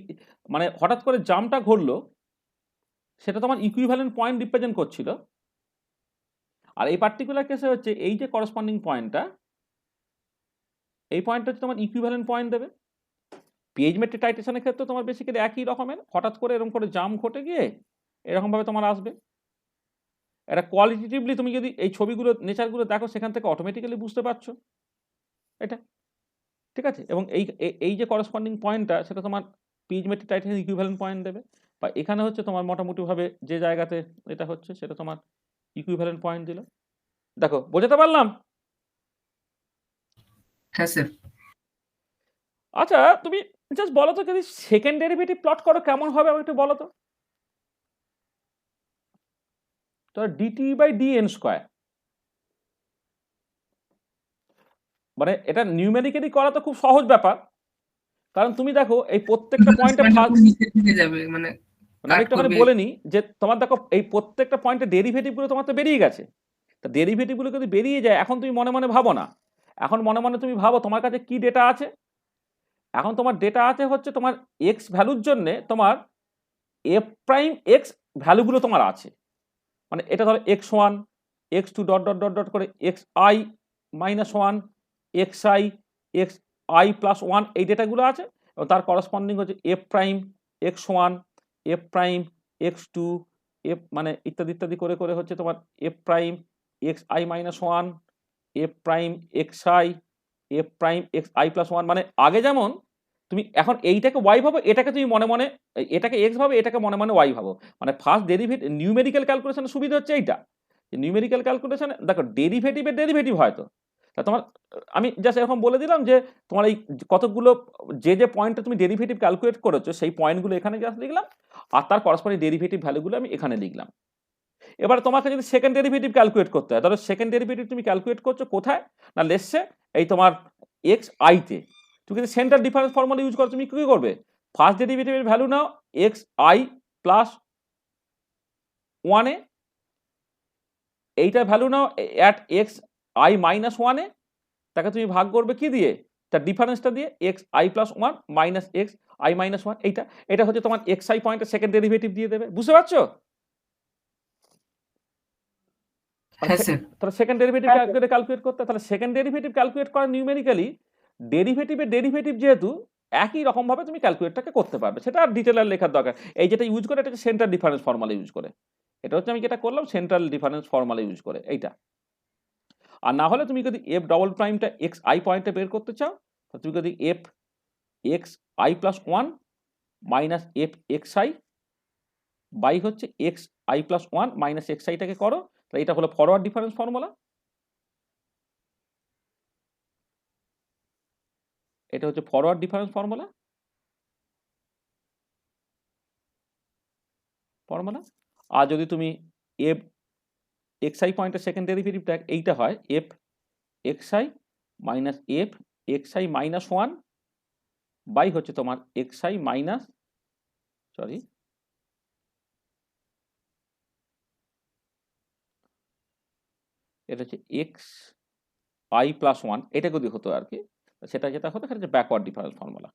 Speaker 1: মানে হঠাৎ করে জাম্পটা ঘটলো, সেটা তোমার ইকুইভ্যালেন্ট পয়েন্ট রিপ্রেজেন্ট করছিল। আর এই পার্টিকুলার কেসে হচ্ছে এই যে করসপন্ডিং পয়েন্টটা, এই পয়েন্টটা হচ্ছে তোমার ইকুইভ্যালেন্ট পয়েন্ট দেবে। পিএইচ মেট্রিক টাইট্রেশনের ক্ষেত্রে তোমার বেসিক্যালি একই রকমের, হঠাৎ করে এরকম করে জাম্প ঘটে গিয়ে এরকমভাবে তোমার আসবে। এটা কোয়ালিটেটিভলি তুমি যদি এই ছবিগুলো নেচারগুলো দেখো সেখান থেকে অটোমেটিক্যালি বুঝতে পারছো এটা, ঠিক আছে? এবং এই যে করসপন্ডিং পয়েন্টটা সেটা তোমার পিচ মেট্রিক ইকুইভ্যালেন্ট পয়েন্ট দেবে, বা এখানে হচ্ছে তোমার মোটামুটিভাবে যে জায়গাতে এটা হচ্ছে সেটা তোমার ইকুইভ্যালেন্ট পয়েন্ট দিল। দেখো বোঝাতে পারলাম?
Speaker 3: হ্যাঁ স্যার।
Speaker 1: আচ্ছা তুমি জাস্ট বলো তো, যদি সেকেন্ড ডেরিভেটিভ প্লট করো কেমন হবে আমাকে একটু বলো তো। তো ডিটি বাই ডিএন স্কোয়ার, মানে এটা নিউমেরিক্যালি করা তো খুব সহজ ব্যাপার, কারণ তুমি দেখো এই প্রত্যেকটা পয়েন্টে
Speaker 3: নিচের দিকে যাবে মানে
Speaker 1: মানে আমি একটুখানি বলে নিই যে তোমার দেখো এই প্রত্যেকটা পয়েন্টে ডেরিভেটিভগুলো তোমার তো বেরিয়ে গেছে। তা ডেরিভেটিভগুলো যদি বেরিয়ে যায়, এখন তুমি মনে মনে ভাবো না, এখন মনে মনে তুমি ভাবো তোমার কাছে কি ডেটা আছে। এখন তোমার ডেটা আছে হচ্ছে তোমার এক্স ভ্যালুর জন্যে তোমার এফ প্রাইম এক্স ভ্যালুগুলো তোমার আছে, মানে এটা ধরো x1 x2 dot dot dot dot করে xi -1 xi xi +1 এই ডেটাগুলো আছে, এবং তার করসপন্ডিং হচ্ছে F prime x1 F prime x2 F মানে ইত্যাদি ইত্যাদি করে করে হচ্ছে তোমার F prime xi -1 F prime xi F prime xi +1। মানে আগে যেমন তুমি এখন এইটাকে ওয়াই ভাবো, এটাকে তুমি মনে মনে এটাকে এক্স ভাবো, এটাকে মনে মনে ওয়াই ভাবো। মানে ফার্স্ট ডেরিভেটিভ নিউমেরিক্যাল ক্যালকুলেশনের সুবিধা হচ্ছে এইটা, নিউমেরিক্যাল ক্যালকুলেশনে দেখো ডেরিভেটিভের ডেরিভেটিভ হয়তো তা তোমার, আমি জাস্ট এরকম বলে দিলাম যে তোমার এই কতগুলো যে পয়েন্টে তুমি ডেরিভেটিভ ক্যালকুলেট করেছো সেই পয়েন্টগুলো এখানে জাস্ট লিখলাম, আর তার করসপন্ডিং ডেরিভেটিভ ভ্যালুগুলো আমি এখানে লিখলাম। এবার তোমাকে যদি সেকেন্ড ডেরিভেটিভ ক্যালকুলেট করতে হয়, ধরো সেকেন্ড ডেরিভেটিভ তুমি ক্যালকুলেট করছো কোথায় না, লেসে এই তোমার এক্স আইতে, তুমি যদি সেন্টার ডিফারেন্স ফর্মুলা ইউজ করো, তুমি কি করবে, ফার্স্ট ডেরিভেটিভের value now x I plus 1 এ, এইটার value now at x i -1 এ, তাকে তুমি ভাগ করবে কি দিয়ে, তার ডিফারেন্সটা দিয়ে x i +1 minus x i -1, এইটা এটা হচ্ছে তোমার এক্স আই পয়েন্টের সেকেন্ড ডেরিভেটিভ দিয়ে দেবে। বুঝতে পারছো?
Speaker 3: হ্যাঁ স্যার।
Speaker 1: তাহলে সেকেন্ড ডেরিভেটিভ ক্যালকুলেট করতে, তাহলে সেকেন্ড ডেরিভেটিভ ক্যালকুলেট করা নিউমেরিক্যালি ডেরিভেটিভের ডেরিভেটিভ যেহেতু একই রকম ভাবে তুমি ক্যালকুলেটটাকে করতে পারবে, সেটা আর ডিটেলার লেখার দরকার। এই যেটা ইউজ করে এটা হচ্ছে সেন্টার ডিফারেন্স ফর্মুলা ইউজ করে, এটা হচ্ছে আমি যেটা করলাম সেন্ট্রাল ডিফারেন্স ফর্মুলা ইউজ করে এইটা। আর না হলে তুমি যদি এফ ডবল প্রাইমটা এক্স আই পয়েন্টে বের করতে চাও, তুমি যদি f x i +1 minus F x i by হচ্ছে এক্স আই +1 মাইনাস এক্স আইটাকে করো, তাহলে এটা হলো ফরওয়ার্ড ডিফারেন্স ফর্মুলা, এটা হচ্ছে ফরওয়ার্ড ডিফারেন্স ফর্মুলা আর যদি তুমি এফ এক্স আই পয়েন্টের সেকেন্ড ডেরিভেটিভটা এইটা হয় f x i minus F x i -1 by হচ্ছে তোমার এক্স আই মাইনাস সরি এটা হচ্ছে এক্স আই +1, এটা যদি হতো আর কি, সেটা যেটা হতো সেটা হচ্ছে ব্যাকওয়ার্ড ডিফারেন্স ফর্মুলা,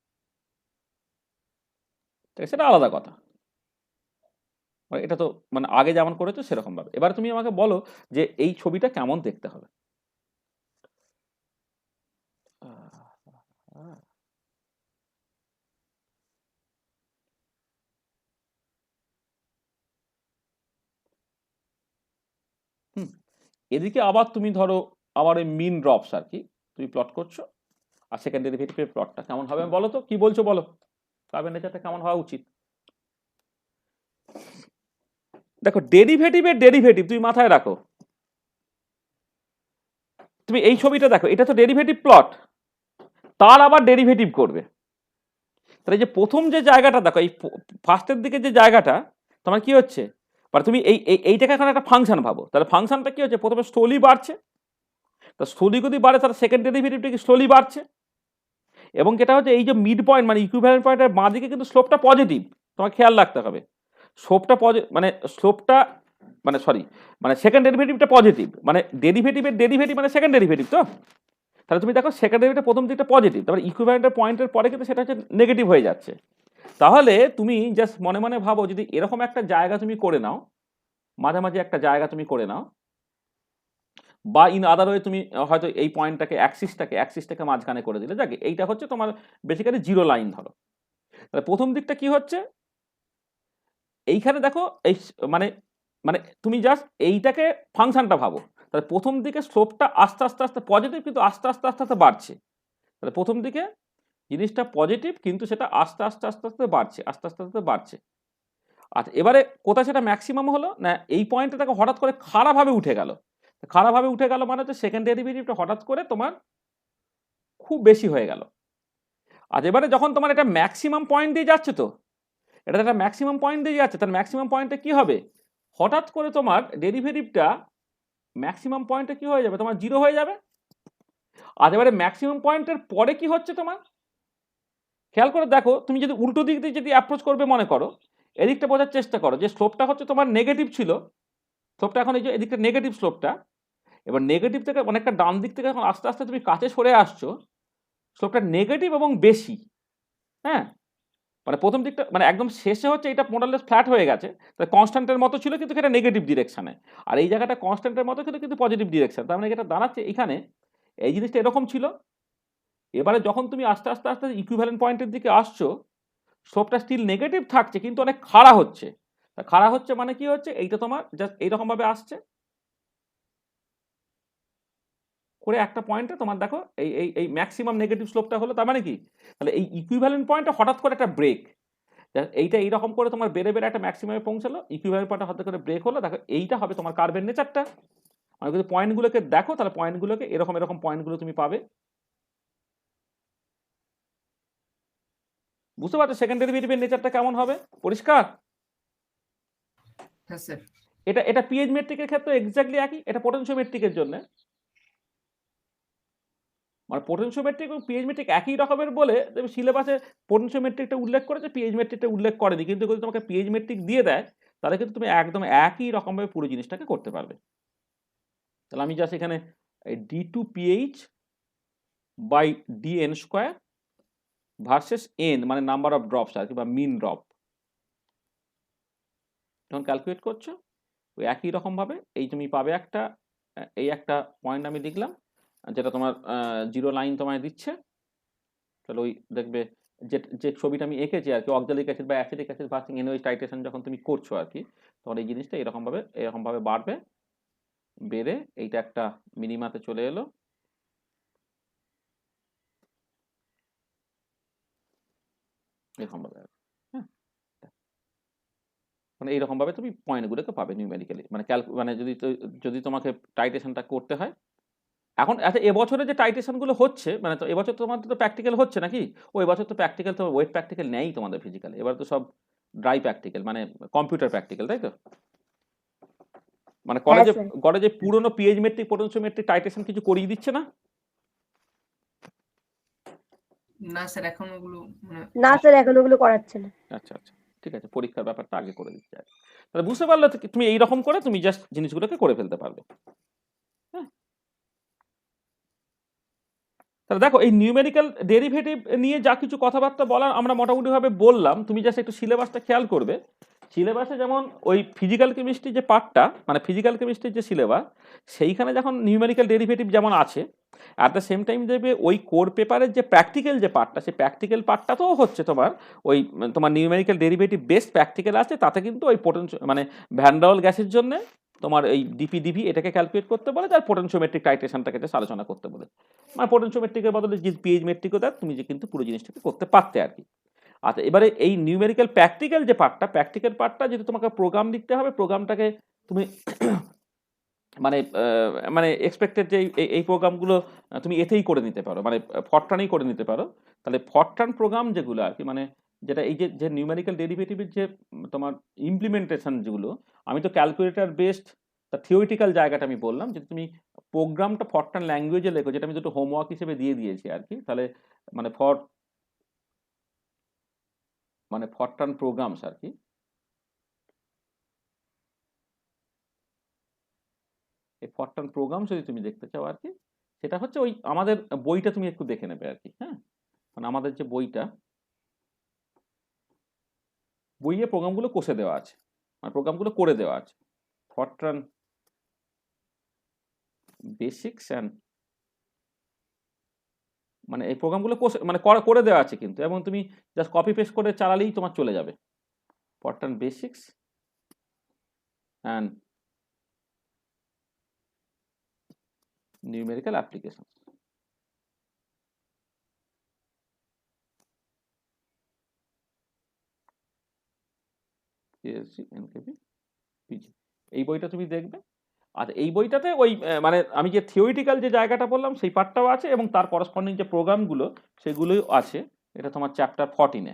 Speaker 1: ঠিক আছে? সেটা আলাদা কথা, এটা তো মানে আগে যেমন করেছো সেরকম ভাবে। এবার তুমি আমাকে বলো যে এই ছবিটা কেমন দেখতে হবে। এদিকে আবার তুমি ধরো আবার ওই মিন ড্রপস আর কি তুমি প্লট করছো, আর সেকেন্ড ডেরিভেটিভের প্লটটা কেমন হবে বলো তো, কি বলছো বলো, কার্বন নেচারটা কেমন হওয়া উচিত? দেখো ডেরিভেটিভের ডেরিভেটিভ তুমি মাথায় রাখো, তুমি এই ছবিটা দেখো, এটা তো ডেরিভেটিভ প্লট, তার আবার ডেরিভেটিভ করবে, তাহলে যে প্রথম যে জায়গাটা দেখো এই ফার্স্টের দিকে যে জায়গাটা তোমার কি হচ্ছে, তুমি এইটাকে এখন একটা ফাংশন ভাবো, তাহলে ফাংশনটা কি হচ্ছে, প্রথমে স্লোলি বাড়ছে, তা স্লোলি যদি বাড়ে তাহলে সেকেন্ড ডেরিভেটিভটা কি স্লোলি বাড়ছে, এবং যেটা হচ্ছে এই যে মিড পয়েন্ট মানে ইকুইভ্যালেন্ট পয়েন্টের বাঁ দিকে কিন্তু স্লোপটা পজিটিভ, তোমার খেয়াল রাখতে হবে, স্লোপটা মানে সেকেন্ড ডেরিভেটিভটা পজিটিভ, মানে ডেরিভেটিভের ডেরিভেটিভ মানে সেকেন্ড ডেরিভেটিভ, তো তাহলে তুমি দেখো সেকেন্ড ডেরিভেটিভ প্রথম দিকটা পজিটিভ, তারপরে ইকুইভ্যালেন্টের পয়েন্টের পরে কিন্তু সেটা হচ্ছে নেগেটিভ হয়ে যাচ্ছে। তাহলে তুমি জাস্ট মনে মনে ভাবো যদি এরকম একটা জায়গা তুমি করে নাও, মাঝামাঝি একটা জায়গা তুমি করে নাও, বা ইন আদার ওয়ে তুমি হয়তো এই পয়েন্টটাকে অ্যাক্সিসটাকে মাঝখানে করে দিলে, যাকে এইটা হচ্ছে তোমার বেসিক্যালি জিরো লাইন ধরো, তাহলে প্রথম দিকটা কি হচ্ছে, এইখানে দেখো এই মানে মানে তুমি জাস্ট এইটাকে ফাংশনটা ভাবো, তাহলে প্রথম দিকে স্লোপটা আস্তে আস্তে আস্তে পজিটিভ, কিন্তু আস্তে আস্তে আস্তে আস্তে বাড়ছে। তাহলে প্রথম দিকে জিনিসটা পজিটিভ, কিন্তু সেটা আস্তে আস্তে আস্তে আস্তে বাড়ছে, আস্তে আস্তে আস্তে বাড়ছে। আচ্ছা, এবারে কোথায় সেটা ম্যাক্সিমাম হলো না, এই পয়েন্টে তাকে হঠাৎ করে খাড়াভাবে উঠে গেল। খাড়াভাবে উঠে গেল মানে হচ্ছে সেকেন্ড ডেরিভেটিভটা হঠাৎ করে তোমার খুব বেশি হয়ে গেল। আর এবারে যখন তোমার এটা ম্যাক্সিমাম পয়েন্ট দিয়ে যাচ্ছে, তো এটা একটা ম্যাক্সিমাম পয়েন্ট দিয়ে যাচ্ছে, তার ম্যাক্সিমাম পয়েন্টে কি হবে, হঠাৎ করে তোমার ডেরিভেটিভটা ম্যাক্সিমাম পয়েন্টে কি হয়ে যাবে, তোমার 0 হয়ে যাবে। আর এবারে ম্যাক্সিমাম পয়েন্টের পরে কি হচ্ছে তোমার, খেয়াল করে দেখো, তুমি যদি উল্টো দিক দিয়ে যদি অ্যাপ্রোচ করবে মনে করো, এদিকটা বোঝার চেষ্টা করো যে স্লোপটা হচ্ছে তোমার নেগেটিভ ছিল, স্লোপটা এখন এই যে এদিকটা নেগেটিভ স্লোপটা, এবার নেগেটিভ থেকে অনেকটা ডান দিক থেকে এখন আস্তে আস্তে তুমি কাছে সরে আসছো, স্লোপটা নেগেটিভ এবং বেশি। হ্যাঁ, মানে প্রথম দিকটা মানে একদম শেষে হচ্ছে এটা মোরালেস ফ্ল্যাট হয়ে গেছে, তাই কনস্ট্যান্টের মতো ছিল কিন্তু এটা নেগেটিভ ডিরেকশনে, আর এই জায়গাটা কনস্ট্যান্টের মতো ছিল কিন্তু পজিটিভ ডিরেকশন। তার মানে এটা দাঁড়াচ্ছে এখানে এই জিনিসটা এরকম ছিল। এবারে যখন তুমি আস্তে আস্তে আস্তে ইকুইভ্যালেন্ট পয়েন্টের দিকে আসছো, স্লোপটা স্টিল নেগেটিভ থাকছে কিন্তু অনেক খাড়া হচ্ছে। তা খাড়া হচ্ছে মানে কি হচ্ছে, এইটা তোমার জাস্ট এইরকম ভাবে আসছে করে একটা পয়েন্টে তোমার দেখো এই এই এই ম্যাক্সিমাম নেগেটিভ স্লোপটা হলো। তার মানে কি, তাহলে এই ইকুইভ্যালেন্ট পয়েন্টে হঠাৎ করে একটা ব্রেক, এইটা এইরকম করে তোমার বেড়ে বেড়ে একটা ম্যাক্সিমামে পৌঁছালো, ইকুইভ্যালেন্ট পয়েন্টে হঠাৎ করে ব্রেক হলো। দেখো এইটা হবে তোমার কার্ভের নেচারটা। মানে যদি পয়েন্টগুলোকে দেখো, তাহলে পয়েন্টগুলোকে এরকম এরকম পয়েন্টগুলো তুমি পাবে। বুঝতে পারছো সেকেন্ড ডেরিভেটিভের নেচারটা কেমন হবে, পরিষ্কার?
Speaker 3: হ্যাঁ স্যার।
Speaker 1: এটা এটা পিএইচ মেট্রিকের ক্ষেত্রে এক্স্যাক্টলি একই, এটা পোটেনশিওমেট্রিকের জন্য। মানে পোটেনশিওমেট্রিক এবং পিএইচ মেট্রিক একই রকমের বলে সিলেবাসে পোটেনশিওমেট্রিকটা উল্লেখ করেছে, পিএইচ মেট্রিকটা উল্লেখ করেনি। কিন্তু যদি তোমাকে পিএইচ মেট্রিক দিয়ে দেয়, তাহলে কিন্তু তুমি একদম একই রকমভাবে পুরো জিনিসটাকে করতে পারবে। তাহলে আমি জাস্ট এখানে d2ph by dn square versus n মানে নাম্বার অফ ড্রপস আর কি, বা মিন ড্রপ, যখন ক্যালকুলেট করছো ওই একই রকমভাবে এই তুমি পাবে একটা, এই একটা পয়েন্ট আমি লিখলাম যেটা তোমার 0 লাইন তোমায় দিচ্ছে। তাহলে ওই দেখবে যে যে ছবিটা আমি এঁকেছি আর কি, অক্সালিক অ্যাসিড বা অ্যাসিডিক অ্যাসিড ভার্সিং এনওএইচ টাইট্রেশন যখন তুমি করছো আর কি, তখন এই জিনিসটা এরকমভাবে বাড়বে, বেড়ে এইটা একটা মিনিমাতে চলে এলো। এরকমভাবে, হ্যাঁ, মানে এইরকমভাবে তুমি পয়েন্টগুলোকে পাবে নিউমেরিক্যালি। মানে মানে যদি তোমাকে টাইট্রেশনটা করতে হয় এখন। আচ্ছা, এবছরে যে টাইট্রেশনগুলো হচ্ছে, মানে তো এবছর তোমাদের তো প্র্যাকটিক্যাল হচ্ছে নাকি? ও এবছর তো প্র্যাকটিক্যাল, তো ওয়েট প্র্যাকটিক্যাল নেই তোমাদের ফিজিক্যালে, এবার তো সব ড্রাই প্র্যাকটিক্যাল, মানে কম্পিউটার প্র্যাকটিক্যাল, তাই তো? মানে
Speaker 4: হ্যাঁ
Speaker 1: কলেজে
Speaker 4: স্যার।
Speaker 1: কলেজে পুরনো পিএইচ মেট্রিক পোটেনশিওমেট্রিক টাইট্রেশন কিছু করিয়ে দিচ্ছে না?
Speaker 3: না স্যার, এখন ওগুলো মানে
Speaker 4: না স্যার, এখন ওগুলো করাচ্ছে না।
Speaker 1: আচ্ছা আচ্ছা, ঠিক আছে, পরীক্ষার ব্যাপারটা আগে করে দিচ্ছে আর কি। তাহলে বুঝতে পারলে তো তুমি এইরকম করে তুমি জাস্ট জিনিসগুলোকে করে ফেলতে পারবে। হ্যাঁ, তাহলে দেখো এই নিউমেরিক্যাল ডেরিভেটিভ নিয়ে যা কিছু কথাবার্তা বলার আমরা মোটামুটিভাবে বললাম। তুমি জাস্ট একটু সিলেবাসটা খেয়াল করবে। সিলেবাসে যেমন ওই ফিজিক্যাল কেমিস্ট্রি যে পার্টটা, মানে ফিজিক্যাল কেমিস্ট্রির যে সিলেবাস, সেইখানে যখন নিউমেরিক্যাল ডেরিভেটিভ যেমন আছে, অ্যাট দ্য সেম টাইম দেখবে ওই কোর পেপারের যে প্র্যাকটিক্যাল যে পার্টটা, সেই প্র্যাকটিক্যাল পার্টটাতেও হচ্ছে তোমার ওই তোমার নিউমেরিক্যাল ডেরিভেটিভ বেস্ট প্র্যাকটিক্যাল আছে। তাতে কিন্তু ওই মানে ভ্যান ডার ওয়াল গ্যাসের জন্য তোমার এই ডিপি এটাকে ক্যালকুলেট করতে বলে, তার পোটেনশিওমেট্রিক টাইট্রেশনটাকে জাস্ট আলোচনা করতে বলে। মানে পোটেনশিওমেট্রিকের বদলে যে পিএইচ মেট্রিকও দেয়, তুমি যে কিন্তু পুরো জিনিসটাকে করতে পারতে আর কি। আচ্ছা, এবারে এই নিউমেরিক্যাল প্র্যাকটিক্যাল যে পার্টটা, প্র্যাকটিক্যাল পার্টটা যদি তোমাকে প্রোগ্রাম লিখতে হবে, প্রোগ্রামটাকে তুমি মানে মানে এক্সপেক্টেড যে এই প্রোগ্রামগুলো তুমি এতেই করে নিতে পারো, মানে ফরট্রানেই করে নিতে পারো। তাহলে ফরট্রান প্রোগ্রাম যেগুলো আর কি, মানে যেটা এই যে নিউমেরিক্যাল ডেরিভেটিভের যে তোমার ইমপ্লিমেন্টেশন যেগুলো, আমি তো ক্যালকুলেটর বেসড তা থিওরিটিক্যাল জায়গাটা আমি বললাম। যদি তুমি প্রোগ্রামটা ফরট্রান ল্যাঙ্গুয়েজে লেখো, যেটা আমি দুটো হোমওয়ার্ক হিসেবে দিয়ে দিয়েছি আর কি, তাহলে মানে ফরট্রান প্রোগ্রামস আর কি, এই ফরট্রান প্রোগ্রাম যদি তুমি দেখতে চাও আর কি, সেটা হচ্ছে ওই আমাদের বইটা তুমি একটু দেখে নেবে আর কি। হ্যাঁ, মানে আমাদের যে বইটা, বইয়ে প্রোগ্রামগুলো কষে দেওয়া আছে, মানে প্রোগ্রামগুলো করে দেওয়া আছে। ফরট্রান বেসিক্স অ্যান্ড, মানে এই প্রোগ্রামগুলো মানে করে দেওয়া আছে কিন্তু, এবং তুমি জাস্ট কপি পেস্ট করে চালালেই তোমার চলে যাবে। Fortran basics and numerical applications. CSG, NKB, PG, এই বইটা তুমি দেখবে। আর এই বইটাতে ওই মানে আমি যে থিওরিটিক্যাল যে জায়গাটা বললাম সেই পার্টটাও আছে এবং তার করসপন্ডিং যে প্রোগ্রামগুলো সেগুলোই আছে। এটা তোমার চ্যাপ্টার 14-এ।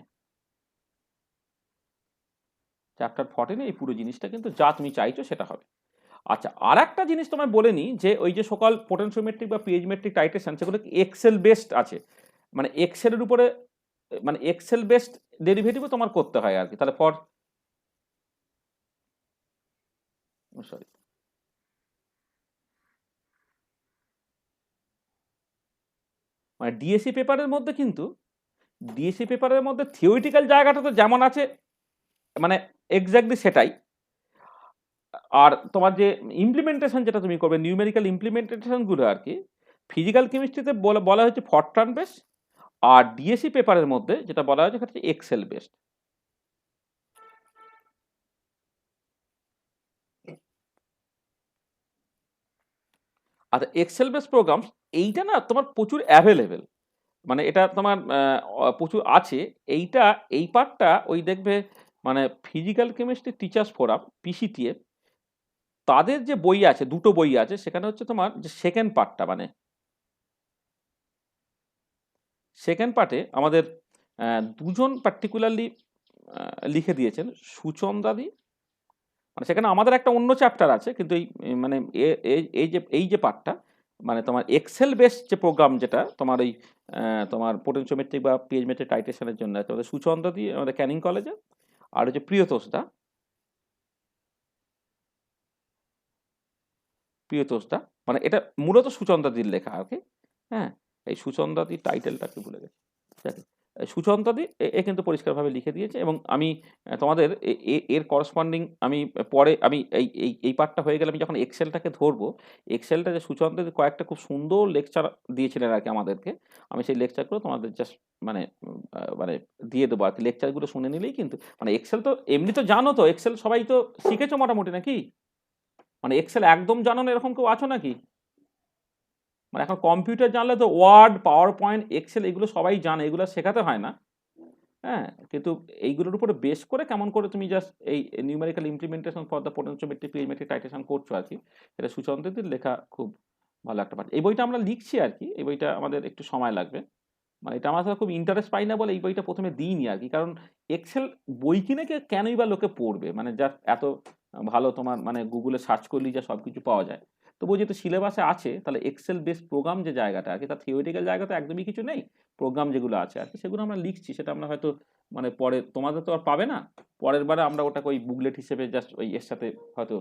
Speaker 1: চ্যাপ্টার 14-এ এই পুরো জিনিসটা কিন্তু যা তুমি চাইছো সেটা হবে। আচ্ছা, আর একটা জিনিস তোমায় বলে নিই যে ওই যে সকল পোটেনশিওমেট্রিক বা পিএইচমেট্রিক টাইট্রেশন সেগুলো এক্সেল বেসড আছে, মানে এক্সেলের উপরে, মানে এক্সেল বেসড ডেরিভেটিভও তোমার করতে হয় আর কি। তাহলে সরি, মানে ডিএসসি পেপারের মধ্যে কিন্তু ডিএসসি পেপারের মধ্যে থিওরিটিক্যাল জায়গাটা তো যেমন আছে মানে এক্স্যাক্টলি সেটাই। আর তোমার যে ইমপ্লিমেন্টেশন যেটা তুমি করবে নিউমেরিক্যাল ইমপ্লিমেন্টেশনগুলো আর কি ফিজিক্যাল কেমিস্ট্রিতে বলা হয়েছে ফরট্রান বেস, আর ডিএসসি পেপারের মধ্যে যেটা বলা হয়েছে সেটা হচ্ছে এক্সেল বেসড। আচ্ছা, এক্সেল বেস প্রোগ্রামস এইটা না তোমার প্রচুর অ্যাভেলেবেল, মানে এটা তোমার প্রচুর আছে। এইটা এই পার্টটা ওই দেখবে মানে ফিজিক্যাল কেমিস্ট্রি টিচার্স ফোরাম পিসিটিএফ তাদের যে বই আছে, দুটো বই আছে, সেখানে হচ্ছে তোমার যে সেকেন্ড পার্টটা, মানে সেকেন্ড পার্টে আমাদের দুজন পার্টিকুলারলি লিখে দিয়েছেন, সুচন্দ্রাদি। মানে সেখানে আমাদের একটা অন্য চ্যাপ্টার আছে, কিন্তু মানে এই যে পার্টটা মানে তোমার এক্সেল বেস যে প্রোগ্রাম যেটা তোমার ওই তোমার পোটেনশিওমেট্রিক বা পিএইচমেট্রিক টাইট্রেশনের জন্য আছে, আমাদের সুচন্দ্রাদি আমাদের ক্যানিং কলেজে, আর হচ্ছে প্রিয়তোষদা মানে এটা মূলত সুচন্দ্রাদির লেখা আর কি। হ্যাঁ, এই সুচন্দ্রাদির টাইটেলটা কি ভুলে গেছি, সুচন্দ্রাদি এ কিন্তু পরিষ্কারভাবে লিখে দিয়েছে। এবং আমি তোমাদের এর করসপন্ডিং আমি পরে আমি এই পার্টটা হয়ে গেলে আমি যখন এক্সেলটাকে ধরবো, এক্সেলটা যে সুচন্দ্রাদি কয়েকটা খুব সুন্দর লেকচার দিয়েছিলেন আর কি আমাদেরকে, আমি সেই লেকচারগুলো তোমাদের জাস্ট মানে মানে দিয়ে দেবো আর কি। লেকচারগুলো শুনে নিলেই কিন্তু মানে এক্সেল তো এমনি তো জানো, তো এক্সেল সবাই তো শিখেছো মোটামুটি নাকি? মানে এক্সেল একদম জানো না এরকম কেউ আছো নাকি? মানে এখন কম্পিউটার জানলে তো ওয়ার্ড, পাওয়ার পয়েন্ট, এক্সেল এগুলো সবাই জানে, এগুলো শেখাতে হয় না। হ্যাঁ, কিন্তু এইগুলোর উপরে বেস করে কেমন করে তুমি জাস্ট এই numerical implementation for the potentiometric pH metric titration করছো আর কি, এটা সুচন্দ্রাদির লেখা খুব ভালো একটা পার্ট। এই বইটা আমরা লিখছি আর কি, এই বইটা আমাদের একটু সময় লাগবে। মানে এটা আমার খুব ইন্টারেস্ট পাই না বলে এই বইটা প্রথমে দিইনি আর কি, কারণ এক্সেল বই কিনে কেনই বা লোকে পড়বে, মানে যা এত ভালো তোমার মানে গুগলে সার্চ করলেই যা সব কিছু পাওয়া যায়। তবুও যেহেতু সিলেবাসে আছে, তাহলে এক্সেল বেস প্রোগ্রাম যে জায়গাটা আর কি, তার থিওরিটিক্যাল জায়গা তো একদমই কিছু নেই। প্রোগ্রাম যেগুলো আছে আর কি সেগুলো আমরা লিখছি, সেটা আমরা হয়তো মানে পরে তোমাদের তো আর পাবে না, পরের বারে আমরা ওটাকে ওই বুকলেট হিসেবে জাস্ট ওই এর সাথে হয়তো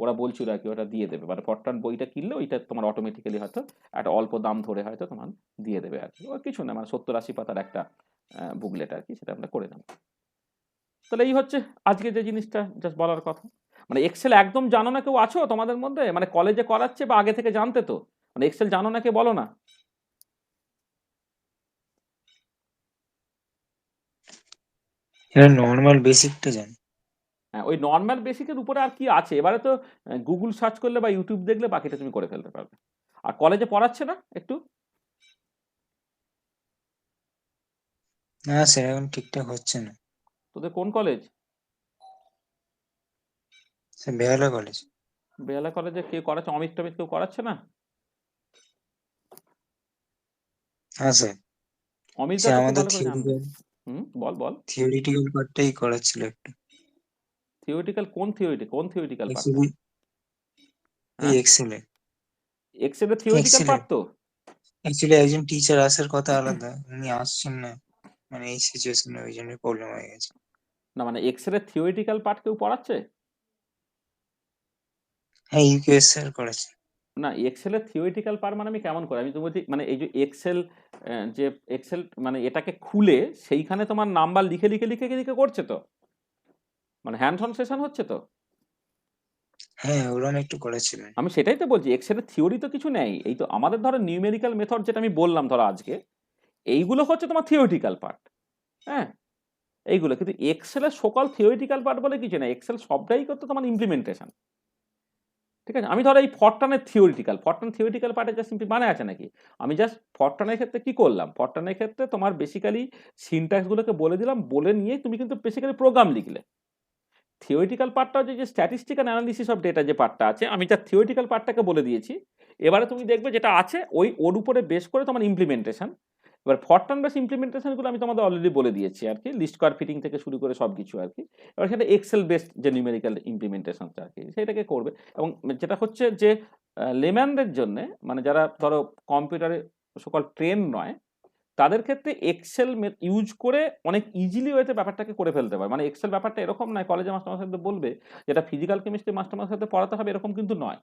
Speaker 1: ওরা বলছিল আর কি ওটা দিয়ে দেবে, মানে ফরট্রান বইটা কিনলে ওইটা তোমার অটোমেটিক্যালি হয়তো একটা অল্প দাম ধরে হয়তো তোমার দিয়ে দেবে আর কি। ওর কিছু না, মানে 70-80 পাতার একটা বুকলেট আর কি, সেটা আমরা করে নেব। তাহলে এই হচ্ছে আজকে যে জিনিসটা জাস্ট বলার কথা। মানে এক্সেল একদম জানো না কেউ আছো তোমাদের মধ্যে, মানে কলেজে করাচ্ছে বা আগে থেকে জানতে, তো মানে এক্সেল জানো না কে বলো না?
Speaker 6: এটা নর্মাল বেসিকটা জানি।
Speaker 1: হ্যাঁ, ওই নর্মাল বেসিকের উপরে আর কি আছে, এবারে তো গুগল সার্চ করলে বা ইউটিউব দেখলে বাকিটা তুমি করে ফেলতে পারবে। আর কলেজে পড়াচ্ছে না একটু?
Speaker 6: না স্যার, এখন ঠিকঠাক হচ্ছে না।
Speaker 1: তোদের কোন কলেজ?
Speaker 6: স্যার বেহালা কলেজ।
Speaker 1: বেহালা কলেজে কে করাচ্ছে? অমিত টমিত কেউ করাচ্ছে না?
Speaker 6: হ্যাঁ স্যার,
Speaker 1: অমিত দা
Speaker 6: স্যার
Speaker 1: তো খুব
Speaker 6: আমাদের
Speaker 1: ভালো করে জানবে। বল বল।
Speaker 6: থিওরিটিক্যাল পার্টটাই করাচ্ছিল একটু।
Speaker 1: থিওরিটিক্যাল কোন থিওরিটিক্যাল পার্ট?
Speaker 6: অ্যাকচুয়ালি এই
Speaker 1: হ্যাঁ,
Speaker 6: এক্সেলে
Speaker 1: এক্সেলের থিওরিটিক্যাল পার্ট তো
Speaker 6: অ্যাকচুয়ালি একজন টিচার আসার কথা আলাদা, উনি আসছেন না, মানে এই সিচুয়েশনে ওই জন্য প্রবলেম হয়ে গেছে।
Speaker 1: না, মানে এক্সেলের থিওরিটিক্যাল পার্ট কেউ পড়াচ্ছে?
Speaker 6: হ্যাঁ, ইউকেএস স্যার করেছে।
Speaker 1: না, এক্সেলের থিওরিটিক্যাল পার্ট মানে আমি কেমন করে, আমি তো বলছি মানে এই যে এক্সেল যে এক্সেল মানে এটাকে খুলে সেইখানে তোমার নাম্বার লিখে লিখে লিখে লিখে করছে তো, মানে হ্যান্ডস অন সেশন হচ্ছে তো।
Speaker 6: হ্যাঁ, ওরকম একটু করেছিলেন।
Speaker 1: আমি সেটাই তো বলছি, এক্সেলের থিওরি তো কিছু নেই। এই তো আমাদের ধরো নিউমেরিক্যাল মেথড যেটা আমি বললাম ধরো আজকে, এইগুলো হচ্ছে তোমার থিওরিটিক্যাল পার্ট। হ্যাঁ, এইগুলো কিন্তু এক্সেলের সকল থিওরিটিক্যাল পার্ট বলে কিছু না, এক্সেল সবটাই করতে তোমার ইমপ্লিমেন্টেশন। ঠিক আছে, আমি ধরো এই ফরট্রানের থিওরিটিক্যাল পার্টে জাস্ট সিম্পলি মানে আছে নাকি, আমি জাস্ট ফরট্রানের ক্ষেত্রে কি করলাম, ফরট্রানের ক্ষেত্রে তোমার বেসিক্যালি সিনট্যাক্সগুলোকে বলে দিলাম, বলে নিয়ে তুমি কিন্তু বেসিক্যালি প্রোগ্রাম লিখলে। থিওরিটিক্যাল পার্টটা যে স্ট্যাটিস্টিক্যাল অ্যানালিসিস অফ ডেটা যে পার্টটা আছে, আমি যা থিওরিটিক্যাল পার্টটাকে বলে দিয়েছি, এবারে তুমি দেখবে যেটা আছে ওর উপরে বেস করে তোমার ইমপ্লিমেন্টেশন। এবার ফরট্রান বেস ইমপ্লিমেন্টেশনগুলো আমি তোমাদের অলরেডি বলে দিয়েছি আর কি, লিস্ট স্কয়ার ফিটিং থেকে শুরু করে সব কিছু আর কি। এবার সেটা এক্সেল বেসড যে নিউমেরিক্যাল ইমপ্লিমেন্টেশনটা আর কি, সেটাকে করবে। এবং যেটা হচ্ছে যে লেম্যানদের জন্য, মানে যারা ধরো কম্পিউটারে সকল ট্রেন নয়, তাদের ক্ষেত্রে এক্সেল ইউজ করে অনেক ইজিলি ওয়েতে ব্যাপারটাকে করে ফেলতে পারে। মানে এক্সেল ব্যাপারটা এরকম নয় কলেজে মাস্টারমশাইদের বলবে যেটা ফিজিক্যাল কেমিস্ট্রি মাস্টারমশাইদের পড়াতে হবে, এরকম কিন্তু নয়।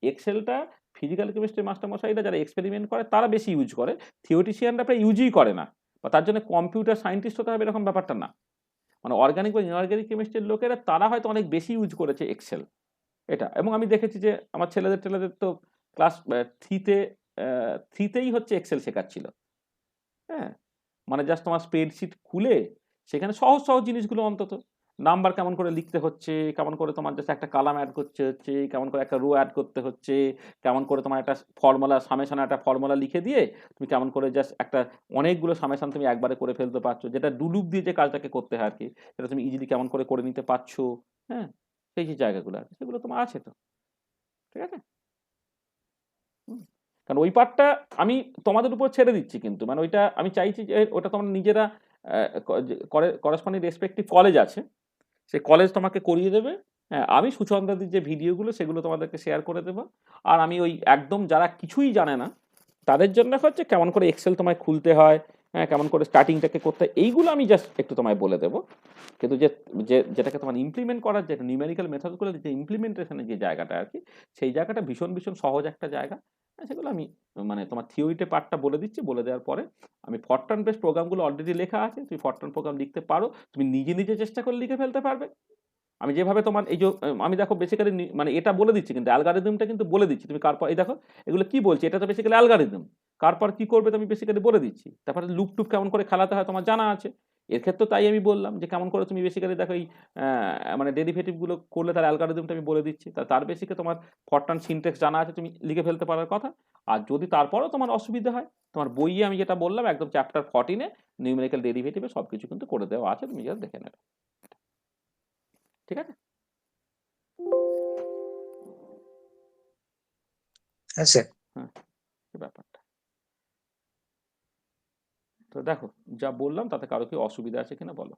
Speaker 1: এক্সেলটা ফিজিক্যাল কেমিস্ট্রি মাস্টারমশাইরা যারা এক্সপেরিমেন্ট করে তারা বেশি ইউজ করে, থিওরিটিশিয়ানরা প্রায় ইউজই করে না, বা তার জন্য কম্পিউটার সায়েন্টিস্ট হতে হবে এরকম ব্যাপারটা না। মানে অর্গানিক বা ইনঅর্গানিক কেমিস্ট্রির লোকেরা তারা হয়তো অনেক বেশি ইউজ করেছে এক্সেল এটা। এবং আমি দেখেছি যে আমার ছেলেদের তো ক্লাস থ্রিতেই হচ্ছে এক্সেল শেখাচ্ছিল। হ্যাঁ, মানে জাস্ট তোমার স্প্রেডশিট খুলে সেখানে সহজ সহজ জিনিসগুলো, অন্তত নাম্বার কেমন করে লিখতে হচ্ছে, কেমন করে তোমার জাস্ট একটা কালাম অ্যাড করতে হচ্ছে, কেমন করে একটা রো অ্যাড করতে হচ্ছে, কেমন করে তোমার একটা ফর্মুলা সামেশন একটা ফর্মুলা লিখে দিয়ে তুমি কেমন করে জাস্ট একটা অনেকগুলো সামেশন তুমি একবারে করে ফেলতে পারছো, যেটা ডুলুপ দিয়ে যে কাজটাকে করতে হয় আর কি, সেটা তুমি ইজিলি কেমন করে নিতে পারছো। হ্যাঁ, সেই যে জায়গাগুলো আর কি, সেগুলো তোমার আছে তো। ঠিক আছে, কারণ ওই পার্টটা আমি তোমাদের উপর ছেড়ে দিচ্ছি, কিন্তু মানে ওইটা আমি চাইছি যে ওটা তোমরা নিজেরা করেসপন্ডিং রেসপেক্টিভ কলেজ আছে, সেই কলেজ তোমাকে করিয়ে দেবে। হ্যাঁ, আমি সুচন্দ্রাদির যে ভিডিওগুলো সেগুলো তোমাদেরকে শেয়ার করে দেবো। আর আমি ওই একদম যারা কিছুই জানে না তাদের জন্য হচ্ছে কেমন করে এক্সেল তোমায় খুলতে হয়, হ্যাঁ, কেমন করে স্টার্টিংটাকে করতে হয়, এইগুলো আমি জাস্ট একটু তোমায় বলে দেবো। কিন্তু যেটাকে তোমার ইমপ্লিমেন্ট করার, যেটা নিউমেরিক্যাল মেথডগুলো যে ইমপ্লিমেন্টেশনের যে জায়গাটা আর কি, সেই জায়গাটা ভীষণ ভীষণ সহজ একটা জায়গা। হ্যাঁ, সেগুলো আমি মানে তোমার থিওরিতে পার্টটা বলে দিচ্ছি, বলে দেওয়ার পরে আমি ফরট্রান বেস প্রোগ্রামগুলো অলরেডি লেখা আছে, তুমি ফরট্রান প্রোগ্রাম লিখতে পারো, তুমি নিজে নিজে চেষ্টা করে লিখে ফেলতে পারবে। আমি যেভাবে তোমার এই যে আমি দেখো বেসিক্যালি মানে এটা বলে দিচ্ছি, কিন্তু অ্যালগরিদমটা কিন্তু বলে দিচ্ছি, তুমি কার পর এই দেখো এগুলো কি বলছি, এটা তো বেসিক্যালি অ্যালগরিদম, কার পর কি করবে তুমি বেসিক্যালি বলে দিচ্ছি। তারপরে লুপ টুপ কেমন করে খেলাতে হয় তোমার জানা আছে, এর ক্ষেত্রে তাই আমি বললাম যে কেমন করে তুমি বেসিক্যালি দেখো এই মানে ডেরিভেটিভগুলো করলে তার অ্যালগরিদমটা আমি বলে দিচ্ছি, তার বেসিকে তোমার ফরট্রান সিনট্যাক্স জানা আছে, তুমি লিখে ফেলতে পারার কথা। আর যদি তারপরেও তোমার অসুবিধা হয়, তোমার বইয়ে আমি যেটা বললাম একদম চ্যাপ্টার 14-এ নিউমেরিক্যাল ডেরিভেটিভে সব কিছু কিন্তু করে দেওয়া আছে, তুমি যা দেখে নেবে। ঠিক আছে,
Speaker 6: হ্যাঁ স্যার।
Speaker 1: হ্যাঁ, এই ব্যাপারটা তো দেখো, যা বললাম তাতে কারো কি অসুবিধা আছে কিনা বলো।